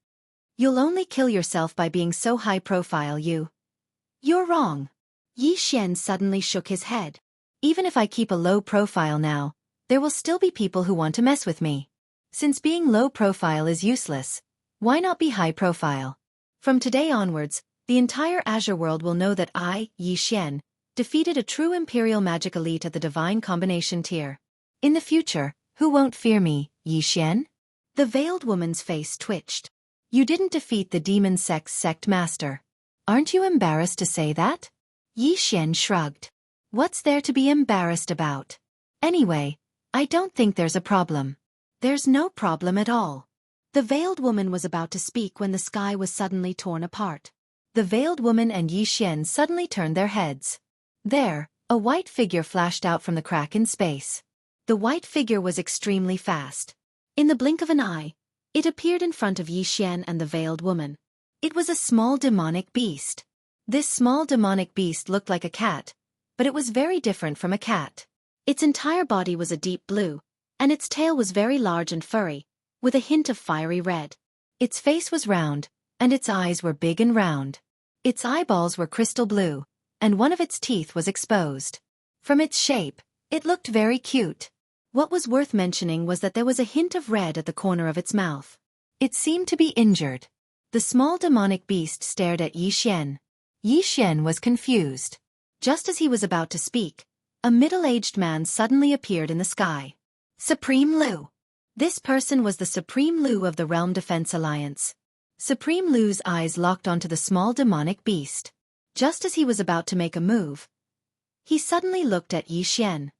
"You'll only kill yourself by being so high profile, You're wrong." Yi Xian suddenly shook his head. "Even if I keep a low profile now, there will still be people who want to mess with me. Since being low profile is useless, why not be high profile? From today onwards, the entire Azure world will know that I, Yi Xian, defeated a true Imperial Magic Elite at the Divine Combination tier. In the future, who won't fear me, Yi Xian?" The veiled woman's face twitched. "You didn't defeat the demon sect master. Aren't you embarrassed to say that?" Yi Xian shrugged. "What's there to be embarrassed about? Anyway, I don't think there's a problem." "There's no problem at all." The veiled woman was about to speak when the sky was suddenly torn apart. The veiled woman and Yi Xian suddenly turned their heads. There, a white figure flashed out from the crack in space. The white figure was extremely fast. In the blink of an eye, it appeared in front of Yi Xian and the veiled woman. It was a small demonic beast. This small demonic beast looked like a cat, but it was very different from a cat. Its entire body was a deep blue, and its tail was very large and furry, with a hint of fiery red. Its face was round, and its eyes were big and round. Its eyeballs were crystal blue, and one of its teeth was exposed. From its shape, it looked very cute. What was worth mentioning was that there was a hint of red at the corner of its mouth. It seemed to be injured. The small demonic beast stared at Yi Xian. Yi Xian was confused. Just as he was about to speak, a middle-aged man suddenly appeared in the sky. Supreme Lu. This person was the Supreme Lu of the Realm Defense Alliance. Supreme Lu's eyes locked onto the small demonic beast. Just as he was about to make a move, he suddenly looked at Yi Xian.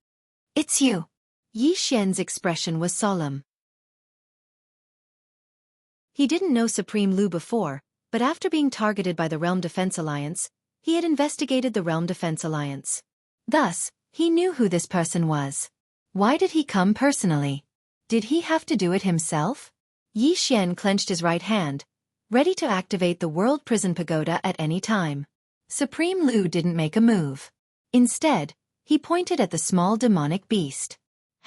"It's you." Yi Xian's expression was solemn. He didn't know Supreme Lu before, but after being targeted by the Realm Defense Alliance, he had investigated the Realm Defense Alliance. Thus, he knew who this person was. Why did he come personally? Did he have to do it himself? Yi Xian clenched his right hand, ready to activate the World Prison Pagoda at any time. Supreme Lu didn't make a move. Instead, he pointed at the small demonic beast.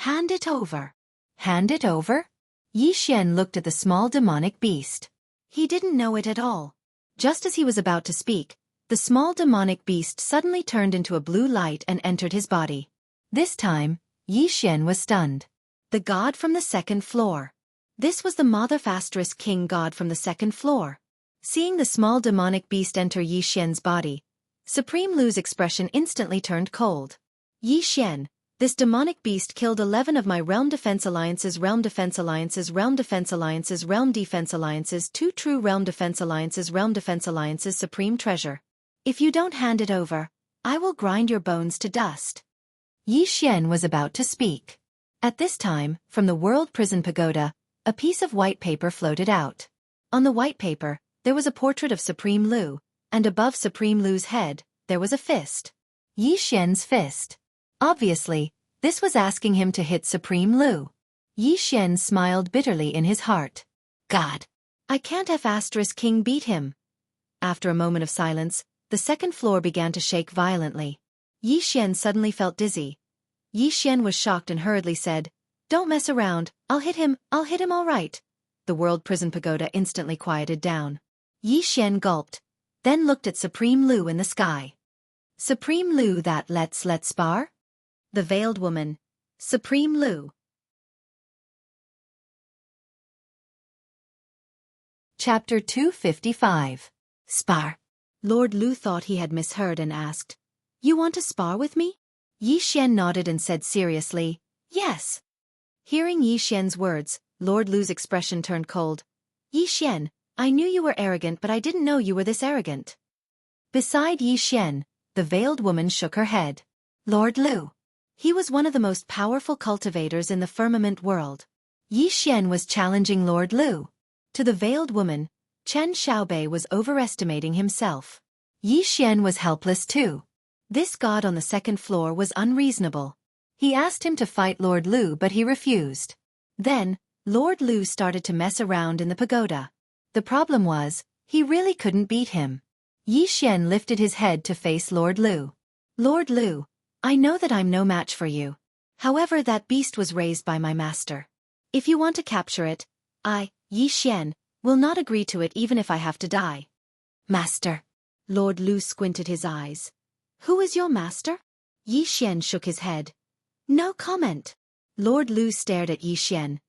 "Hand it over." "Hand it over?" Yi Xian looked at the small demonic beast. He didn't know it at all. Just as he was about to speak, the small demonic beast suddenly turned into a blue light and entered his body. This time, Yi Xian was stunned. The god from the second floor. This was the Motherfastris king god from the second floor. Seeing the small demonic beast enter Yi Xian's body, Supreme Lu's expression instantly turned cold. "Yi Xian, this demonic beast killed 11 of my Realm Defense Alliance's Realm Defense Alliance's Realm Defense Alliance's Realm Defense Alliance's 2 true Realm Defense Alliance's Realm Defense Alliance's supreme treasure. If you don't hand it over, I will grind your bones to dust." Yi Xian was about to speak. At this time, from the World Prison Pagoda, a piece of white paper floated out. On the white paper, there was a portrait of Supreme Lu, and above Supreme Lu's head, there was a fist. Yi Xian's fist. Obviously, This was asking him to hit Supreme Lu. Yi Xian smiled bitterly in his heart. God! I can't F** King beat him. After a moment of silence, the second floor began to shake violently. Yi Xian suddenly felt dizzy. Yi Xian was shocked and hurriedly said, "Don't mess around, I'll hit him all right." The World Prison Pagoda instantly quieted down. Yi Xian gulped, then looked at Supreme Lu in the sky. Supreme Lu, that let's spar? The Veiled Woman. Supreme Lu. Chapter 255. Spar. Lord Lu thought he had misheard and asked, "You want to spar with me?" Yi Xian nodded and said seriously, "Yes." Hearing Yi Xian's words, Lord Lu's expression turned cold. "Yi Xian, I knew you were arrogant, but I didn't know you were this arrogant." Beside Yi Xian, the Veiled Woman shook her head. Lord Lu. He was one of the most powerful cultivators in the firmament world. Yi Xian was challenging Lord Lu. To the Veiled Woman, Chen Xiaobei was overestimating himself. Yi Xian was helpless too. This god on the second floor was unreasonable. He asked him to fight Lord Lu, but he refused. Then, Lord Lu started to mess around in the pagoda. The problem was, he really couldn't beat him. Yi Xian lifted his head to face Lord Lu. "Lord Lu, I know that I'm no match for you. However, that beast was raised by my master. If you want to capture it, I, Yi Xian, will not agree to it even if I have to die." "Master?" Lord Lu squinted his eyes. "Who is your master?" Yi Xian shook his head. "No comment." Lord Lu stared at Yi Xian.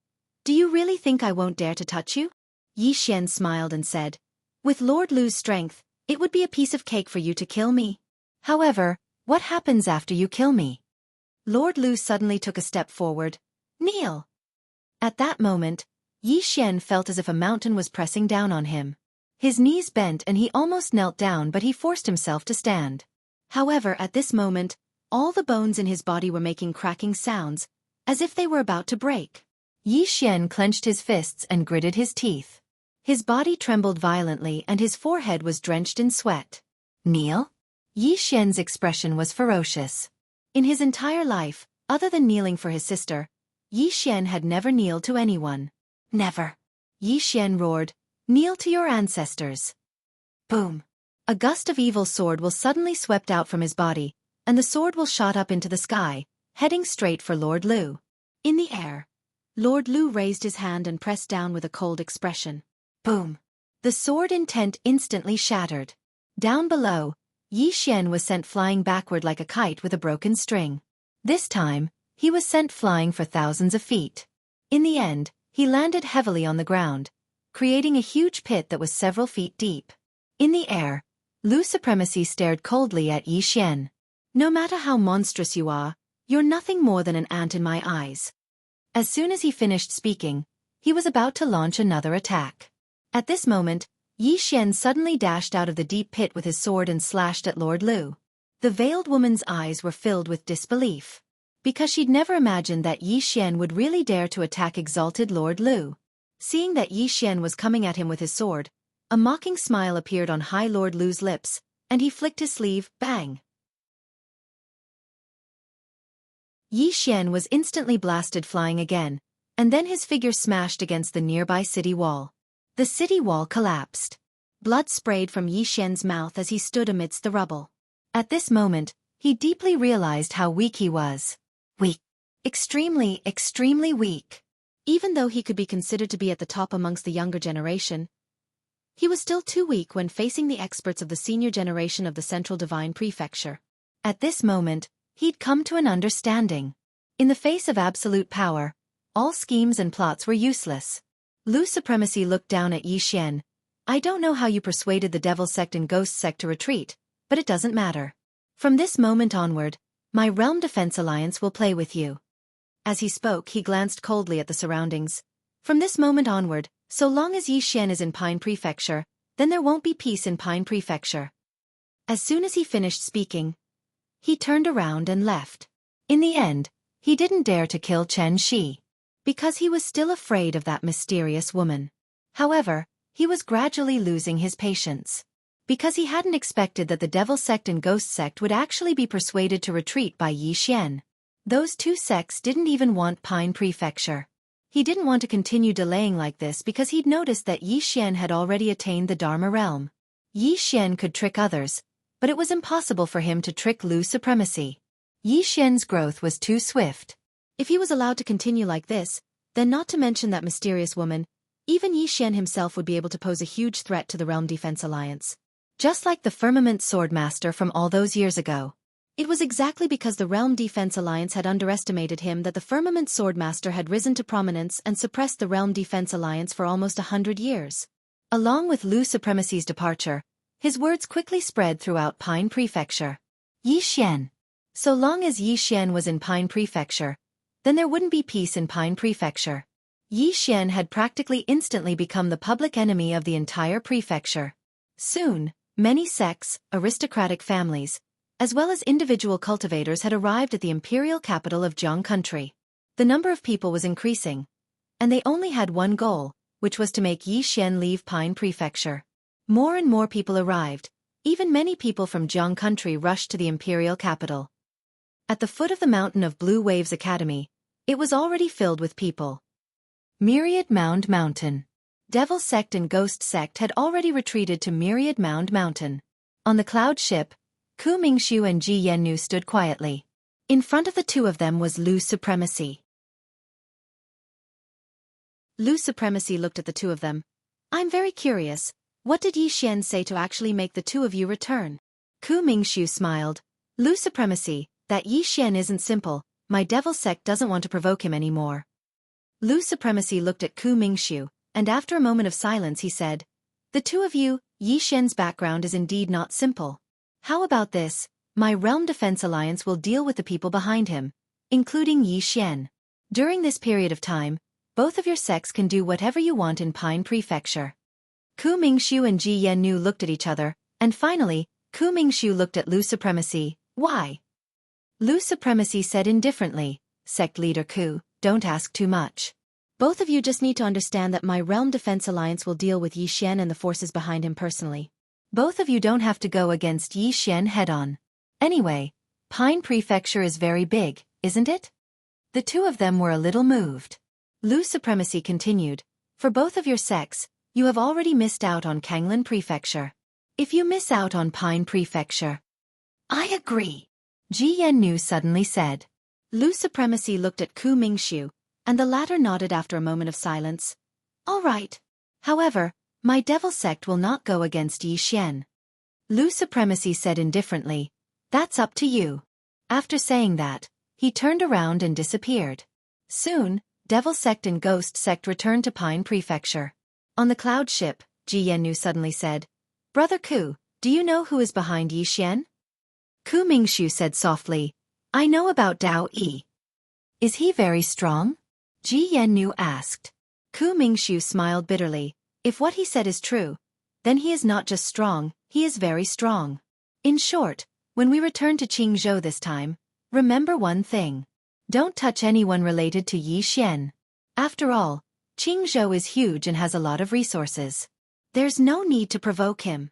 "Do you really think I won't dare to touch you?" Yi Xian smiled and said, "With Lord Lu's strength, it would be a piece of cake for you to kill me. However, what happens after you kill me?" Lord Lu suddenly took a step forward. "Kneel." At that moment, Yi Xian felt as if a mountain was pressing down on him. His knees bent and he almost knelt down, but he forced himself to stand. However, at this moment, all the bones in his body were making cracking sounds, as if they were about to break. Yi Xian clenched his fists and gritted his teeth. His body trembled violently and his forehead was drenched in sweat. "Kneel?" Yi Xian's expression was ferocious. In his entire life, other than kneeling for his sister, Yi Xian had never kneeled to anyone. "Never." Yi Xian roared, "Kneel to your ancestors." Boom. A gust of evil sword will suddenly swept out from his body, and the sword will shot up into the sky, heading straight for Lord Lu. In the air, Lord Lu raised his hand and pressed down with a cold expression. Boom. The sword intent instantly shattered. Down below, Yi Xian was sent flying backward like a kite with a broken string. This time, he was sent flying for thousands of feet. In the end, he landed heavily on the ground, creating a huge pit that was several feet deep. In the air, Lu Supremacy stared coldly at Yi Xian. "No matter how monstrous you are, you're nothing more than an ant in my eyes." As soon as he finished speaking, he was about to launch another attack. At this moment, Yi Xian suddenly dashed out of the deep pit with his sword and slashed at Lord Lu. The Veiled Woman's eyes were filled with disbelief, because she'd never imagined that Yi Xian would really dare to attack exalted Lord Lu. Seeing that Yi Xian was coming at him with his sword, a mocking smile appeared on High Lord Lu's lips, and he flicked his sleeve, bang. Yi Xian was instantly blasted flying again, and then his figure smashed against the nearby city wall. The city wall collapsed. Blood sprayed from Yi Xian's mouth as he stood amidst the rubble. At this moment, he deeply realized how weak he was. Weak. Extremely, extremely weak. Even though he could be considered to be at the top amongst the younger generation, he was still too weak when facing the experts of the senior generation of the Central Divine Prefecture. At this moment, he'd come to an understanding. In the face of absolute power, all schemes and plots were useless. Lu Supremacy looked down at Yi Xian. "I don't know how you persuaded the Devil Sect and Ghost Sect to retreat, but it doesn't matter. From this moment onward, my Realm Defense Alliance will play with you." As he spoke, he glanced coldly at the surroundings. "From this moment onward, so long as Yi Xian is in Pine Prefecture, then there won't be peace in Pine Prefecture." As soon as he finished speaking, he turned around and left. In the end, he didn't dare to kill Chen Shi, because he was still afraid of that mysterious woman. However, he was gradually losing his patience, because he hadn't expected that the Devil Sect and Ghost Sect would actually be persuaded to retreat by Yi Xian. Those two sects didn't even want Pine Prefecture. He didn't want to continue delaying like this because he'd noticed that Yi Xian had already attained the Dharma realm. Yi Xian could trick others, but it was impossible for him to trick Lu's supremacy. Yi Xian's growth was too swift. If he was allowed to continue like this, then not to mention that mysterious woman, even Yi Xian himself would be able to pose a huge threat to the Realm Defense Alliance. Just like the Firmament Swordmaster from all those years ago. It was exactly because the Realm Defense Alliance had underestimated him that the Firmament Swordmaster had risen to prominence and suppressed the Realm Defense Alliance for almost 100 years. Along with Lu Supremacy's departure, his words quickly spread throughout Pine Prefecture. Yi Xian. So long as Yi Xian was in Pine Prefecture, then there wouldn't be peace in Pine Prefecture. Yi Xian had practically instantly become the public enemy of the entire prefecture. Soon, many sects, aristocratic families, as well as individual cultivators had arrived at the imperial capital of Jiang country. The number of people was increasing, and they only had one goal, which was to make Yi Xian leave Pine Prefecture. More and more people arrived, even many people from Jiang country rushed to the imperial capital. At the foot of the mountain of Blue Waves Academy, it was already filled with people. Myriad Mound Mountain. Devil Sect and Ghost Sect had already retreated to Myriad Mound Mountain. On the cloud ship, Ku Mingxiu and Ji Yannu stood quietly. In front of the two of them was Lu Supremacy. Lu Supremacy looked at the two of them. I'm very curious, what did Yi Xian say to actually make the two of you return? Ku Mingxiu smiled. Lu Supremacy, that Yi Xian isn't simple, my devil sect doesn't want to provoke him anymore. Lu Supremacy looked at Ku Mingxiu, and after a moment of silence he said, the two of you, Yi Xian's background is indeed not simple. How about this, my Realm Defense Alliance will deal with the people behind him, including Yi Xian. During this period of time, both of your sects can do whatever you want in Pine Prefecture. Ku Mingxiu and Ji Yannu looked at each other, and finally, Ku Mingxiu looked at Lu Supremacy. Why? Lu Supremacy said indifferently, Sect Leader Ku, don't ask too much. Both of you just need to understand that my Realm Defense Alliance will deal with Yi Xian and the forces behind him personally. Both of you don't have to go against Yi Xian head-on. Anyway, Pine Prefecture is very big, isn't it? The two of them were a little moved. Lu Supremacy continued, for both of your sects, you have already missed out on Kanglin Prefecture. If you miss out on Pine Prefecture. I agree. Ji Yannu suddenly said. Lu Supremacy looked at Ku Mingxiu, and the latter nodded after a moment of silence. All right. However, my devil sect will not go against Yi Xian. Lu Supremacy said indifferently, that's up to you. After saying that, he turned around and disappeared. Soon, Devil Sect and Ghost Sect returned to Pine Prefecture. On the cloud ship, Ji Yannu suddenly said, Brother Ku, do you know who is behind Yi Xian? Ku Mingxiu said softly, I know about Dao Yi. Is he very strong? Ji Yannu asked. Ku Mingxiu smiled bitterly. If what he said is true, then he is not just strong, he is very strong. In short, when we return to Qingzhou this time, remember one thing. Don't touch anyone related to Yi Xian. After all, Qingzhou is huge and has a lot of resources. There's no need to provoke him.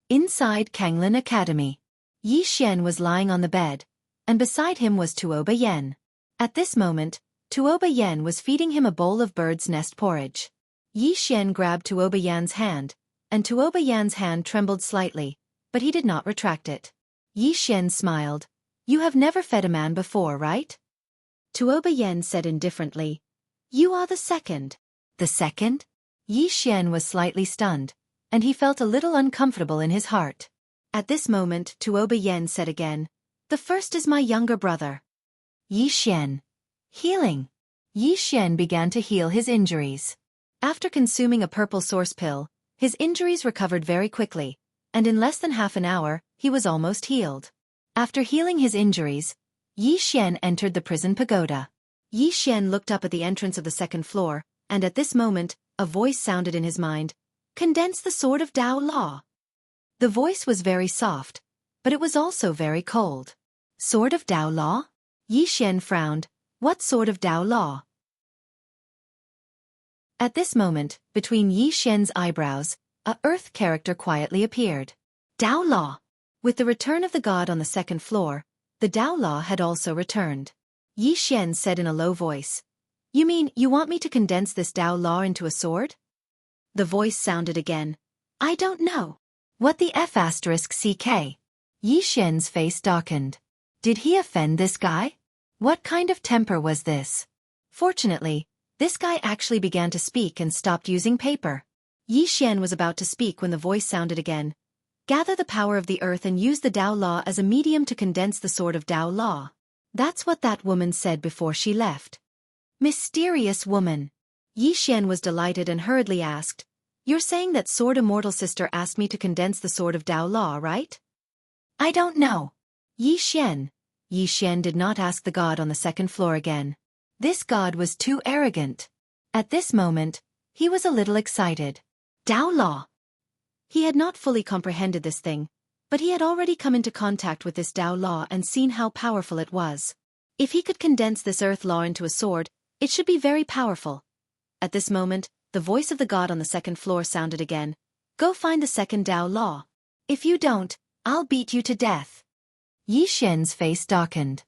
Inside Kanglin Academy, Yi Xian was lying on the bed, and beside him was Tuoba Yen. At this moment, Tuoba Yen was feeding him a bowl of bird's nest porridge. Yi Xian grabbed Tuoba Yan's hand, and Tuoba Yan's hand trembled slightly, but he did not retract it. Yi Xian smiled. You have never fed a man before, right? Tuoba Yen said indifferently. You are the second. The second? Yi Xian was slightly stunned, and he felt a little uncomfortable in his heart. At this moment, Tuoba Yen said again, the first is my younger brother. Yi Xian. Healing. Yi Xian began to heal his injuries. After consuming a purple source pill, his injuries recovered very quickly, and in less than half an hour, he was almost healed. After healing his injuries, Yi Xian entered the prison pagoda. Yi Xian looked up at the entrance of the second floor, and at this moment, a voice sounded in his mind. Condense the sword of Dao Law. The voice was very soft, but it was also very cold. Sword of Dao Law? Yi Xian frowned. What sword of Dao Law? At this moment, between Yi Xian's eyebrows, a earth character quietly appeared. Dao Law. With the return of the god on the second floor, The Tao Law had also returned. Yi Xian said in a low voice, "You mean you want me to condense this Tao Law into a sword?" The voice sounded again, "I don't know. What the F***ck?" Yi Xian's face darkened. Did he offend this guy? What kind of temper was this? Fortunately, this guy actually began to speak and stopped using paper. Yi Xian was about to speak when the voice sounded again. "Gather the power of the earth and use the Tao Law as a medium to condense the sword of Tao Law." That's what that woman said before she left. Mysterious woman. Yi Xian was delighted and hurriedly asked, "You're saying that Sword Immortal Sister asked me to condense the sword of Tao Law, right?" "I don't know." Yi Xian. Yi Xian did not ask the god on the second floor again. This god was too arrogant. At this moment, he was a little excited. Tao Law. He had not fully comprehended this thing, but he had already come into contact with this Tao Law and seen how powerful it was. If he could condense this earth law into a sword, it should be very powerful. At this moment, the voice of the god on the second floor sounded again. "Go find the second Tao Law. If you don't, I'll beat you to death." Yi Xian's face darkened.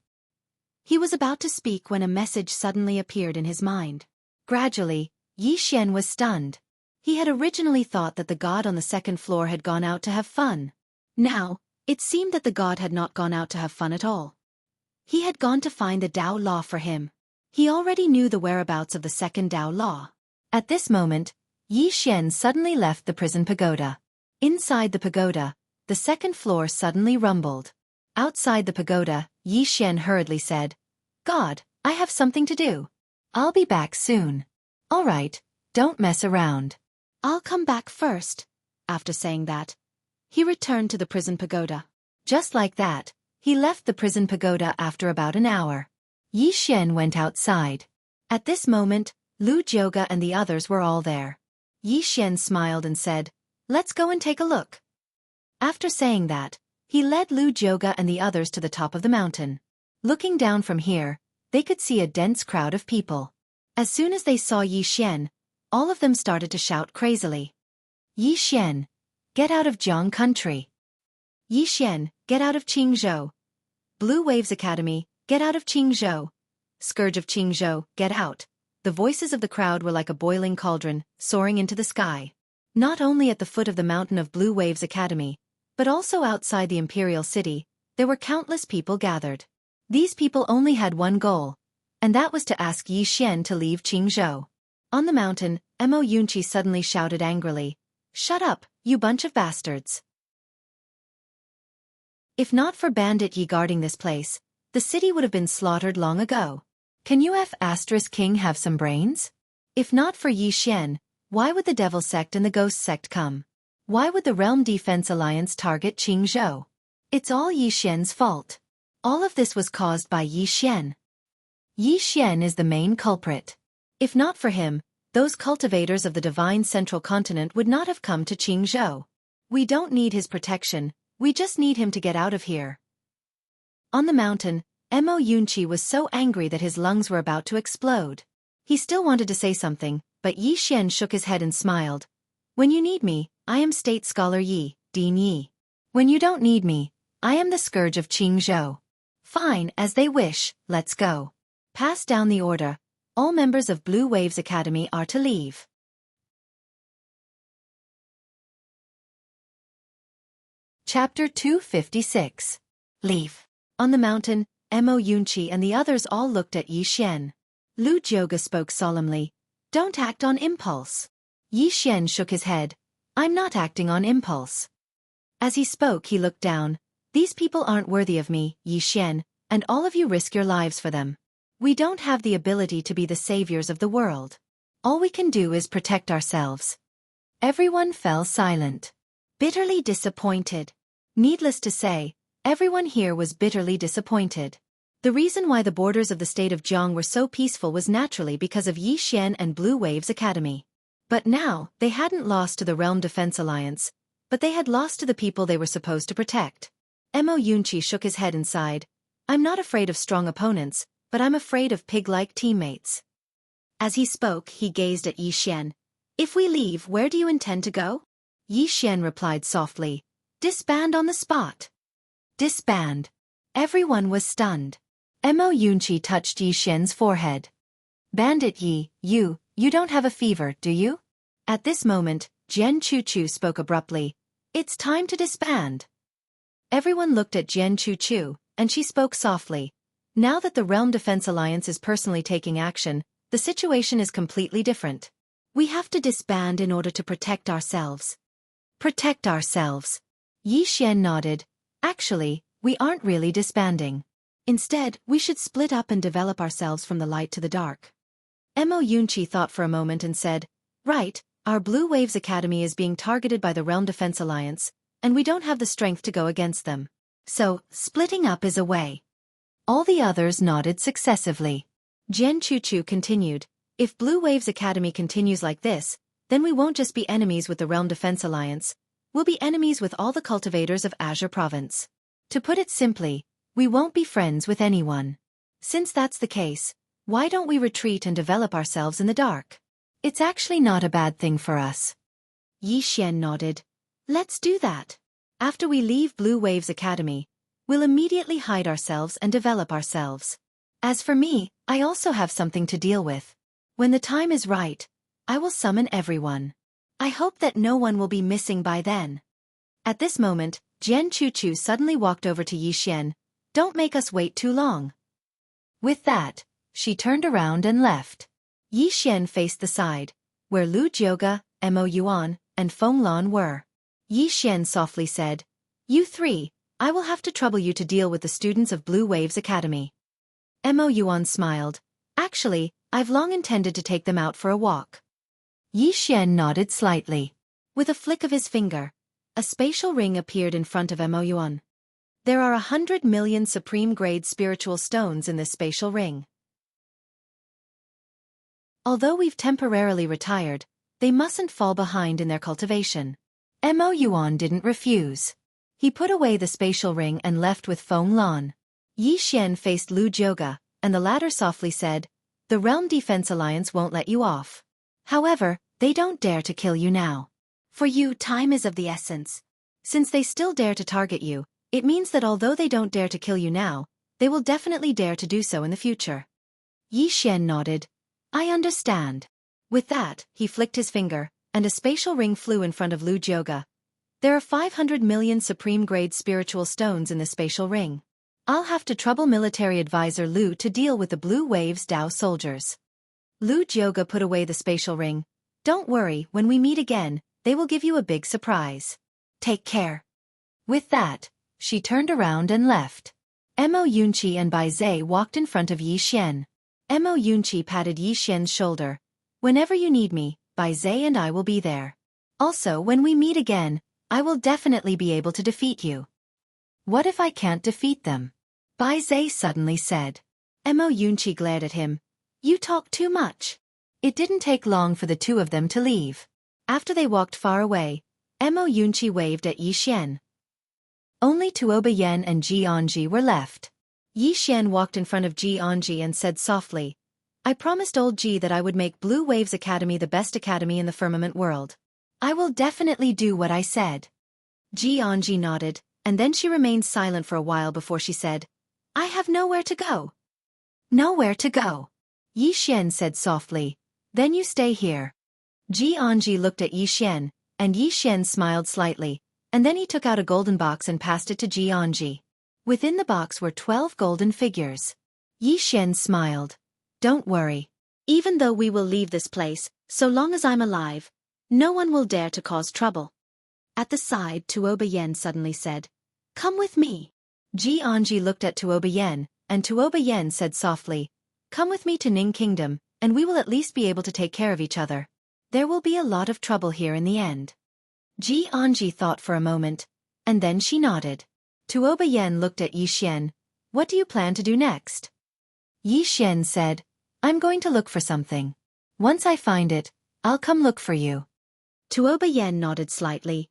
He was about to speak when a message suddenly appeared in his mind. Gradually, Yi Xian was stunned. He had originally thought that the god on the second floor had gone out to have fun. Now, it seemed that the god had not gone out to have fun at all. He had gone to find the Tao Law for him. He already knew the whereabouts of the second Tao Law. At this moment, Yi Xian suddenly left the prison pagoda. Inside the pagoda, the second floor suddenly rumbled. Outside the pagoda, Yi Xian hurriedly said, "God, I have something to do. I'll be back soon." "All right, don't mess around. I'll come back first." After saying that, he returned to the prison pagoda. Just like that, he left the prison pagoda after about an hour. Yi Xian went outside. At this moment, Lu Jioga and the others were all there. Yi Xian smiled and said, "Let's go and take a look." After saying that, he led Lu Jioga and the others to the top of the mountain. Looking down from here, they could see a dense crowd of people. As soon as they saw Yi Xian, all of them started to shout crazily. "Yi Xian, get out of Jiang country. Yi Xian, get out of Qingzhou. Blue Waves Academy, get out of Qingzhou. Scourge of Qingzhou, get out." The voices of the crowd were like a boiling cauldron, soaring into the sky. Not only at the foot of the mountain of Blue Waves Academy, but also outside the imperial city, there were countless people gathered. These people only had one goal, and that was to ask Yi Xian to leave Qingzhou. On the mountain, Mo Yunqi suddenly shouted angrily, "Shut up, you bunch of bastards. If not for Bandit Yi guarding this place, the city would have been slaughtered long ago. Can you **King have some brains? If not for Yi Xian, why would the Devil Sect and the Ghost Sect come? Why would the Realm Defense Alliance target Qingzhou? It's all Yi Xian's fault. All of this was caused by Yi Xian. Yi Xian is the main culprit. If not for him, those cultivators of the divine central continent would not have come to Qingzhou. We don't need his protection, we just need him to get out of here." On the mountain, Mo Yunqi was so angry that his lungs were about to explode. He still wanted to say something, but Yi Xian shook his head and smiled. "When you need me, I am State Scholar Yi, Dean Yi. When you don't need me, I am the Scourge of Qingzhou." "Fine, as they wish, let's go." Pass down the order. All members of Blue Waves Academy are to leave. Chapter 256. Leave. On the mountain, Mo Yunqi and the others all looked at Yi Xian. Lu Jioga spoke solemnly, "Don't act on impulse." Yi Xian shook his head, "I'm not acting on impulse." As he spoke he looked down. "These people aren't worthy of me, Yi Xian, and all of you risk your lives for them. We don't have the ability to be the saviors of the world. All we can do is protect ourselves." Everyone fell silent. Bitterly disappointed. Needless to say, everyone here was bitterly disappointed. The reason why the borders of the state of Jiang were so peaceful was naturally because of Yi Xian and Blue Waves Academy. But now, they hadn't lost to the Realm Defense Alliance, but they had lost to the people they were supposed to protect. Mo Yunqi shook his head and sighed, "I'm not afraid of strong opponents, but I'm afraid of pig-like teammates." As he spoke, he gazed at Yi Xian. "If we leave, where do you intend to go?" Yi Xian replied softly, "Disband on the spot." Disband. Everyone was stunned. Mo Yunqi touched Yi Xian's forehead. Bandit Yi, you don't have a fever, do you? At this moment, Jian Chuchu spoke abruptly. It's time to disband. Everyone looked at Jian Chuchu, and she spoke softly. Now that the Realm Defense Alliance is personally taking action, the situation is completely different. We have to disband in order to protect ourselves. Protect ourselves. Yi Xian nodded. Actually, we aren't really disbanding. Instead, we should split up and develop ourselves from the light to the dark. Mo Yunqi thought for a moment and said, right, our Blue Waves Academy is being targeted by the Realm Defense Alliance, and we don't have the strength to go against them. So, splitting up is a way. All the others nodded successively. Jian Chuchu continued, if Blue Waves Academy continues like this, then we won't just be enemies with the Realm Defense Alliance, we'll be enemies with all the cultivators of Azure Province. To put it simply, we won't be friends with anyone. Since that's the case, why don't we retreat and develop ourselves in the dark? It's actually not a bad thing for us. Yi Xian nodded. Let's do that. After we leave Blue Waves Academy, we'll immediately hide ourselves and develop ourselves. As for me, I also have something to deal with. When the time is right, I will summon everyone. I hope that no one will be missing by then. At this moment, Jian Chuchu suddenly walked over to Yi Xian. Don't make us wait too long. With that, she turned around and left. Yi Xian faced the side, where Lu Jioga, Mo Yuan, and Feng Lan were. Yi Xian softly said, you three, I will have to trouble you to deal with the students of Blue Waves Academy. Mo Yuan smiled. Actually, I've long intended to take them out for a walk. Yi Xian nodded slightly. With a flick of his finger, a spatial ring appeared in front of Mo Yuan. There are 100 million supreme-grade spiritual stones in this spatial ring. Although we've temporarily retired, they mustn't fall behind in their cultivation. Mo Yuan didn't refuse. He put away the spatial ring and left with Feng Lan. Yi Xian faced Lu Jioga, and the latter softly said, the Realm Defense Alliance won't let you off. However, they don't dare to kill you now. For you, time is of the essence. Since they still dare to target you, it means that although they don't dare to kill you now, they will definitely dare to do so in the future. Yi Xian nodded. I understand. With that, he flicked his finger, and a spatial ring flew in front of Lu Jioga. There are 500 million supreme-grade spiritual stones in the spatial ring. I'll have to trouble military advisor Lu to deal with the Blue Waves Dao soldiers. Lu Jioga put away the spatial ring. Don't worry, when we meet again, they will give you a big surprise. Take care. With that, she turned around and left. Mo Yunqi and Bai Zhe walked in front of Yi Xian. Mo Yunqi patted Yi Xian's shoulder. Whenever you need me, Bai Zhe and I will be there. Also, when we meet again, I will definitely be able to defeat you. What if I can't defeat them? Bai Zhe suddenly said. Mo Yunqi glared at him. You talk too much. It didn't take long for the two of them to leave. After they walked far away, Mo Yunqi waved at Yi Xian. Only Tuoba Yen and Ji Anji were left. Yi Xian walked in front of Ji Anji and said softly, I promised old Ji that I would make Blue Waves Academy the best academy in the firmament world. I will definitely do what I said. Ji Anji nodded, and then she remained silent for a while before she said, I have nowhere to go. Nowhere to go. Yi Xian said softly, then you stay here. Ji Anji looked at Yi Xian, and Yi Xian smiled slightly, and then he took out a golden box and passed it to Ji Anji. Within the box were 12 golden figures. Yi Xian smiled. Don't worry. Even though we will leave this place, so long as I'm alive, no one will dare to cause trouble. At the side, Tuoba Yen suddenly said, Come with me. Ji Anji looked at Tuoba Yen, and Tuoba Yen said softly, Come with me to Ning Kingdom, and we will at least be able to take care of each other. There will be a lot of trouble here in the end. Ji Anji thought for a moment, and then she nodded. Tuoba Yen looked at Yi Xian. What do you plan to do next? Yi Xian said, I'm going to look for something. Once I find it, I'll come look for you. Tuoba Yen nodded slightly.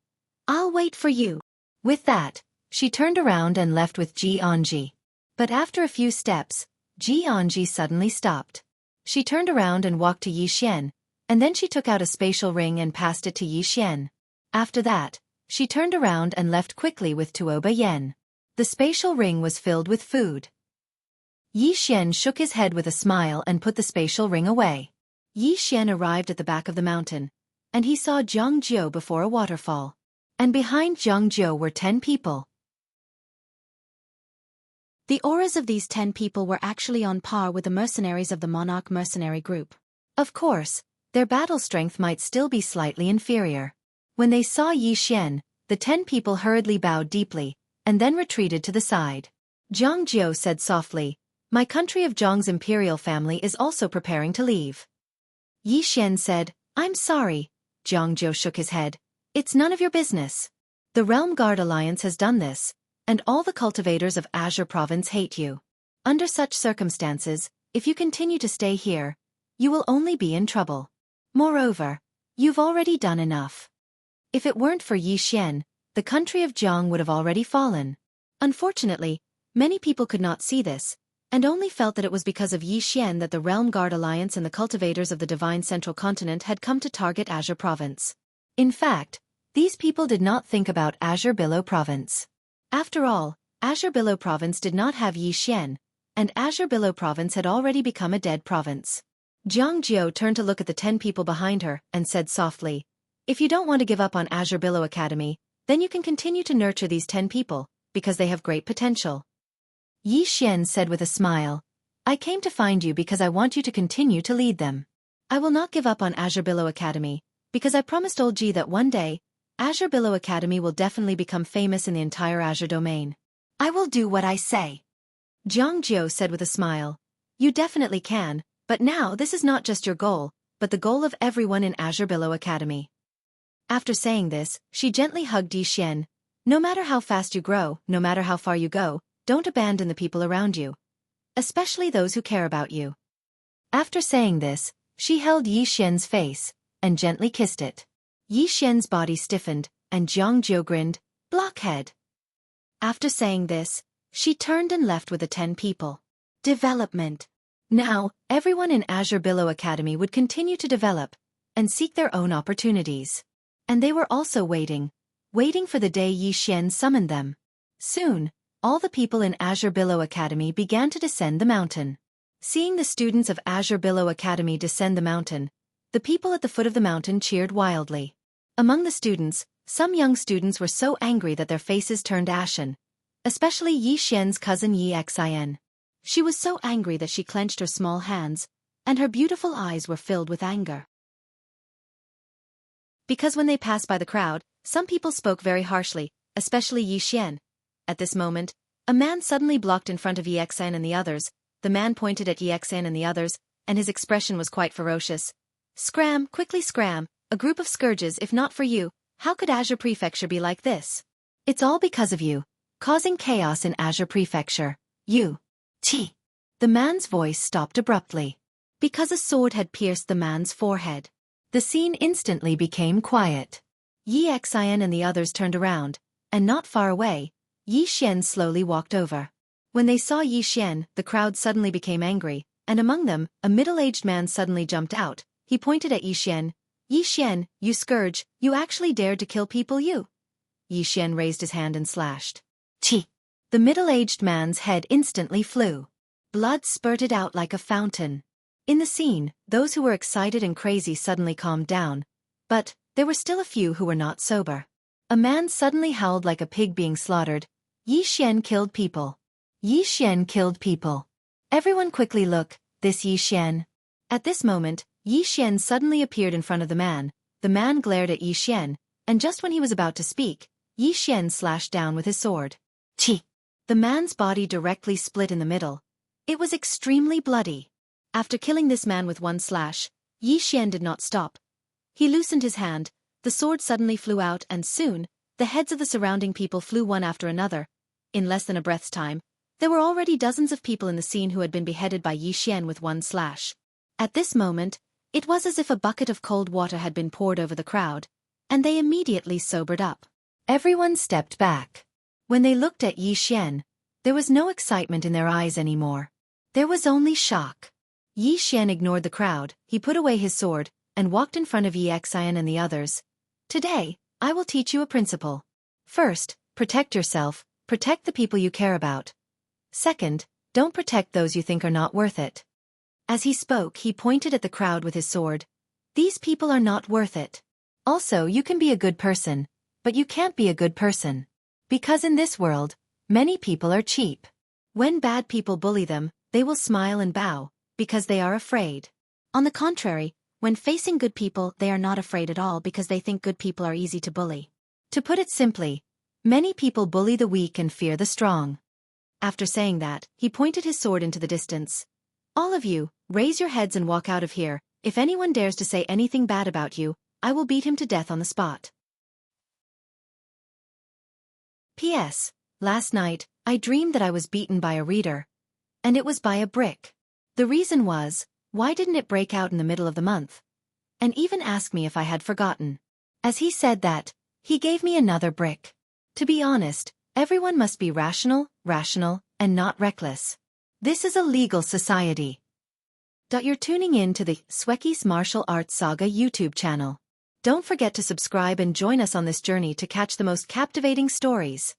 I'll wait for you. With that, she turned around and left with Ji Anji. But after a few steps, Ji Anji suddenly stopped. She turned around and walked to Yi Xian, and then she took out a spatial ring and passed it to Yi Xian. After that, she turned around and left quickly with Tuoba Yen. The spatial ring was filled with food. Yi Xian shook his head with a smile and put the spatial ring away. Yi Xian arrived at the back of the mountain, and he saw Zhang Jiu before a waterfall. And behind Zhang Jiu were 10 people. The auras of these 10 people were actually on par with the mercenaries of the Monarch mercenary group. Of course, their battle strength might still be slightly inferior. When they saw Yi Xian, the 10 people hurriedly bowed deeply, and then retreated to the side. Zhang Jiu said softly, "My country of Zhang's imperial family is also preparing to leave." Yi Xian said, "I'm sorry." Zhang Jiu shook his head. "It's none of your business. The Realm Guard Alliance has done this, and all the cultivators of Azure Province hate you. Under such circumstances, if you continue to stay here, you will only be in trouble. Moreover, you've already done enough. If it weren't for Yi Xian, the country of Zhang would have already fallen." Unfortunately, many people could not see this, and only felt that it was because of Yi Xian that the Realm Guard Alliance and the cultivators of the Divine Central Continent had come to target Azure Province. In fact, these people did not think about Azure Billow Province. After all, Azure Billow Province did not have Yi Xian, and Azure Billow Province had already become a dead province. Zhang Jiu turned to look at the 10 people behind her and said softly, "If you don't want to give up on Azure Billow Academy, then you can continue to nurture these 10 people, because they have great potential." Yi Xian said with a smile, "I came to find you because I want you to continue to lead them. I will not give up on Azure Billow Academy, because I promised Old Ji that one day, Azure Billow Academy will definitely become famous in the entire Azure domain. I will do what I say." Zhang Jiu said with a smile, "You definitely can, but now this is not just your goal, but the goal of everyone in Azure Billow Academy." After saying this, she gently hugged Yi Xian. "No matter how fast you grow, no matter how far you go, don't abandon the people around you, especially those who care about you." After saying this, she held Yi Xian's face and gently kissed it. Yi Xian's body stiffened, and Zhang Jiu grinned, "Blockhead." After saying this, she turned and left with the 10 people. Development. Now, everyone in Azure Billow Academy would continue to develop and seek their own opportunities. And they were also waiting for the day Yi Xian summoned them. Soon, all the people in Azure Billow Academy began to descend the mountain. Seeing the students of Azure Billow Academy descend the mountain, the people at the foot of the mountain cheered wildly. Among the students, some young students were so angry that their faces turned ashen, especially Yi Xian's cousin Yi Xian. She was so angry that she clenched her small hands, and her beautiful eyes were filled with anger. Because when they passed by the crowd, some people spoke very harshly, especially Yi Xian. At this moment, a man suddenly blocked in front of Yi Xian and the others. The man pointed at Yi Xian and the others, and his expression was quite ferocious. "Scram, quickly scram, a group of scourges. If not for you, how could Azure Prefecture be like this? It's all because of you, causing chaos in Azure Prefecture. You." T. The man's voice stopped abruptly, because a sword had pierced the man's forehead. The scene instantly became quiet. Yi Xian and the others turned around, and not far away, Yi Xian slowly walked over. When they saw Yi Xian, the crowd suddenly became angry, and among them, a middle-aged man suddenly jumped out. He pointed at Yi Xian. "Yi Xian, you scourge, you actually dared to kill people, you?" Yi Xian raised his hand and slashed. T. The middle-aged man's head instantly flew. Blood spurted out like a fountain. In the scene, those who were excited and crazy suddenly calmed down, but there were still a few who were not sober. A man suddenly howled like a pig being slaughtered. Yi Xian killed people. Yi Xian killed people. Everyone quickly look, this Yi Xian. At this moment, Yi Xian suddenly appeared in front of the man. The man glared at Yi Xian, and just when he was about to speak, Yi Xian slashed down with his sword. T. The man's body directly split in the middle. It was extremely bloody. After killing this man with one slash, Yi Xian did not stop. He loosened his hand, the sword suddenly flew out, and soon, the heads of the surrounding people flew one after another. In less than a breath's time, there were already dozens of people in the scene who had been beheaded by Yi Xian with one slash. At this moment, it was as if a bucket of cold water had been poured over the crowd, and they immediately sobered up. Everyone stepped back. When they looked at Yi Xian, there was no excitement in their eyes anymore. There was only shock. Yi Xian ignored the crowd, he put away his sword, and walked in front of Yi Xian and the others. "Today, I will teach you a principle. First, protect yourself, Protect the people you care about. Second, don't protect those you think are not worth it. As he spoke, he pointed at the crowd with his sword. These people are not worth it. Also, you can be a good person, but you can't be a good person. Because in this world, many people are cheap. When bad people bully them, they will smile and bow, because they are afraid. On the contrary, when facing good people, they are not afraid at all because they think good people are easy to bully. To put it simply, many people bully the weak and fear the strong. After saying that, he pointed his sword into the distance. All of you, raise your heads and walk out of here. If anyone dares to say anything bad about you, I will beat him to death on the spot. P.S. Last night, I dreamed that I was beaten by a reader. And it was by a brick. The reason was, why didn't it break out in the middle of the month? And even asked me if I had forgotten. As he said that, he gave me another brick. To be honest, everyone must be rational, and not reckless. This is a legal society. You're tuning in to the Xueqi's Martial Arts Saga YouTube channel. Don't forget to subscribe and join us on this journey to catch the most captivating stories.